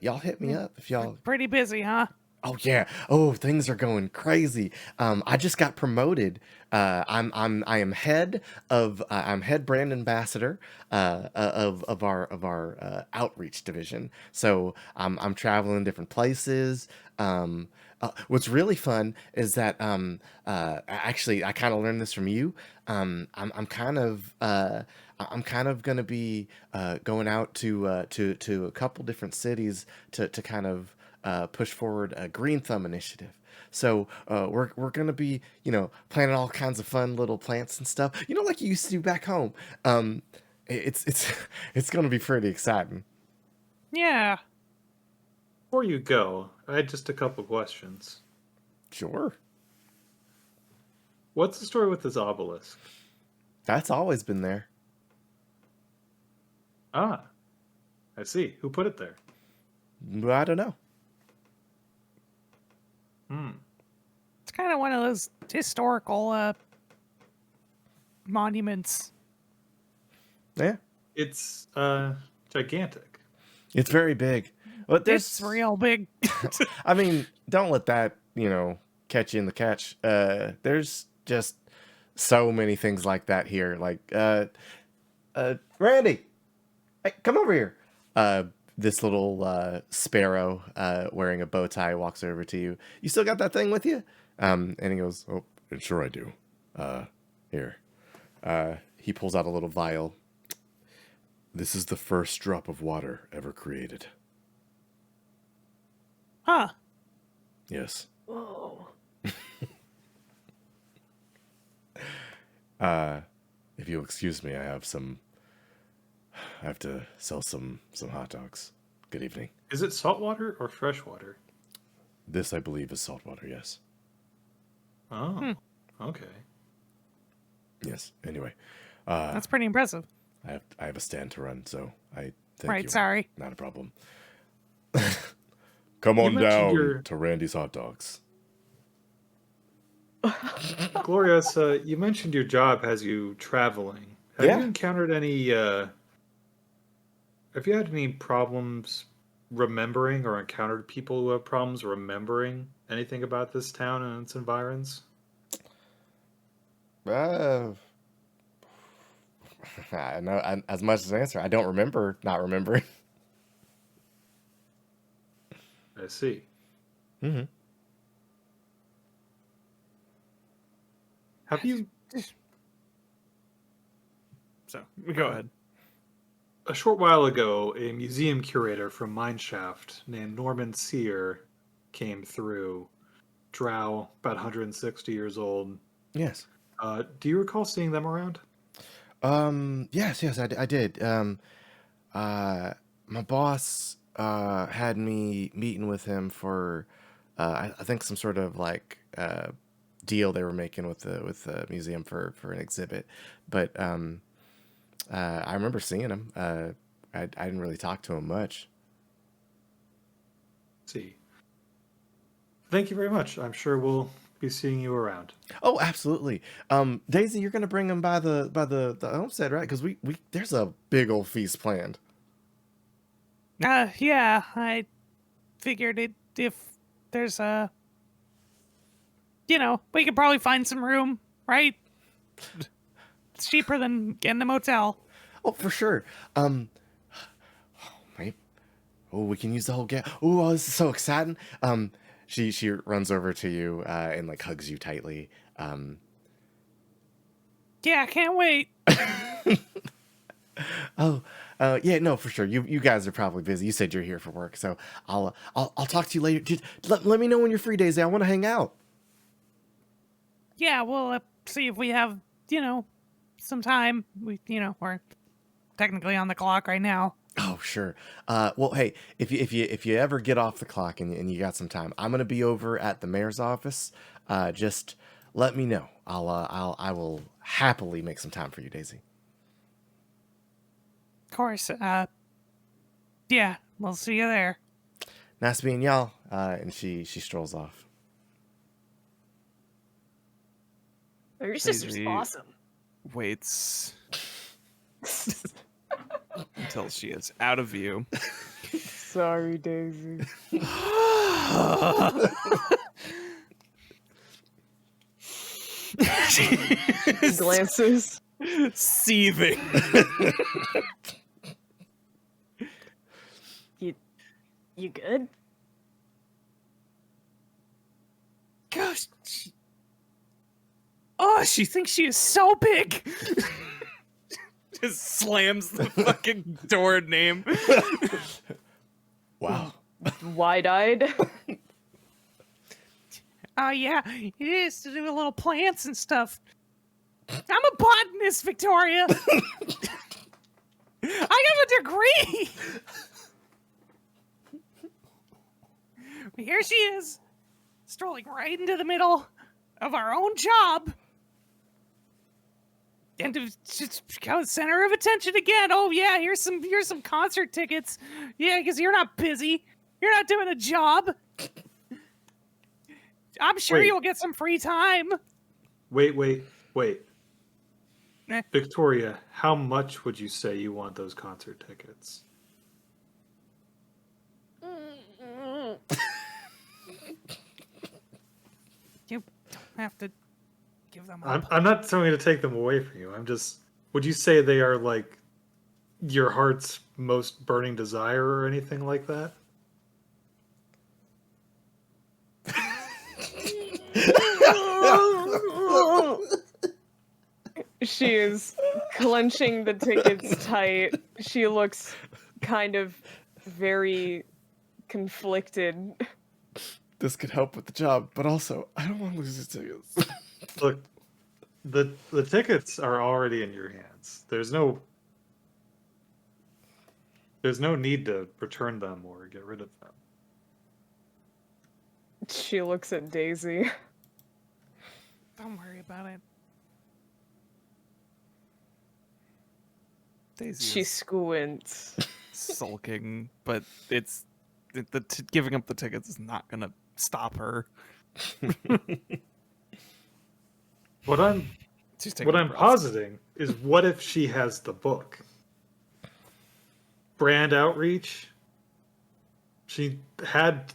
y'all hit me up if y'all. Pretty busy, huh? Oh yeah. Oh, things are going crazy. I just got promoted. I am head of I'm head brand ambassador of our outreach division. So I'm traveling different places. What's really fun is that actually I kind of learned this from you. I'm kind of I'm kind of gonna be going out to a couple different cities to kind of push forward a Green Thumb initiative. So we're gonna be planting all kinds of fun little plants and stuff. Like you used to do back home. Um, it's it's gonna be pretty exciting. Yeah. Before you go, I had just a couple questions. Sure, What's the story with this obelisk? that's always been there. Ah, I see. Who put it there? But I don't know. Hmm. It's kind of one of those historical monuments. Yeah, It's gigantic. it's very big. But It's real big. I mean, don't let that catch you in the catch. There's just so many things like that here. Like Randy, hey, come over here. This little sparrow wearing a bow tie walks over to you. You still got that thing with you? And he goes, "Oh, sure I do. Here." He pulls out a little vial. This is the first drop of water ever created. Huh. Yes. Whoa. If you'll excuse me, I have to sell some hot dogs. Good evening. Is it saltwater or freshwater? This, I believe, is saltwater. Yes. Oh, okay. Yes. Anyway, That's pretty impressive. I have a stand to run, so I thank Right, you. sorry. Not a problem. Come You on mentioned down your- to Randy's hot dogs. Glorious, you mentioned your job has you traveling. Have Yeah. you encountered any, have you had any problems remembering or encountered people who have problems remembering anything about this town and its environs? I know as much as an answer. I don't remember not remembering. I see. Mm-hmm. Have you, So go ahead. a short while ago, a museum curator from Mineshaft named Norman Sear came through, drow, about 160 years old. Yes. Do you recall seeing them around? Yes, I did. My boss had me meeting with him for I think some sort of like deal they were making with the museum for an exhibit. But I remember seeing him. I didn't really talk to him much. See. Thank you very much. I'm sure we'll be seeing you around. Oh, absolutely. Daisy, you're gonna bring him by the homestead, right? Because we there's a big old feast planned. Yeah, I figured if there's we could probably find some room, right? It's cheaper than getting a motel. Oh, for sure. Right. Oh, we can use the whole gas. Oh, this is so exciting. She runs over to you and like hugs you tightly. Yeah, I can't wait. Yeah, no, for sure. You guys are probably busy. You said you're here for work, so I'll talk to you later. Just let me know when you're free, Daisy. I want to hang out. Yeah, we'll see if we have, some time. We're technically on the clock right now. Oh, sure. Well, hey, if you ever get off the clock and you got some time, I'm gonna be over at the mayor's office. Just let me know. I will happily make some time for you, Daisy. Of course. Yeah, we'll see you there. Nice meeting y'all. And she strolls off. Your sister's Daisy awesome. Waits until she is out of view. Sorry, Daisy. Glances. Seething. You good? Gosh. She thinks she is so big. Just slams the fucking door name. Wow. Wide-eyed. Yeah, it is to do with little plants and stuff. I'm a botanist, Victoria. I have a degree. But here she is, strolling right into the middle of our own job. And to just become the center of attention again. Oh yeah, here's some concert tickets. Yeah, because you're not busy. You're not doing a job. I'm sure Wait. you'll get some free time. Wait. Eh. Victoria, how much would you say you want those concert tickets? You don't have to give them up. I'm not telling you to take them away from you. I'm just. Would you say they are like your heart's most burning desire or anything like that? She is clenching the tickets tight. She looks kind of very conflicted. This could help with the job, but also I don't want to lose these tickets. Look, the tickets are already in your hands. There's no need to return them or get rid of them. She looks at Daisy. Don't worry about it. Daisy She is squints. sulking, but giving up the tickets is not gonna stop her. What I'm She's taking What a I'm breath. positing is, what if she has the book? Brand outreach. She had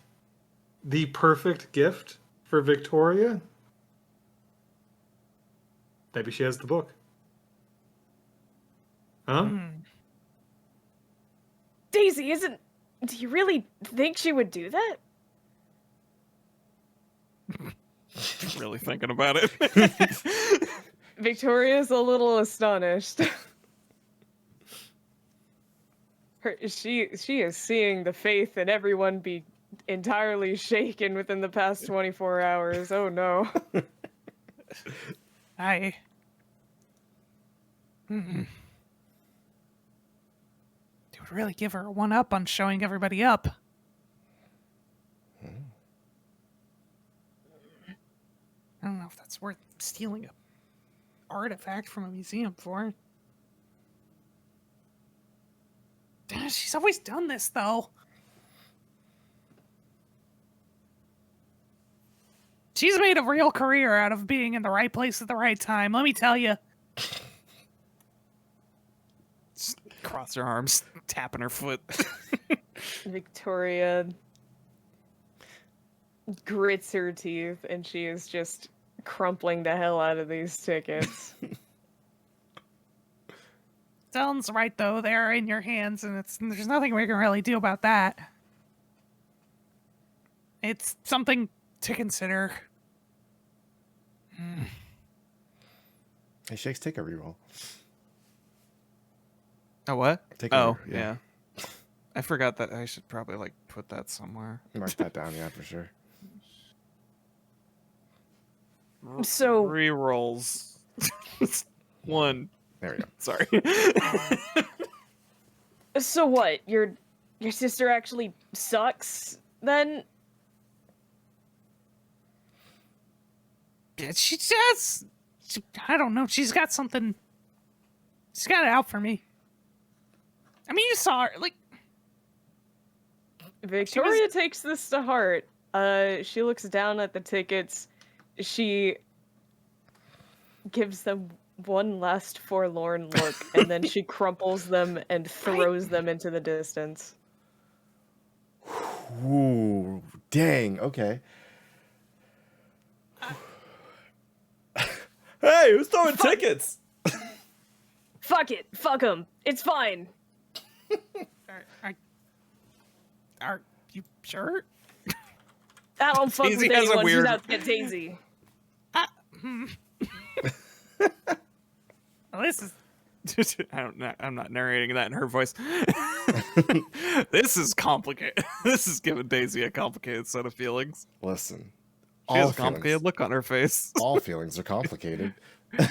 the perfect gift for Victoria. Maybe she has the book. Huh? Daisy, do you really think she would do that? Really thinking about it. Victoria's a little astonished. She is seeing the faith in everyone be entirely shaken within the past 24 hours. Oh no. It would really give her a one-up on showing everybody up. I don't know if that's worth stealing a artifact from a museum for. She's always done this, though. She's made a real career out of being in the right place at the right time, let me tell you. Cross her arms, tapping her foot. Victoria grits her teeth and she is just crumpling the hell out of these tickets. Dylan's right, though. They're in your hands, and there's nothing we can really do about that. It's something to consider. Hey, Shakes, take a reroll. Oh, what? Take a Oh, reroll, yeah. I forgot that I should probably, put that somewhere. Mark that down, yeah, for sure. So- Rerolls. 1. There we go. Sorry. So what? Your sister actually sucks then? Yeah, she does. I don't know. She's got something. She's got it out for me. I mean, you saw her. Like, Victoria takes this to heart. She looks down at the tickets. She gives them one last forlorn look, and then she crumples them and throws them into the distance. Ooh, dang. Okay. Hey, who's throwing tickets? Fuck it. Fuck them. It's fine. are you sure? I don't fuck Daisy with has a anyone weird- who's out to get Daisy. Well, this is I'm not narrating that in her voice. This is complicated. This is giving Daisy a complicated set of feelings. Listen, She has all a complicated feelings, look on her face. all feelings are complicated.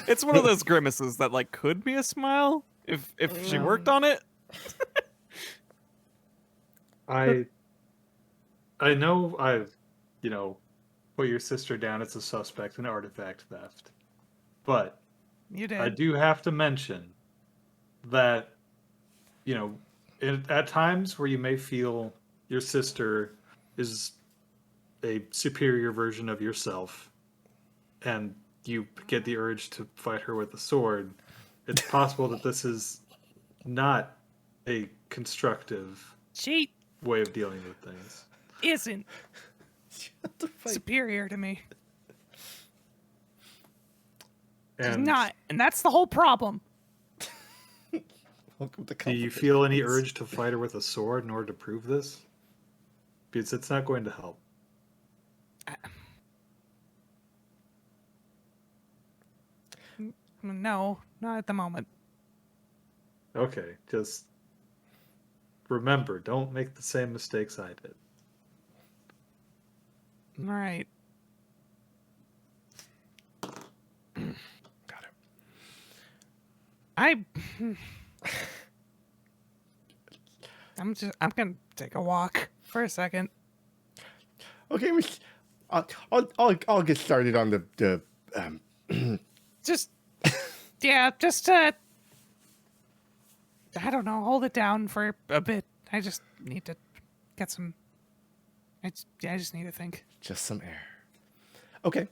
It's one of those grimaces that like could be a smile if she worked on it. I know I've, put your sister down as a suspect in artifact theft. But you did. I do have to mention that, at times where you may feel your sister is a superior version of yourself, and you get the urge to fight her with a sword, it's possible that this is not a constructive She way of dealing with things. isn't superior to me. She's And not, and that's the whole problem. Welcome to do you feel any urge to fight her with a sword in order to prove this? Because it's not going to help. No, not at the moment. Okay, just remember, don't make the same mistakes I did. All right. Got it. I'm gonna take a walk for a second. Okay, I'll get started on the Just I don't know, hold it down for a bit. I just need to get some. I just need to think. just some air. Okay.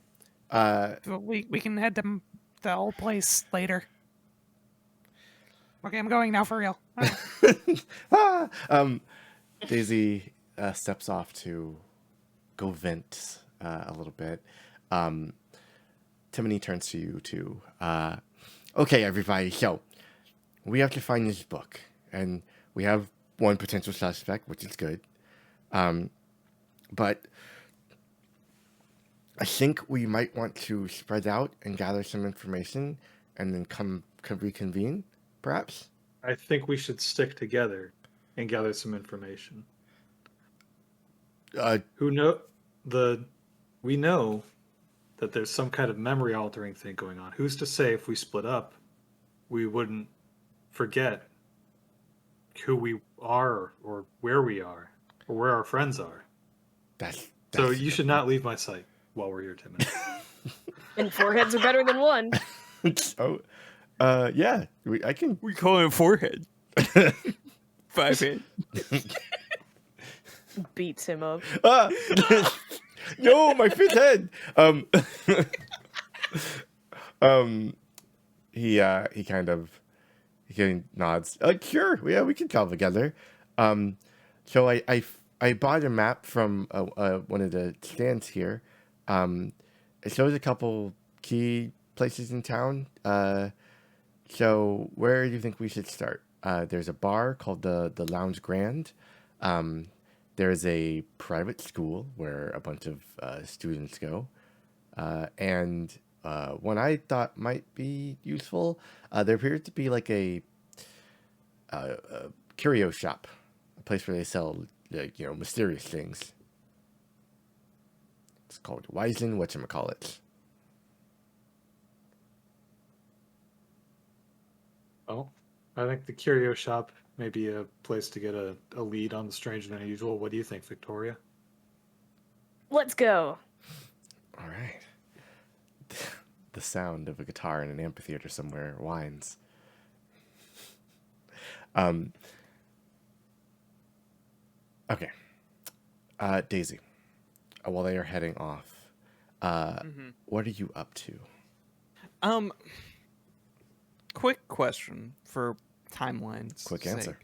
We can head to the old place later. Okay, I'm going now for real. All right. Daisy steps off to go vent a little bit. Timony turns to you too. Okay, everybody. So we have to find this book, and we have one potential suspect, which is good. But I think we might want to spread out and gather some information, and then come reconvene, perhaps. I think we should stick together and gather some information. We know that there's some kind of memory altering thing going on. Who's to say if we split up, we wouldn't forget who we are or where we are or where our friends are. So you should not leave my sight while we're here, Timothy. And foreheads are better than one. So, yeah, I can. We call it forehead. 5 head. Beats him up. Ah! No, my fifth head. He nods. Sure, yeah, we can travel together. So I bought a map from one of the stands here. It shows a couple key places in town. So where do you think we should start? There's a bar called the Lounge Grand. There's a private school where a bunch of students go. And one I thought might be useful, there appears to be like a curio shop, a place where they sell mysterious things. It's called Wizen whatchamacallit. Oh, I think the curio shop may be a place to get a lead on the strange and unusual. What do you think, Victoria? Let's go. All right. The sound of a guitar in an amphitheater somewhere whines. Okay. Daisy, while they are heading off, what are you up to? Quick question for timeline's Quick sake. answer.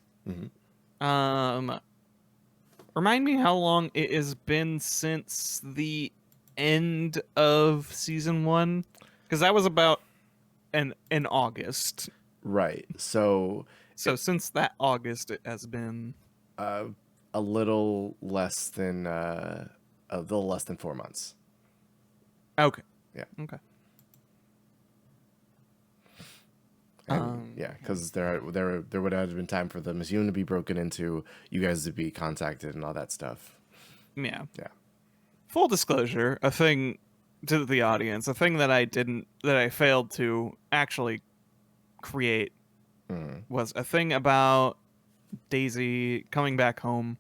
Remind me how long it has been since the end of season 1, because that was about in August. Right. So Since that August, it has been a little less than 4 months. okay. Yeah. Okay. And yeah, because there would have been time for the museum to be broken into, you guys to be contacted, and all that stuff. Yeah. Yeah. Full disclosure, a thing to the audience, a thing that I failed to actually create was a thing about Daisy coming back home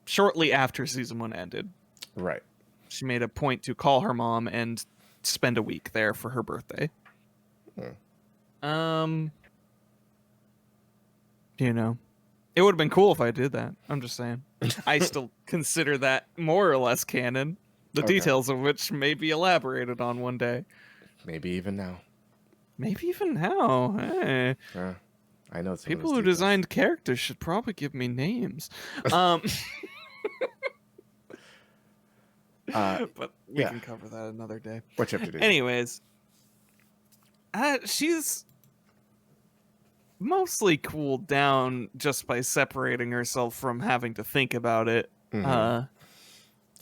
shortly after season 1 ended. Right. She made a point to call her mom and spend a week there for her birthday. You know, it would have been cool if I did that. I'm just saying. I still consider that more or less canon, the Okay. details of which may be elaborated on one day. Maybe even now. Maybe even now. Hey. I know some of People those who details. designed characters should probably give me names. But we yeah. can cover that another day. What you have to do? Anyways, she's mostly cooled down just by separating herself from having to think about it. You have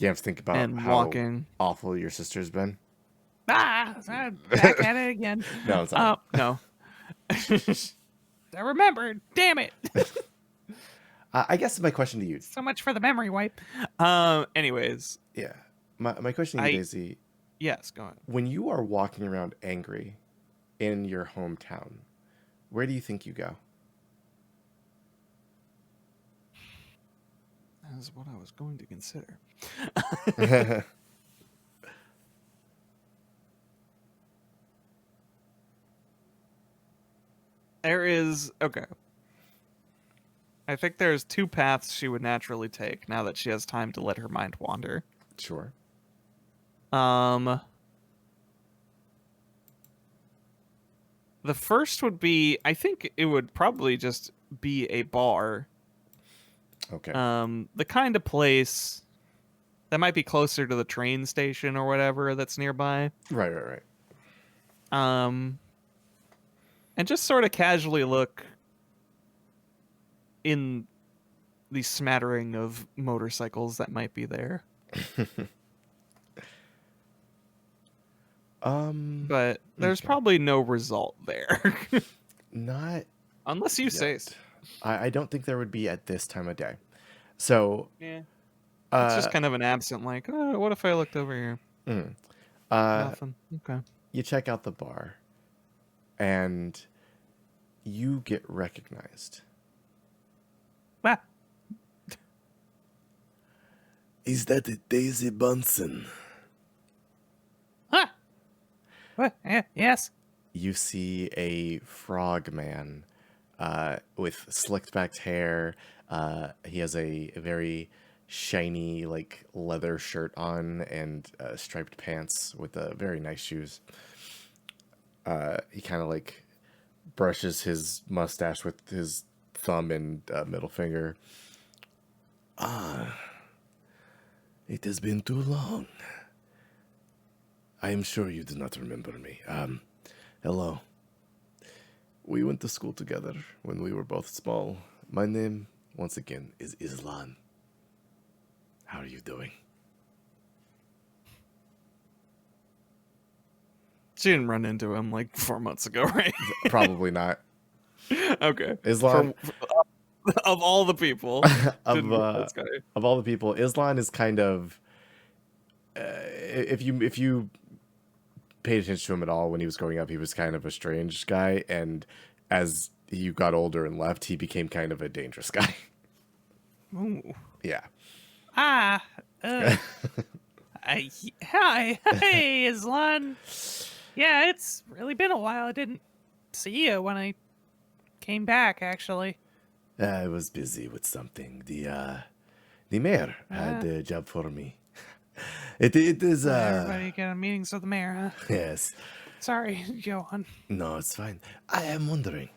to think about and how walking. awful your sister's been. Back at it again. No, it's not. No. I remembered. Damn it. I guess my question to you. So much for the memory wipe. Anyways, Yeah. My question to you, Daisy. yes, go on. When you are walking around angry in your hometown, where do you think you go? That is what I was going to consider. Okay. I think there's 2 paths she would naturally take now that she has time to let her mind wander. Sure. The first would be, I think it would probably just be a bar. Okay. The kind of place that might be closer to the train station or whatever that's nearby. Right. And just sort of casually look in the smattering of motorcycles that might be there. But there's probably no result there. Not Unless you say yet. so. I don't think there would be at this time of day. So Yeah. It's just kind of an absent, like, oh, what if I looked over here? Nothing. Okay. you check out the bar, and you get recognized. Ah, Is that Daisy Bunsen? huh. What? Yes. You see a frog man with slicked back hair. He has a very shiny, like, leather shirt on and striped pants with very nice shoes. He kind of, like, brushes his mustache with his thumb and middle finger. It has been too long. I am sure you do not remember me. Hello. We went to school together when we were both small. My name, once again, is Islan. How are you doing? She didn't run into him like 4 months ago, right? Probably not. Okay. Islan, Of all the people, didn't know this guy. of all the people, Islan is kind of if you paid attention to him at all when he was growing up, he was kind of a strange guy, and as he got older and left, he became kind of a dangerous guy. Ooh. Yeah. Hi, hey, Islan. Yeah, it's really been a while. I didn't see you when I came back, actually. I was busy with something. The mayor had a job for me. It is Everybody getting meetings with the mayor, huh? yes. Sorry, go on. No, it's fine. I am wondering,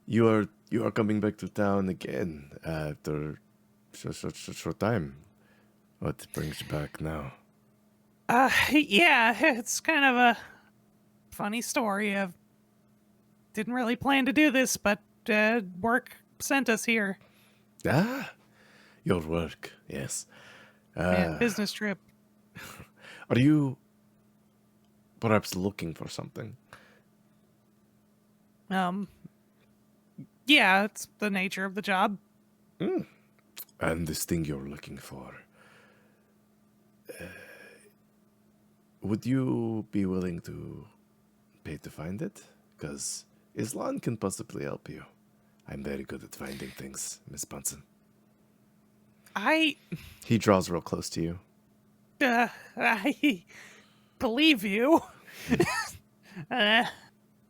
you are coming back to town again after short time. What brings you back now? Yeah, it's kind of a funny story. Of didn't really plan to do this, but work sent us here. Ah, your work. Yes. Yeah, business trip. Are you perhaps looking for something? Yeah, it's the nature of the job. And this thing you're looking for, would you be willing to pay to find it? Because Islan can possibly help you. I'm very good at finding things, Miss Bunsen. I He draws real close to you. I believe you.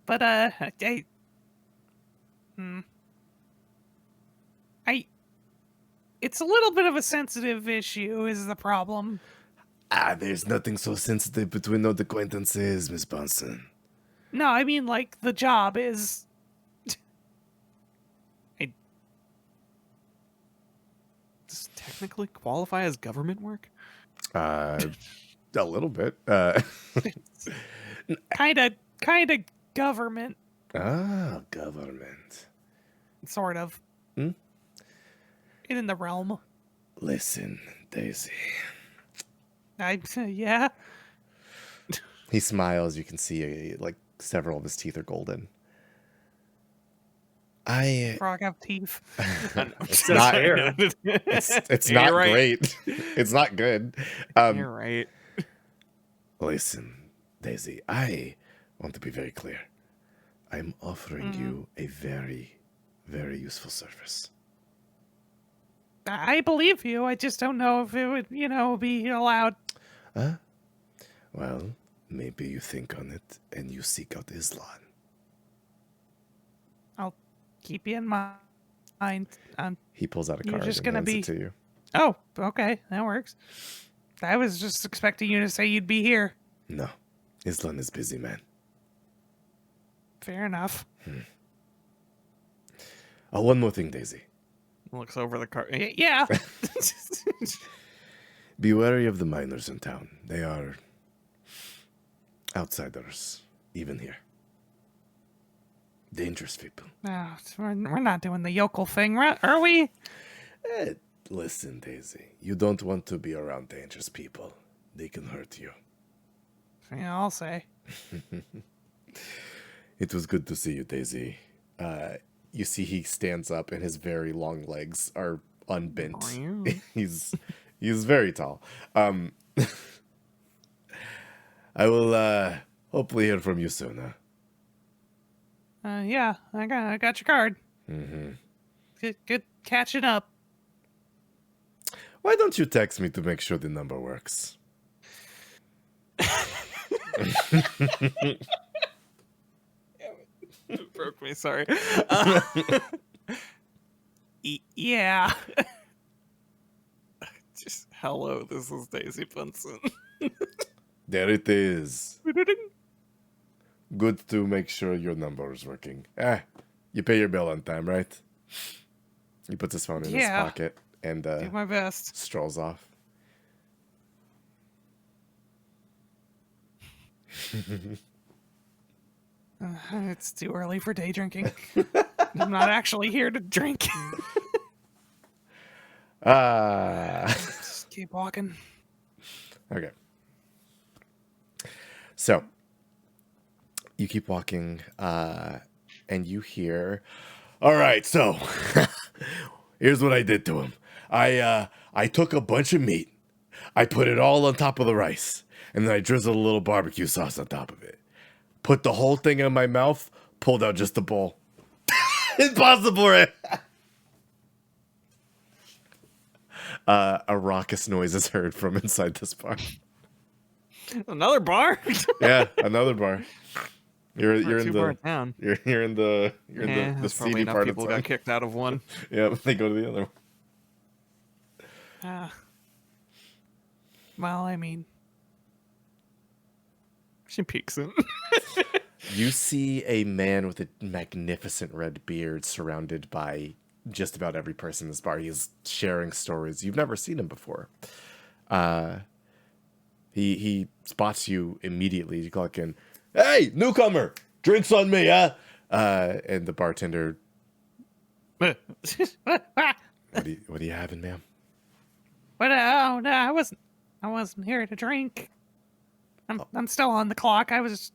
But it's a little bit of a sensitive issue is the problem. There's nothing so sensitive between old acquaintances, Miss Bunsen. No, I mean like the job is Does it technically qualify as government work? A little bit. kind of government, Government. sort of. In the realm. Listen, Daisy. Yeah. He smiles. You can see like several of his teeth are golden. Frog have teeth. It's Says not. hair. It's You're not right. great. It's not good. You're right. Listen, Daisy. I want to be very clear. I'm offering you a very, very useful service. I believe you. I just don't know if it would, be allowed. Well, maybe you think on it and you seek out Islan. I'll keep you in mind. He pulls out a You're card just and gonna hands be- it to you. Oh, okay. That works. I was just expecting you to say you'd be here. No, Islan is busy, man. Fair enough. Oh, one more thing, Daisy. Looks over the card. Yeah. Be wary of the miners in town. They are outsiders, even here. Dangerous people. No, we're not doing the yokel thing, right? Are we? Listen, Daisy. You don't want to be around dangerous people. They can hurt you. Yeah, I'll say. It was good to see you, Daisy. You see he stands up and his very long legs are unbent. he's very tall. I will hopefully hear from you soon, huh? Yeah, I got your card. Good catching up. Why don't you text me to make sure the number works? It broke me. Sorry. Yeah. Just hello. This is Daisy Bunsen. There it is. Good to make sure your number is working. You pay your bill on time, right? He puts his phone in his Yeah. pocket and Do my best. strolls off. It's too early for day drinking. I'm not actually here to drink. Just keep walking. Okay. So you keep walking, and you hear, all right, so here's what I did to him. I took a bunch of meat, I put it all on top of the rice, and then I drizzled a little barbecue sauce on top of it. Put the whole thing in my mouth, pulled out just a bowl. Impossible, right? A raucous noise is heard from inside this bar. Another bar? Yeah, another bar. You're Not in too the far down. you're in the There's probably seedy enough part of people town. got kicked out of one. Yeah, they go to the other one. Well, I mean, She peeks in. You see a man with a magnificent red beard surrounded by just about every person in this bar. He is sharing stories. You've never seen him before. He spots you immediately. You clock in. Hey, newcomer! Drinks on me, huh? And the bartender, what? what are you having, ma'am? Oh no, I wasn't here to drink. I'm still on the clock. I was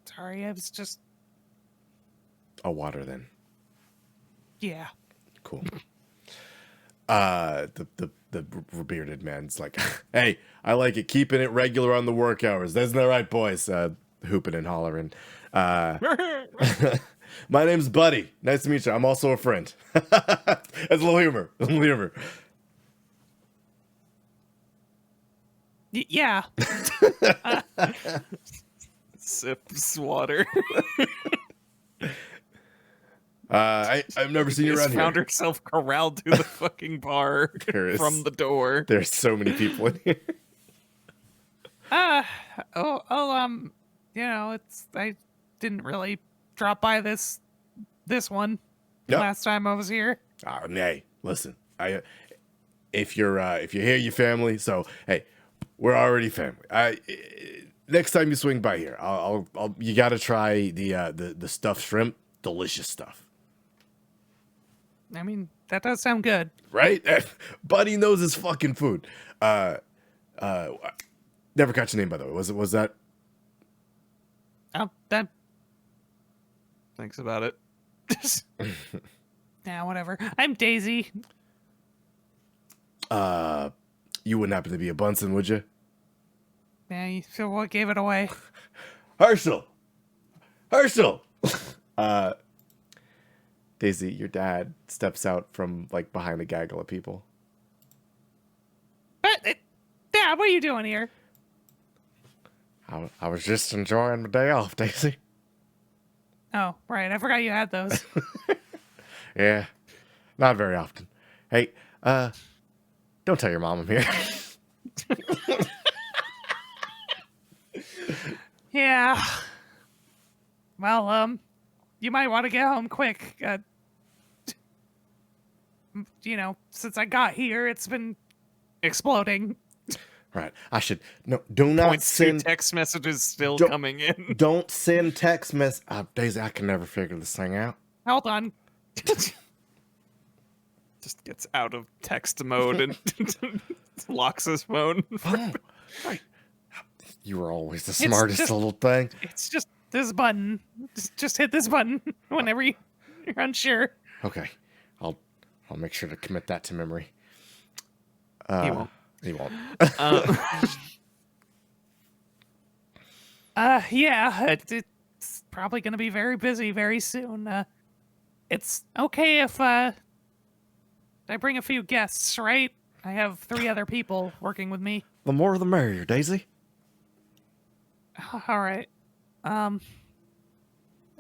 sorry. I was just A water then. yeah. Cool. The bearded man's like, hey, I like it, keeping it regular on the work hours. Isn't that right, boys? Hooping and hollering. My name's Buddy. Nice to meet you. I'm also a friend. That's a little humor. A little humor. Yeah. Sips water. I've never seen you Just around found here. herself corralled to the fucking bar There is- from the door. There's so many people in here. You know, I didn't really drop by this one Yep. last time I was here. Oh, nay, listen. If you're here, your family. So hey, we're already family. Next time you swing by here, I'll you gotta try the stuffed shrimp. Delicious stuff, I mean, that does sound good. right? Buddy knows his fucking food. Never got your name, by the way. Was that? Oh, that Thinks about it. yeah, whatever. I'm Daisy. You wouldn't happen to be a Bunsen, would you? Yeah, you feel what gave it away? Herschel. Daisy, your dad steps out from like behind a gaggle of people. Dad, what are you doing here? I was just enjoying my day off, Daisy. Oh, right. I forgot you had those. Yeah, not very often. Hey, don't tell your mom I'm here. Yeah. Well, you might want to get home quick. You know, since I got here, it's been exploding. Right, I should do not Points to send text messages still Don't- coming in. don't send text mess. Daisy, I can never figure this thing out. Hold on. Just gets out of text mode and locks his phone. Oh, right. You were always the It's smartest just- little thing. It's just this button. Just hit this button whenever you're unsure. Okay, I'll make sure to commit that to memory. He won't. He won't. Yeah, it's probably going to be very busy very soon. It's okay if I bring a few guests, right? I have 3 other people working with me. The more the merrier, Daisy. All right.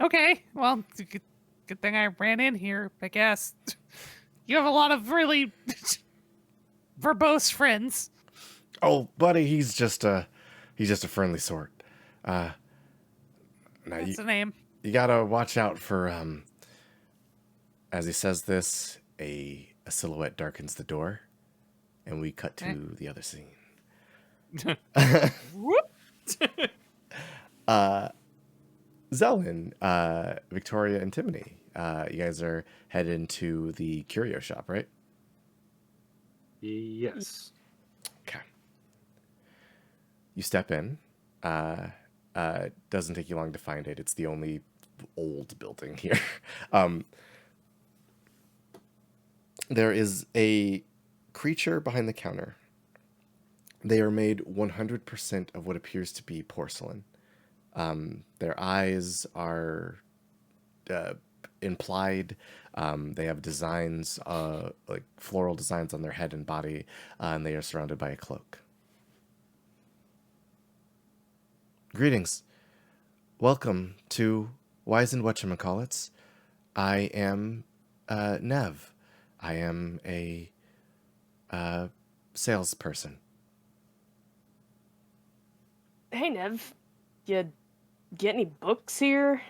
Okay. Well, good thing I ran in here, I guess. You have a lot of really verbose friends. Oh, buddy, he's just a friendly sort. Now That's the name. you gotta watch out for as he says this, a silhouette darkens the door, and we cut to Okay. the other scene. Whoop. Zelen, Victoria, and Timony, you guys are headed into the curio shop, right? Yes. Okay. You step in. Doesn't take you long to find it. It's the only old building here. There is a creature behind the counter. They are made 100% of what appears to be porcelain. Their eyes are implied. They have designs, like floral designs on their head and body, and they are surrounded by a cloak. Greetings. welcome to Wise and Whatchamacallits. I am Nev. I am a salesperson. Hey, Nev. You get any books here?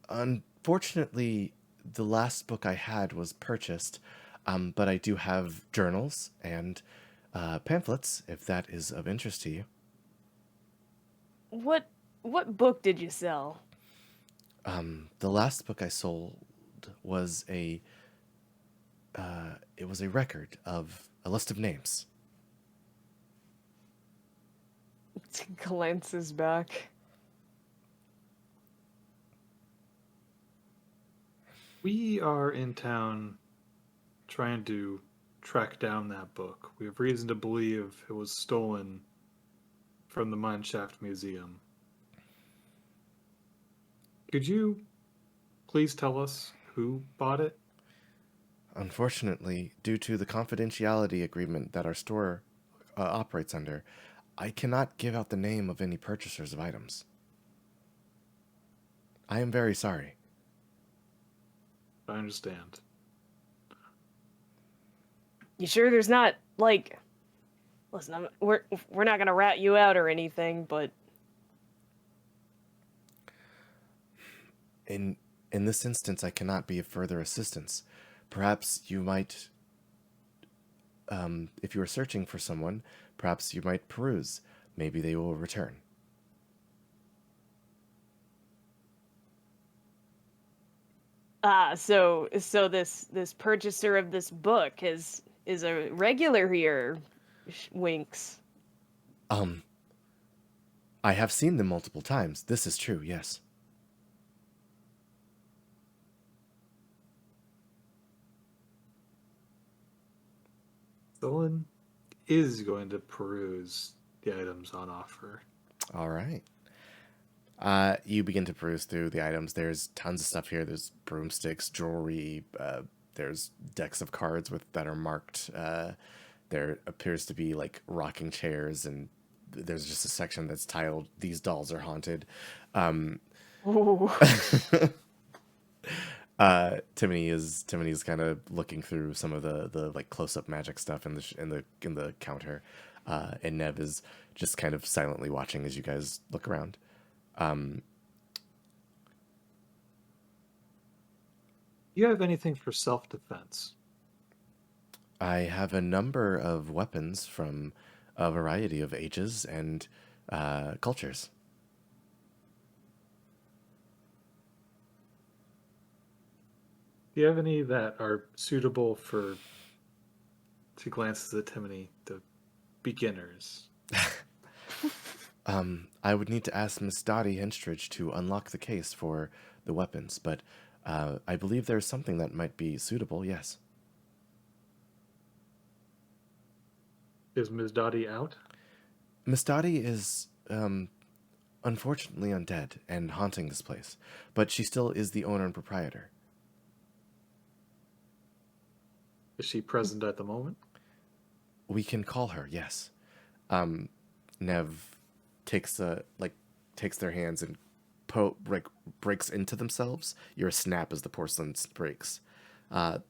Unfortunately, the last book I had was purchased, but I do have journals and pamphlets, if that is of interest to you. What book did you sell? The last book I sold was it was a record of a list of names. Glances back. We are in town trying to track down that book. We have reason to believe it was stolen from the Mineshaft Museum. Could you please tell us who bought it? Unfortunately, due to the confidentiality agreement that our store operates under, I cannot give out the name of any purchasers of items. I am very sorry. I understand. You sure there's not like? Listen, we're not gonna rat you out or anything, but In this instance, I cannot be of further assistance. Perhaps you might, if you are searching for someone, perhaps you might peruse. Maybe they will return. so this purchaser of this book is a regular here. Winks. I have seen them multiple times. This is true, yes. Dylan is going to peruse the items on offer. All right. You begin to peruse through the items. There's tons of stuff here. There's broomsticks, jewelry. There's decks of cards that are marked. There appears to be like rocking chairs, and there's just a section that's titled "These dolls are haunted." Ooh. Timony's kind of looking through some of the like close-up magic stuff in the counter, and Nev is just kind of silently watching as you guys look around. Do you have anything for self-defense? I have a number of weapons from a variety of ages and cultures. Do you have any that are suitable for, she glances at Timony, the beginners? I would need to ask Miss Dottie Henstridge to unlock the case for the weapons, but I believe there's something that might be suitable, yes. Is Ms. Dottie out? Miss Dottie is, unfortunately undead and haunting this place, but she still is the owner and proprietor. Is she present at the moment? We can call her, yes. Nev takes their hands and breaks into themselves. You're a snap as the porcelain breaks.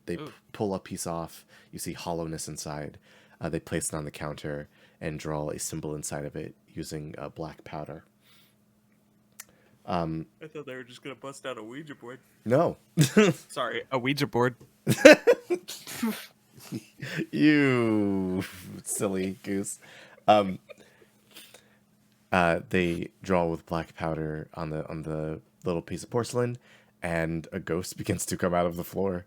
They pull a piece off. You see hollowness inside. They place it on the counter and draw a symbol inside of it using black powder. I thought they were just gonna bust out a Ouija board. No. Sorry, a Ouija board. You silly goose. They draw with black powder on the little piece of porcelain, and a ghost begins to come out of the floor.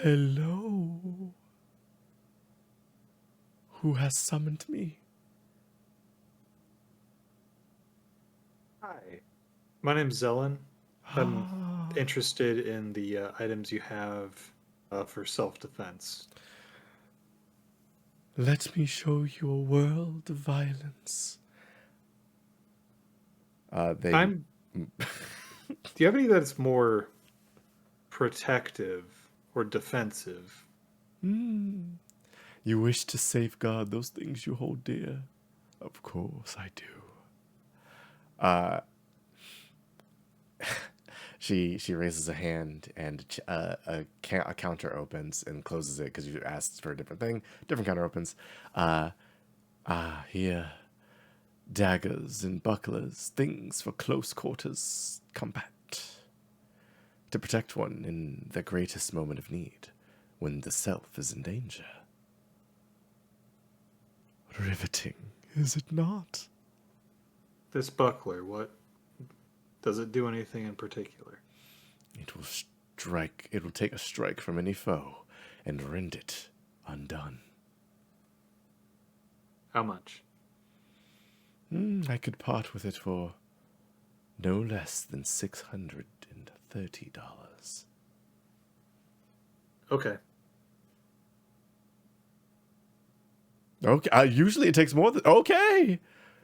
Hello. Who has summoned me? Hi. My name's Zelen. I'm interested in the items you have for self-defense. Let me show you a world of violence. Do you have any that's more protective or defensive? You wish to safeguard those things you hold dear. Of course I do. Uh, she raises a hand, and a counter opens and closes it because you asked for a different thing. Different counter opens. Here. Daggers and bucklers, things for close quarters combat. To protect one in the greatest moment of need, when the self is in danger. Riveting, is it not? This buckler, what does it do anything in particular? It will strike, it will take a strike from any foe and rend it undone. How much? I could part with it for no less than $630. Okay. Okay, usually it takes more than... Okay!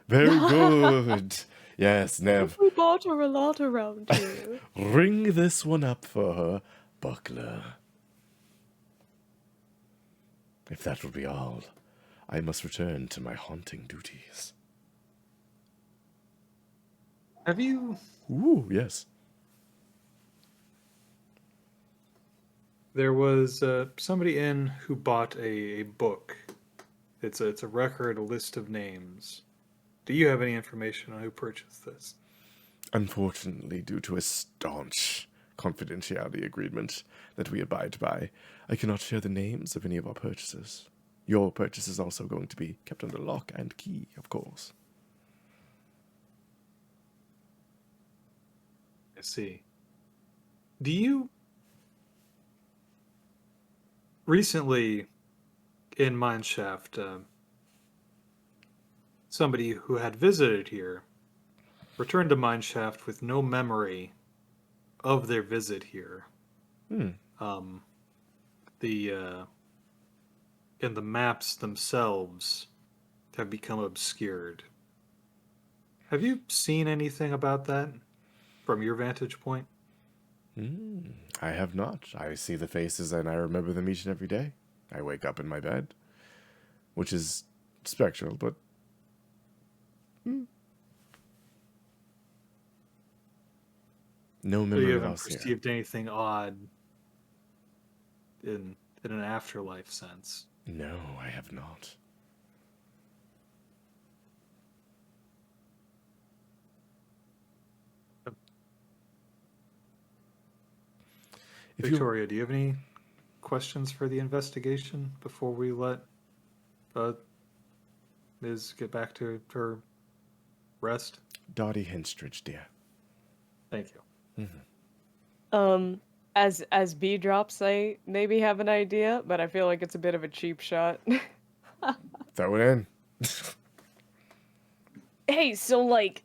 Very good. Yes, Nev. We barter a lot around here. Ring this one up for her, buckler. If that will be all, I must return to my haunting duties. Have you... Ooh, yes. There was somebody in who bought a book. It's a record, a list of names. Do you have any information on who purchased this? Unfortunately, due to a staunch confidentiality agreement that we abide by, I cannot share the names of any of our purchases. Your purchase is also going to be kept under lock and key, of course. I see. Do you... Recently, in Mineshaft, somebody who had visited here returned to Mineshaft with no memory of their visit here. Hmm. And the maps themselves have become obscured. Have you seen anything about that from your vantage point? I have not. I see the faces and I remember them each and every day. I wake up in my bed, which is spectral, but... No So memory you of haven't us here. perceived anything odd in an afterlife sense? No, I have not. If you Victoria, do you have any questions for the investigation before we let Ms. get back to her rest? Dottie Henstridge, dear. Thank you. As B drops, I maybe have an idea, but I feel like it's a bit of a cheap shot. Throw it in. Hey, so like,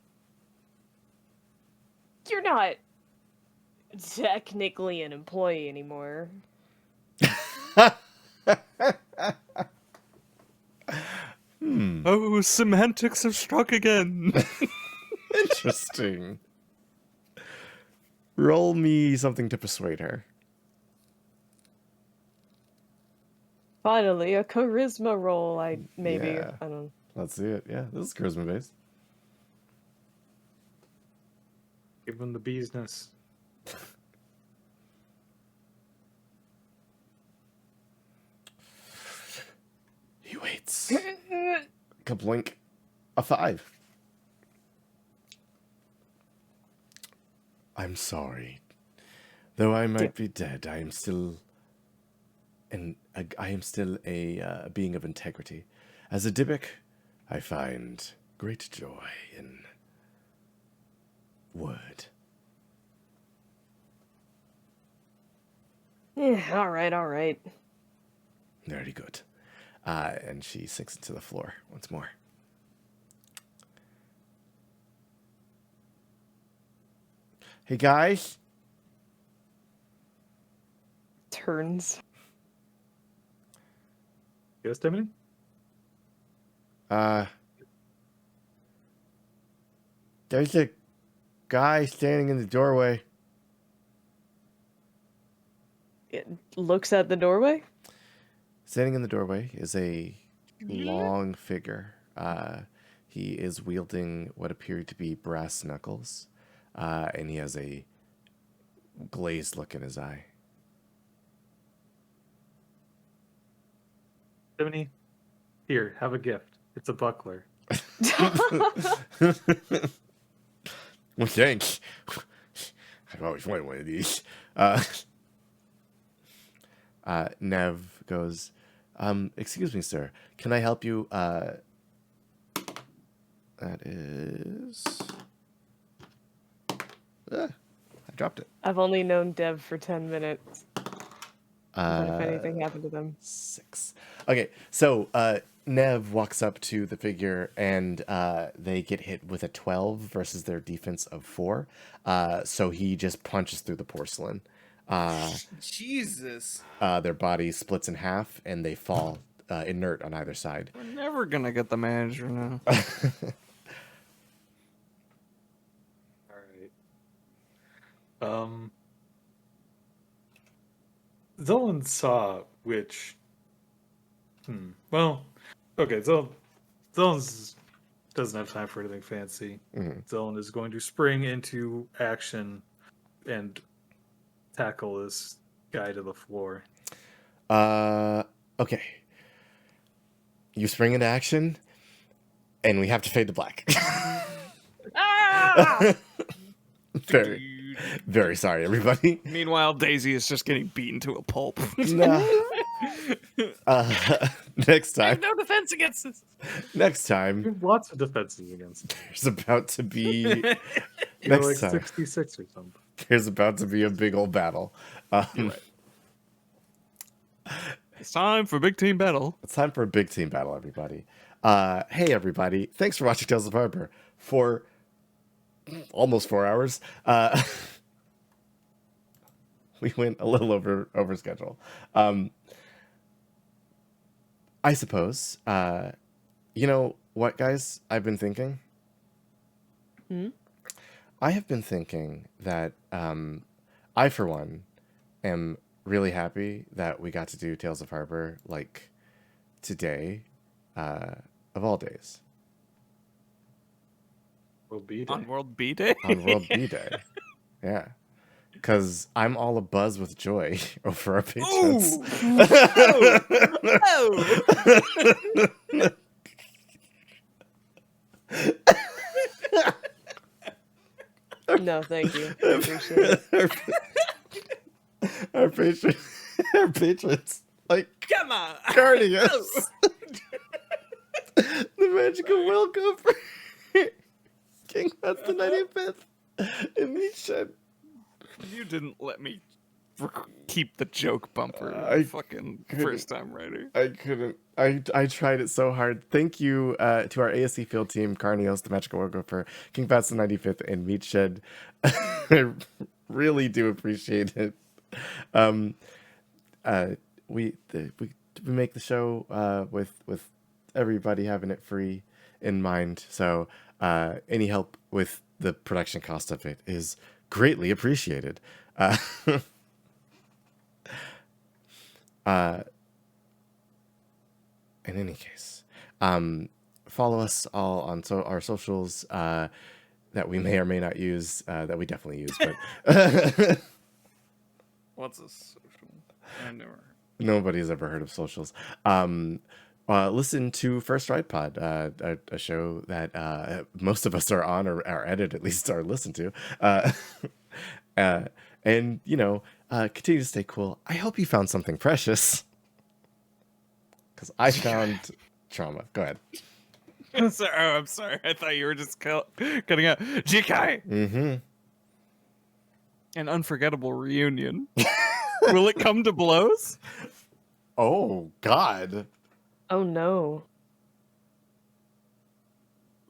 you're not technically an employee anymore. Oh, semantics have struck again. Interesting. Roll me something to persuade her. Finally, a charisma roll. I maybe Yeah. I don't. Let's see it. Yeah, this is charisma based. Give them the business. He waits. Kablink. A 5. I'm sorry. Though I might be dead, I am still a being of integrity. As a Dybbuk, I find great joy in word. Yeah, all right. Very good. And she sinks into the floor once more. Hey guys. Turns. Yes, Timothy? There's a guy standing in the doorway. It looks at the doorway. Standing in the doorway is a long figure. He is wielding what appear to be brass knuckles, and he has a glazed look in his eye. Timony, here, have a gift. It's a buckler. Well, thanks. I've always wanted one of these. Nev goes, excuse me, sir. Can I help you? That is... I dropped it. I've only known Dev for 10 minutes. But if anything Uh, happened to them. 6. Okay, so Nev walks up to the figure and they get hit with a 12 versus their defense of 4. So he just punches through the porcelain. Jesus. Their body splits in half and they fall inert on either side. We're never gonna get the manager now. All right. Zolan saw which. Well, okay. Zolan doesn't have time for anything fancy. Mhm. Zolan is going to spring into action and tackle this guy to the floor. Okay. You spring into action, and we have to fade to black. Ah! very, very sorry, everybody. Meanwhile, Daisy is just getting beaten to a pulp. No. Next I have time. no defense against this. Next You time, have lots of defenses against him. there's about to be You're next like time. 66 or something. There's about to be a big old battle. It's time for big team battle. It's time for a big team battle, everybody. Hey, everybody! Thanks for watching Tales of Harbor for almost 4 hours. We went a little over schedule. I suppose. You know what, guys? I've been thinking. I have been thinking that I, for one, am really happy that we got to do Tales of Harbor like today, of all days, Will be On there. World B Day? on World B Day. Yeah, because I'm all abuzz with joy over our patrons. No, thank you. I appreciate it. our patrons, like Come on! guarding us. The magical welcome for King Bats the 95th and Misha. You didn't let me keep the joke bumper. I Fucking couldn't. first time writer. I couldn't. I tried it so hard. Thank you to our ASC field team, Carnios, the magical welcome for King Bats the 95th and Meat Shed. I really do appreciate it. We make the show with everybody having it free in mind. So any help with the production cost of it is greatly appreciated. In any case, follow us all on our socials that we may or may not use, that we definitely use, but What's a social? I never. nobody's ever heard of socials. Listen to First Ride Pod, a show that most of us are on or edit, at least, or listen to. And, you know, continue to stay cool. I hope you found something precious. Because I found trauma. Go ahead. I'm sorry. I thought you were just cutting out. Jikai! Mm-hmm. An unforgettable reunion. Will it come to blows? Oh, God. Oh no.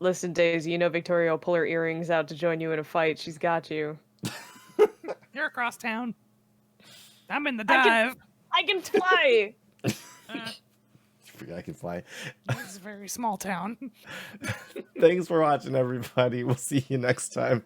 Listen, Daisy, you know Victoria will pull her earrings out to join you in a fight. She's got you. You're across town. I'm in the I dive. I can fly! I can fly. It's a very small town. Thanks for watching, everybody. We'll see you next time.